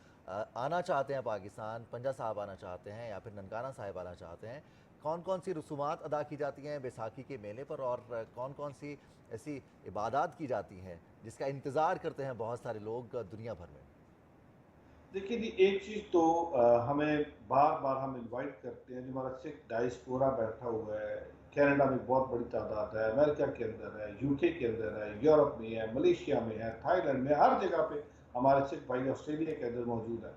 आना चाहते हैं पाकिस्तान, पंजा साहब आना चाहते हैं या फिर ननकाना साहिब आना चाहते हैं। कौन कौन सी रसूमात अदा की जाती हैं बैसाखी के मेले पर, और कौन कौन सी ऐसी इबादत की जाती हैं जिसका इंतज़ार करते हैं बहुत सारे लोग दुनिया भर में? देखिए जी, एक चीज़ तो हमें बार बार हम इनवाइट करते हैं, जो हमारा सिख डायस्पोरा बैठा हुआ है, कनाडा में बहुत बड़ी तादाद है, अमेरिका के अंदर है, UK के अंदर है, यूरोप में है, मलेशिया में है, थाईलैंड में, हर जगह पे हमारे सिख भाई ऑस्ट्रेलिया के अंदर मौजूद है।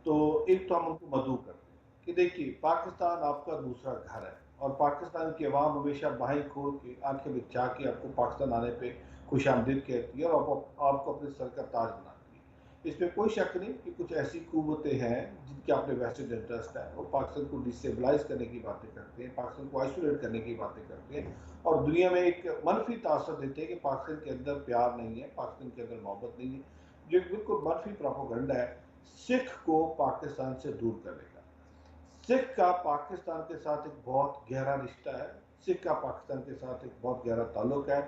तो एक तो हम उनको मदऊ करते हैं कि देखिए पाकिस्तान आपका दूसरा घर है, और पाकिस्तान की आवाम हमेशा बाहें खोल के, आंखें बिछा के आपको पाकिस्तान आने पे खुशामदीद कहती है और आपको अपने सर का ताज बनाती है। इसमें कोई शक नहीं कि कुछ ऐसी कुव्वतें हैं जिनके अपने वेस्टेड इंटरेस्ट है, वो पाकिस्तान को डिस्टेबलाइज करने की बातें करते हैं, पाकिस्तान को आइसोलेट करने की बातें करते हैं, और दुनिया में एक मनफी तासर देते हैं कि पाकिस्तान के अंदर प्यार नहीं है, पाकिस्तान के अंदर मोहब्बत नहीं है, जो एक बिल्कुल मनफी प्रोपेगेंडा है सिख को पाकिस्तान से दूर करने का। सिख का पाकिस्तान के साथ एक बहुत गहरा रिश्ता है, सिख का पाकिस्तान के साथ एक बहुत गहरा ताल्लुक है।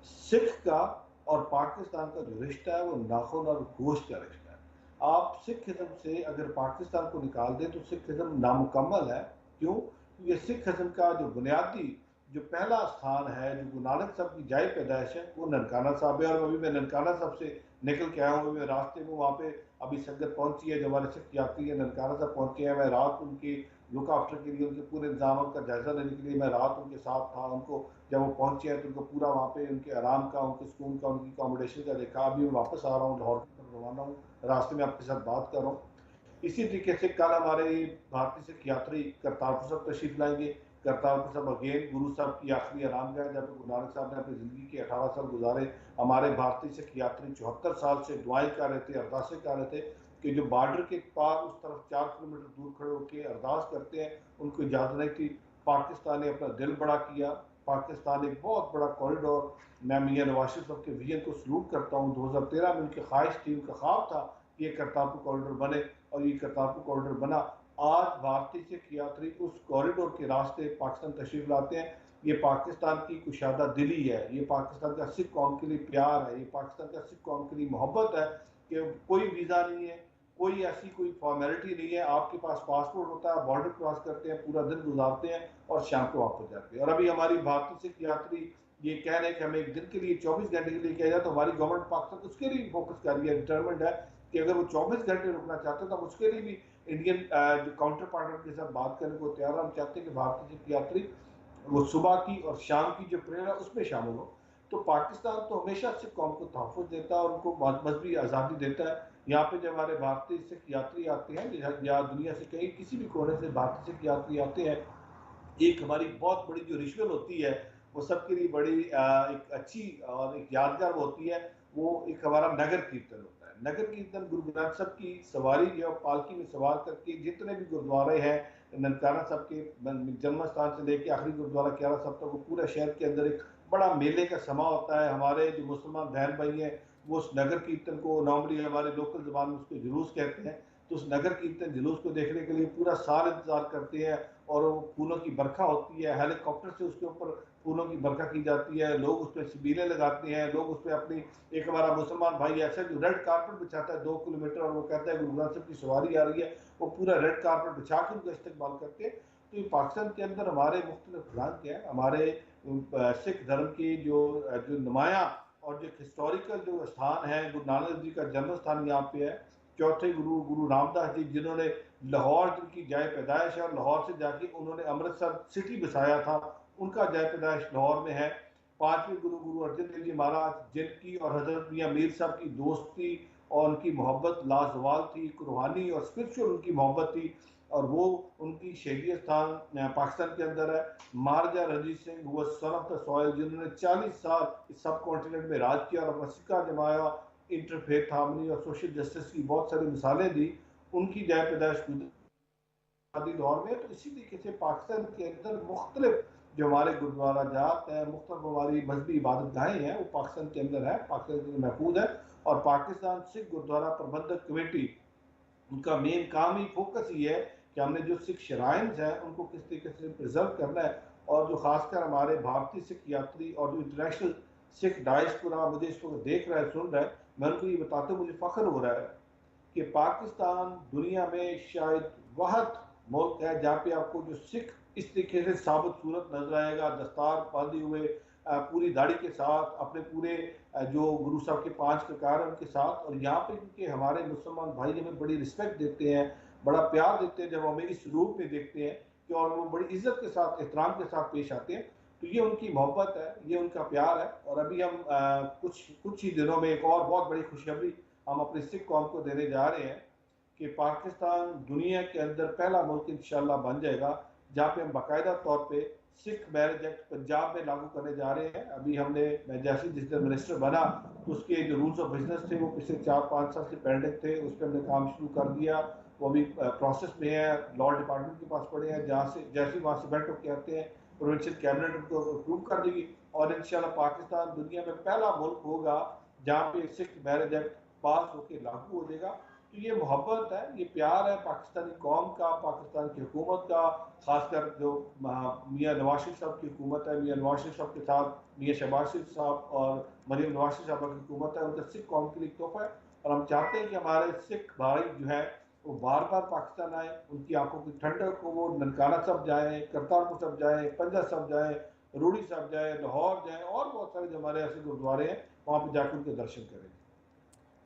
सिख का और पाकिस्तान का जो रिश्ता है वो नाखून और गोश्त का रिश्ता है। आप सिखिज्म से अगर पाकिस्तान को निकाल दें तो सिखिज्म नामुकम्मल है। क्यों? क्योंकि सिखिज्म का जो बुनियादी जो पहला स्थान है, जो गुरु नानक साहब की जाए पैदाइश है, वो ननकाना साहब है। और अभी मैं ननकाना साहब से निकल के आया हूँ, मैं रास्ते में वहाँ पे अभी संगत पहुँची है, जो हमारे सिख यात्री है ननकाना साहब पहुँचे हैं। मैं रात उनकी लुक आफ्टर के लिए, उनके पूरे इंतजाम का जायजा लेने के लिए मैं रात उनके साथ था। उनको जब वो पहुँचे हैं तो उनको पूरा वहाँ पे उनके आराम का, उनके सुकून का, उनकी अकोमोडेशन का देखा। अभी मैं वापस आ रहा हूँ, लाहौर की तरफ रवाना हूँ, रास्ते में आपके साथ बात कर रहा हूँ। इसी तरीके से कल हमारे भारतीय सिख यात्री करतारपुर साहब तशरीफ लाएंगे। करतारपुर साहब अगेन गुरु साहब की आखिरी आरामगाह है, जहाँ पे गुरु नानक साहब ने अपनी ज़िंदगी के 18 साल गुजारे। हमारे भारतीय सिख यात्री 74 साल से दुआएं कर रहे थे, अरदासें कर रहे थे कि जो बॉर्डर के पार उस तरफ 4 किलोमीटर दूर खड़े होकर अरदास करते हैं, उनको इजाज़त नहीं थी। पाकिस्तान ने अपना दिल बड़ा किया, पाकिस्तान एक बहुत बड़ा कॉरिडोर, मैं मियां नवाज शरीफ साहब के विजन को सलूट करता हूँ। 2013 में उनकी ख्वाहिश थी, उनका ख्वाब था कि ये करतारपुर कॉरिडोर बने, और ये करतारपुर कॉरिडोर बना। आज भारतीय सिख यात्री उस कॉरिडोर के रास्ते पाकिस्तान तशरीफ लाते हैं। ये पाकिस्तान की कुशादा दिली है, ये पाकिस्तान का सिख कौम के लिए प्यार है, ये पाकिस्तान का सिख कौम के लिए मोहब्बत है कि कोई वीज़ा नहीं है, कोई ऐसी कोई फॉर्मेलिटी नहीं है। आपके पास पासपोर्ट होता है, बॉर्डर क्रॉस करते हैं, पूरा दिन गुजारते हैं और शाम को वापस जाते हैं। और अभी हमारी भारतीय सिख यात्री ये कह रहे हैं कि हमें एक दिन के लिए 24 घंटे के लिए किया जाए, तो हमारी गवर्नमेंट पाकिस्तान उसके लिए फोकस कर रही है, डिटरमेंट है कि अगर वो 24 घंटे रुकना चाहते हैं तो हम उसके लिए भी इंडियन जो काउंटर पार्टनर के साथ बात करने को तैयार है। हम चाहते हैं कि भारतीय सिख यात्री वो सुबह की और शाम की जो प्रेयर है उसमें शामिल हो। तो पाकिस्तान तो हमेशा सिख कौम को तहफ़्फ़ुज़ देता है और उनको मजहबी आज़ादी देता है। यहाँ पे जब हमारे भारतीय सिख यात्री आते हैं या दुनिया से कहीं किसी भी कोने से भारतीय सिख यात्री आते हैं, एक हमारी बहुत बड़ी जो रिचुअल होती है वो सबके लिए बड़ी एक अच्छी और एक यादगार होती है। वो एक हमारा नगर कीर्तन होता है। नगर कीर्तन गुरु ग्रंथ साहब की सवारी जो पालकी में सवार करके जितने भी गुरुद्वारे हैं ननकाना साहब के जन्म स्थान से लेके आखिरी गुरुद्वारा क्यारा साहब तक, वो पूरा शहर के अंदर एक बड़ा मेले का समा होता है। हमारे जो मुसलमान बहन भाई हैं वो उस नगर कीर्तन को नॉर्मली हमारे लोकल ज़बान में उसको जुलूस कहते हैं, तो उस नगर कीर्तन जुलूस को देखने के लिए पूरा साल इंतजार करते हैं। और वो फूलों की बरखा होती है, हेलीकॉप्टर से उसके ऊपर फूलों की बरखा की जाती है, लोग उस पर छबीलें लगाते हैं, लोग उस पर अपनी एक हमारा मुसलमान भाई ऐसा जो रेड कारपेट बिछाता है 2 किलोमीटर, और वो कहता है गुरु ग्रंथ साहब की सवारी आ रही है, वो पूरा रेड कारपेट बिछा के उनका इस्तेमाल करते हैं। तो ये पाकिस्तान के अंदर हमारे मुख्तलिफ रंग हैं। हमारे सिख धर्म की जो नुमाया और जो हिस्टोरिकल जो स्थान है, गुरु नानक जी का जन्म स्थान यहाँ पे है। चौथे गुरु रामदास जी जिन्होंने लाहौर जिनकी जाए पैदाइश है और लाहौर से जाके उन्होंने अमृतसर सिटी बसाया था, उनका जाए पैदाइश लाहौर में है। पांचवें गुरु अर्जन देव जी महाराज जिनकी और हजरत मियाँ मीर साहब की दोस्ती और उनकी मोहब्बत लाजवाल थी, एक रूहानी और स्पिरिचुअल उनकी मोहब्बत थी, और वो उनकी शहीदी स्थान पाकिस्तान के अंदर है। महाराजा रणजीत सिंह वो सन ऑफ द सॉइल जिन्होंने 40 साल इस सब कॉन्टिनेंट में राज किया और अपना सिक्का जमाया, इंटरफेथ हार्मनी और सोशल जस्टिस की बहुत सारी मिसालें दी, उनकी जाए पैदाइश लाहौर में। तो इसी तरीके से पाकिस्तान के अंदर मुख्तलिफ जो हमारे गुरुद्वारा जात हैं, मुख्तलिफ हमारी मजहबी इबादत गाहें हैं, वो पाकिस्तान के अंदर है, पाकिस्तान के अंदर महफूज है। और पाकिस्तान सिख गुरुद्वारा प्रबंधक कमेटी उनका मेन काम ही फोकस ही है कि हमने जो सिख शराइन्स हैं उनको किस तरीके से प्रिजर्व करना है। और जो खासकर हमारे भारतीय सिख यात्री और जो इंटरनेशनल सिख डायस्पोरा मुझे इस वक्त देख रहा है, सुन रहा है, मैं उनको ये बताते हुए मुझे फख्र हो रहा है कि पाकिस्तान दुनिया में शायद वह मुल्क है जहाँ पे आपको जो सिख इस तरीके से साबित सूरत नजर आएगा, दस्तार बांधे हुए, पूरी दाढ़ी के साथ, अपने पूरे जो गुरु साहब के 5 ककार उनके साथ। और यहाँ पे क्योंकि हमारे मुसलमान भाई हमें बड़ी रिस्पेक्ट देते हैं, बड़ा प्यार देते हैं जब हमें इस रूप में देखते हैं कि, और वो बड़ी इज्जत के साथ एहतराम के साथ पेश आते हैं। तो ये उनकी मोहब्बत है, ये उनका प्यार है। और अभी हम कुछ ही दिनों में एक और बहुत बड़ी खुशखबरी हम अपनी सिख कौम को देने जा रहे हैं कि पाकिस्तान दुनिया के अंदर पहला मुल्क इंशाल्लाह बन जाएगा जहाँ पे हम बाकायदा तौर पे सिख मैरिज एक्ट पंजाब में लागू करने जा रहे हैं। अभी मैं जैसे जिस दिन मिनिस्टर बना तो उसके जो रूल्स ऑफ बिजनेस थे वो पिछले 4-5 साल से पेंडिंग थे, उस पर हमने काम शुरू कर दिया, वो अभी प्रोसेस में है, लॉ डिपार्टमेंट के पास पड़े हैं, जहाँ से जैसे वहाँ से बैठ होकर आते हैं प्रोविंशियल कैबिनेट उनको अप्रूव कर देगी और इंशाल्लाह पाकिस्तान दुनिया में पहला मुल्क होगा जहाँ पे सिख मैरिज एक्ट पास होकर लागू हो जाएगा। तो ये मोहब्बत है, ये प्यार है पाकिस्तानी कौम का, पाकिस्तान की हुकूमत का, खासकर जो मियाँ नवाज शरीफ साहब की हुकूमत है, मियाँ नवाज शरीफ साहब के साथ मियाँ शहबाज शरीफ साहब और मरीम नवाज शरीफ साहब की हुकूमत है, उनका सिख कौम के लिए तोहफा है। और हम चाहते हैं कि हमारे सिख भाई जो है वो बार बार पाकिस्तान आए, उनकी आंखों की ठंडक को, वो ननकाना साहब जाएँ, करतारपुर साहब जाएँ, पंजा साहब जाएँ, रूड़ी साहब जाएँ, लाहौर जाएँ, और बहुत सारे जो हमारे ऐसे गुरुद्वारे हैं वहाँ पर जाकर उनके दर्शन करें।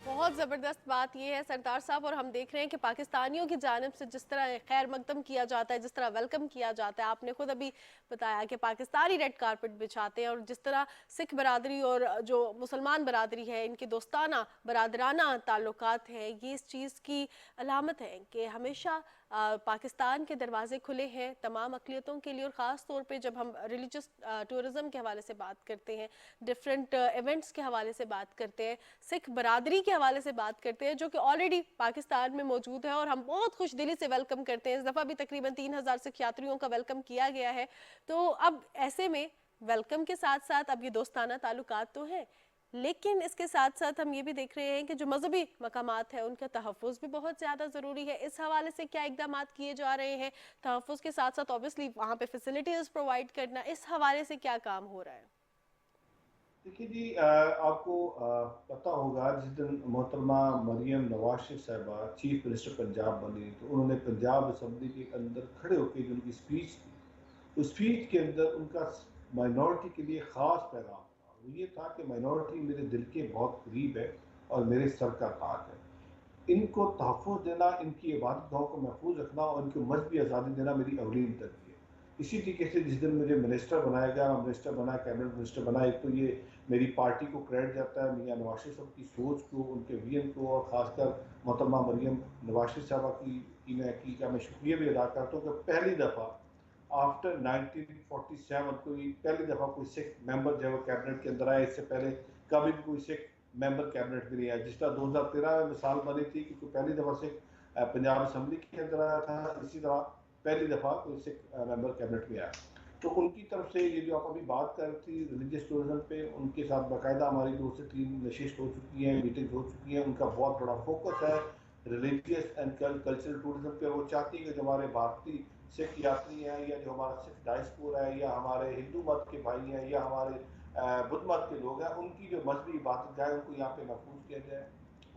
बहुत ज़बरदस्त बात यह है सरदार साहब, और हम देख रहे हैं कि पाकिस्तानियों की जानिब से जिस तरह खैर मकदम किया जाता है, जिस तरह वेलकम किया जाता है, आपने खुद अभी बताया कि पाकिस्तानी रेड कारपेट बिछाते हैं, और जिस तरह सिख बरादरी और जो मुसलमान बरादरी है इनके दोस्ताना बरादराना ताल्लुकात हैं, ये इस चीज़ की अलामत है कि हमेशा पाकिस्तान के दरवाजे खुले हैं तमाम अक़लियतों के लिए। और ख़ास तौर पे जब हम रिलीजियस टूरिज़म के हवाले से बात करते हैं, डिफरेंट इवेंट्स के हवाले से बात करते हैं, सिख बरादरी के हवाले से बात करते हैं जो कि ऑलरेडी पाकिस्तान में मौजूद है, और हम बहुत खुश दिली से वेलकम करते हैं। इस दफ़ा भी तकरीबन 3000 सिख यात्रियों का वेलकम किया गया है। तो अब ऐसे में वेलकम के साथ साथ अब ये दोस्ताना ताल्लुकात तो हैं, लेकिन इसके साथ साथ हम ये भी देख रहे हैं कि जो मजहबी मकामात है उनका तहफ़्फ़ुज़ भी बहुत ज़्यादा ज़रूरी है। इस हवाले से क्या इक़दाम किए जा रहे हैं? तहफ़्फ़ुज़ के साथ साथ ऑब्वियसली वहाँ पे फैसिलिटीज़ प्रोवाइड करना, इस हवाले से क्या काम हो रहा है? देखिए जी, आपको पता होगा जिस दिन मोहतरमा मरियम नवाज शरीफ साहिबा चीफ मिनिस्टर पंजाब बनी तो उन्होंने पंजाब असम्बली के अंदर खड़े होकर जो उनकी स्पीच थी, उस स्पीच के अंदर उनका माइनॉरिटी के लिए ख़ास पैगाम था। वो ये था कि माइनॉरिटी मेरे दिल के बहुत करीब है और मेरे सर का ताज है। इनको तहफ़्फ़ुज़ देना, इनकी इबादत गाहों को महफूज रखना और इनको मजहबी आज़ादी देना मेरी अवलीन तरजीह है। इसी तरीके से जिस दिन मुझे मिनिस्टर बनाया गया, मैं मिनिस्टर बना, कैबिनेट मिनिस्टर बना, एक तो ये मेरी पार्टी को क्रेडिट जाता है, मियाँ नवाज शरीफ साहब की सोच को, उनके विजन को, और ख़ासकर मोहतरमा मरियम नवाज शरीफ साहबा का मैं शुक्रिया भी अदा करता हूँ कि पहली दफ़ा आफ्टर 1947 कोई पहली दफ़ा कोई सिख मेंबर जो है वो कैबिनेट के अंदर आया। इससे पहले कभी भी कोई सिख मेंबर कैबिनेट में नहीं आया। जिस तरह 2013 में मिसाल बनी थी कि कोई पहली दफ़ा सिख पंजाब असम्बली के अंदर आया था, इसी तरह पहली दफ़ा कोई सिख मेंबर कैबिनेट में आया। तो उनकी तरफ से ये जो आप अभी बात कर रही थी रिलीजियस टूरिज्म पे, उनके साथ बाकायदा हमारी 2 से 3 नशिस्त हो चुकी हैं, मीटिंग हो चुकी हैं। उनका बहुत बड़ा फोकस है रिलीजियस एंड कल्चरल टूरिज्म पे। वो चाहती है कि जो हमारे भारतीय सिख यात्री हैं, या जो हमारा सिख डायस्पोरा है, या हमारे हिंदू मत के भाई हैं, या हमारे बुद्ध मत के लोग हैं, उनकी जो मजहबी इबादत गाह उनको यहाँ पे महफूज किया जाए,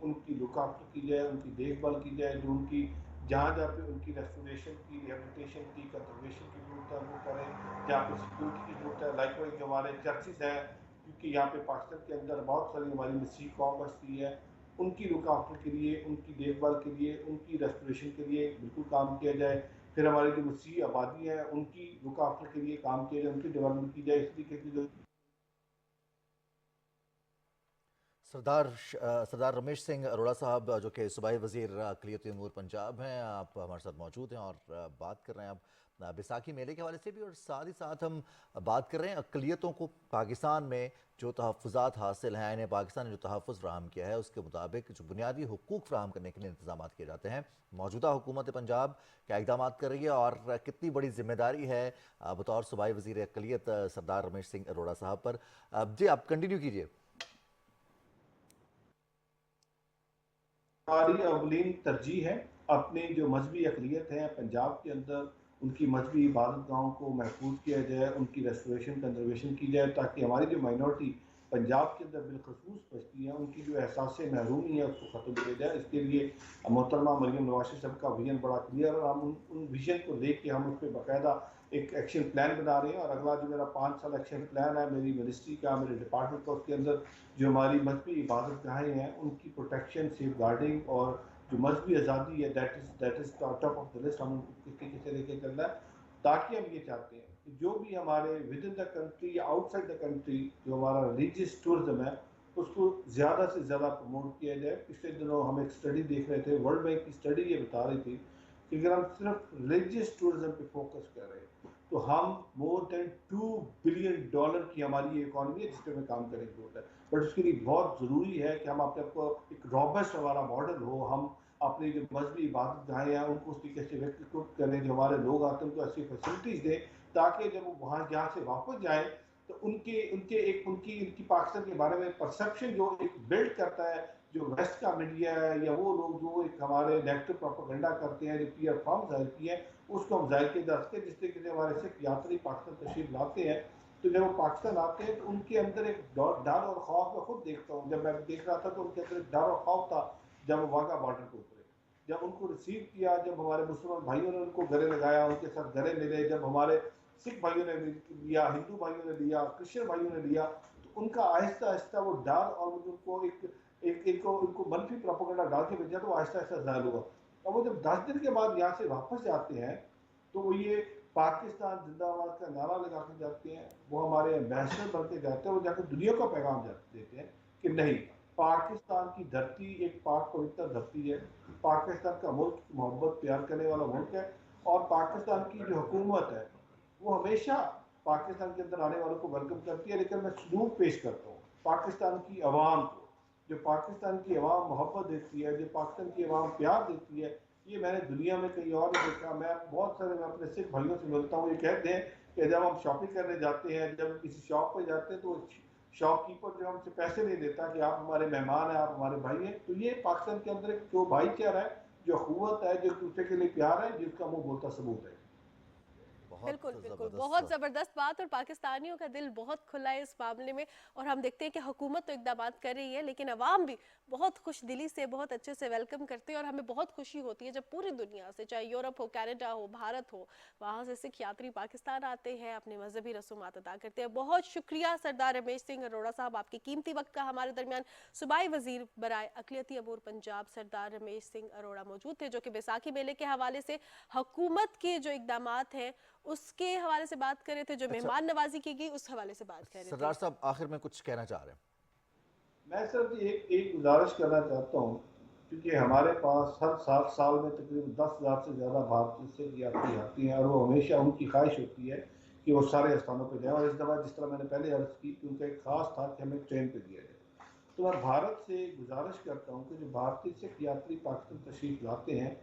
उनकी लुक आफ्टर की जाए, उनकी देखभाल की जाए, जो उनकी जहाँ जहाँ पे उनकी रेस्टोरेशन की, रिहेबिलिटेशन की, कंजर्वेशन की जरूरत है वो करें, जहाँ पे सिक्योरिटी की जरूरत है। लाइकवाइज जो हमारे चर्चेज हैं, क्योंकि यहाँ पे पाकिस्तान के अंदर बहुत सारी हमारी मसीह कौम बसती है, उनकी लुक आफ्टर के लिए, उनकी देखभाल के लिए, उनकी रेस्टोरेशन के लिए बिल्कुल काम किया जाए। फिर हमारी जो मसीह आबादी है उनकी लुक आफ्टर के लिए काम किया जाए, उनकी डेवलपमेंट की जाए। इस तरीके की जो सरदार रमेश सिंह अरोड़ा साहब जो कि सूबाई वज़ीर अक़लियती उमूर पंजाब हैं, आप हमारे साथ मौजूद हैं और बात कर रहे हैं आप बैसाखी मेले के हवाले से भी, और साथ ही साथ हम बात कर रहे हैं अक़लियतों को पाकिस्तान में जो तहफ़्फ़ुज़ात हासिल हैं, इन्हें पाकिस्तान ने जो तहफ़्फ़ुज़ फ़राहम किया है उसके मुताबिक जो बुनियादी हुकूक फ़राहम करने के लिए इंतज़ाम किए जाते हैं। मौजूदा हुकूमत पंजाब क्या इक़दाम कर रही है और कितनी बड़ी जिम्मेदारी है बतौर सूबाई वज़ीर अक़लियत सरदार रमेश सिंह अरोड़ा साहब पर? जी आप कंटिन्यू कीजिए। हमारी अवलीन तरजीह है अपनी जो मजहबी अक़लियत है पंजाब के अंदर, उनकी मजहबी इबादत गाहों को महफूज किया जाए, उनकी रेस्टोरेशन कंजर्वेशन की जाए, ताकि हमारी जो माइनॉरिटी पंजाब के अंदर बिलखसूस बचती है उनकी जो एहसास महरूमी है उसको ख़त्म किया जाए। इसके लिए मोहतरमा मरियम नवाज शरीफ साहब का विजन बड़ा क्लियर है और हम उन विजन को लेके हम उस पर बाकायदा एक एक्शन प्लान बना रहे हैं। और अगला जो मेरा 5 साल एक्शन प्लान है मेरी मिनिस्ट्री का, मेरे डिपार्टमेंट का, उसके अंदर जो हमारी मजहबी इबादत गाहें हैं उनकी प्रोटेक्शन, सेफ गार्डिंग और जो मजहबी आज़ादी है that is top of the list. हम उनको किस तरीके से लेके चलना है, ताकि हम ये चाहते हैं कि जो भी हमारे विद इन द कंट्री या आउटसाइड द कंट्री जो हमारा रिलीजियस टूरिज्म है उसको ज़्यादा से ज़्यादा प्रमोट किया जाए। पिछले दिनों हम एक स्टडी देख रहे थे, वर्ल्ड बैंक की स्टडी ये बता रही थी कि अगर हम सिर्फ रिलीजियस टूरिज्म पे फोकस कर रहे हैं तो हम मोर देन $2 बिलियन की हमारी ये इकॉनमी है जिस पर हमें काम करने की जरूरत है। बट उसके लिए बहुत ज़रूरी है कि हम अपने आपको एक रॉबस्ट हमारा मॉडल हो, हम अपनी जो मजहबी इबादत गाहें हैं उनको उस तरीके से व्यक्तिगत करें, जो हमारे लोग आते हैं उनको ऐसी फैसिलिटीज़ दें ताकि जब वो वहाँ यहाँ से वापस जाएँ तो उनकी पाकिस्तान के बारे में परसेप्शन जो एक बिल्ड करता है जो वेस्ट का मीडिया है या वो लोग जो एक हमारे नेगेटिव प्रोपेगेंडा करते हैं, जो पीआर फॉर्म जाहिर की है उसको हम जाहिर के जा सके। जिस तरीके से हमारे सिख यात्री पाकिस्तान तशरीफ लाते हैं तो जब वो पाकिस्तान आते हैं तो उनके अंदर एक डर और खौफ मैं खुद देखता हूँ। जब मैं देख रहा था तो उनके अंदर एक डर और खौफ था जब वो वाघा बॉर्डर पर उतरे, जब उनको रिसीव किया, जब हमारे मुसलमान भाइयों ने उनको गले लगाया, उनके साथ गले मिले, जब हमारे सिख भाइयों ने लिया, हिंदू भाइयों ने लिया, क्रिश्चियन भाइयों ने लिया, तो उनका आहिस्ता आहिस्ता वो डर और उनको इनको मनफी प्रोपेगेंडा डाल के भेजा तो आहिस्ता आहिस्ता ज़ाहिर हुआ। अब वो जब 10 दिन के बाद यहाँ से वापस जाते हैं तो वो ये पाकिस्तान जिंदाबाद का नारा लगा के जाते हैं, वो हमारे एम्बेसडर बन के जाते हैं, वो जाकर दुनिया का पैगाम देते हैं कि नहीं, पाकिस्तान की धरती एक पाक पवित्र धरती है, पाकिस्तान का मुल्क मोहब्बत प्यार करने वाला मुल्क है और पाकिस्तान की जो हुकूमत है वो हमेशा पाकिस्तान के अंदर आने वालों को वेलकम करती है। लेकिन मैं सलूक पेश करता हूँ पाकिस्तान की आवाम को, जो पाकिस्तान की आवाम मोहब्बत देती है, जो पाकिस्तान की आवाम प्यार देती है, ये मैंने दुनिया में कहीं और नहीं देखा। मैं बहुत सारे मैं अपने सिख भाइयों से मिलता हूँ, ये कहते हैं कि जब हम शॉपिंग करने जाते हैं, जब किसी शॉप पर जाते हैं तो शॉपकीपर जो हमसे पैसे नहीं देता कि आप हमारे मेहमान हैं, आप हमारे भाई हैं। तो ये पाकिस्तान के अंदर एक जो भाईचारा है, जो अखुवत है, जो दूसरे के लिए प्यार है, जिसका मुँह बोलता सबूत है। बिल्कुल बिल्कुल, बहुत ज़बरदस्त बात। और पाकिस्तानियों का दिल बहुत खुला है इस मामले में, और हम देखते हैं कि हुकूमत तो इक़दाम कर रही है, लेकिन अवाम भी बहुत खुश दिली से, बहुत अच्छे से वेलकम करते हैं। और हमें बहुत खुशी होती है जब पूरी दुनिया से, चाहे यूरोप हो, कनाडा हो, भारत हो, वहाँ से सिख यात्री पाकिस्तान आते हैं, अपने मजहबी रसूमात अदा करते हैं। बहुत शुक्रिया सरदार रमेश सिंह अरोड़ा साहब, आपके कीमती वक्त का हमारे दरमियान सूबाई वजीर बराए अक़लियती अमूर पंजाब सरदार रमेश सिंह अरोड़ा मौजूद थे, जो कि बैसाखी मेले के हवाले से हुकूमत के जो इक़दामात हैं उसके हवाले से बात कर रहे थे, जो मेहमान नवाजी की गई उस हवाले से बात कर रहे थे। सरदार साहब आखिर में कुछ कहना चाह रहे हैं? मैं सिर्फ एक गुजारिश करना चाहता हूँ, क्योंकि हमारे पास हर 7 साल में तकरीबन 10,000 से ज़्यादा भारतीय सिख यात्री आती हैं, और वो हमेशा उनकी ख्वाहिश होती है कि वो सारे स्थानों पर जाएँ। और इस दफ़ा जिस तरह मैंने पहले अर्ज़ की कि उनका एक ख़ास था कि हमें ट्रेन पर दिया जाए, तो मैं भारत से गुजारिश करता हूँ कि जो भारतीय सिख यात्री पाकिस्तान तशरीफ़ लाते हैं,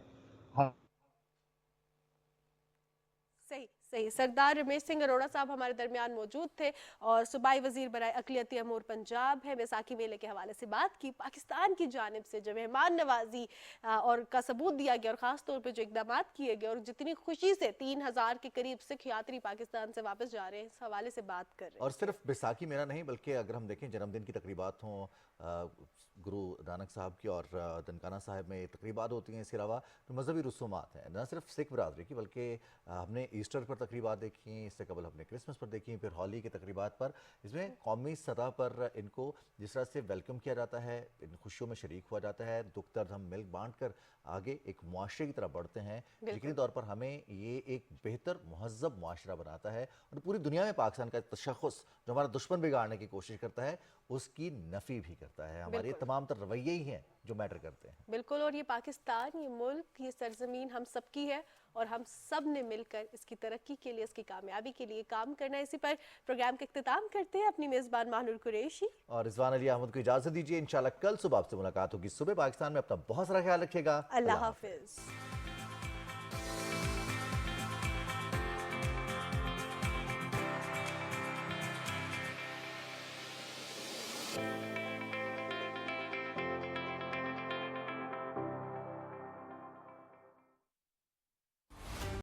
सही सही, सरदार रमेश सिंह अरोड़ा साहब हमारे दरमियान मौजूद थे और सूबाई वजीर बराए अक़लियती अमूर पंजाब है। बैसाखी मेले के हवाले से बात की, पाकिस्तान की जानिब से जो मेहमान नवाजी और का सबूत दिया गया, और ख़ास तौर पे जो इक़दाम किए गए, और जितनी खुशी से 3,000 के करीब सिख यात्री पाकिस्तान से वापस जा रहे हैं, इस हवाले से बात कर रहे हैं। और सिर्फ बैसाखी मेला नहीं, बल्कि अगर हम देखें जन्मदिन की तकरीबात हों, गुरु नानक साहब की और दनकाना साहब में तकरीबात होती हैं, इसके अलावा तो मजहबी रसूमात हैं, न सिर्फ सिख बरादरी की, बल्कि हमने ईस्टर पर तकरीबात देखी, इससे कबल हमने क्रिसमस पर देखी, फिर होली के तकरीबात पर। इसमें कौमी सतह पर इनको जिस तरह से वेलकम किया जाता है, इन खुशियों में शरीक हुआ जाता है, दुख दर्द हम मिल बांट कर आगे एक मुआशरे की तरफ बढ़ते हैं। यकीनी तौर पर हमें ये एक बेहतर महज़्ज़ब मुआशरा बनाता है, और पूरी दुनिया में पाकिस्तान का तशख़्ख़ुस जो हमारा दुश्मन बिगाड़ने की कोशिश करता है, उसकी नफ़ी भी करता है। हमारे तमाम तर रवैये ही हैं जो मैटर करते हैं। बिल्कुल, और ये पाकिस्तान, ये मुल्क, ये सरजमीन हम सबकी है, और हम सब ने मिलकर इसकी तरक्की के लिए, इसकी कामयाबी के लिए काम करना है। इसी पर प्रोग्राम का इख्तिताम करते हैं। अपनी मेज़बान मानुर कुरैशी और रिजवान अली अहमद को इजाज़त दीजिए। इंशाल्लाह कल सुबह आपसे मुलाकात होगी। सुबह पाकिस्तान में अपना बहुत सारा ख्याल रखिएगा। अल्लाह हाफिज़।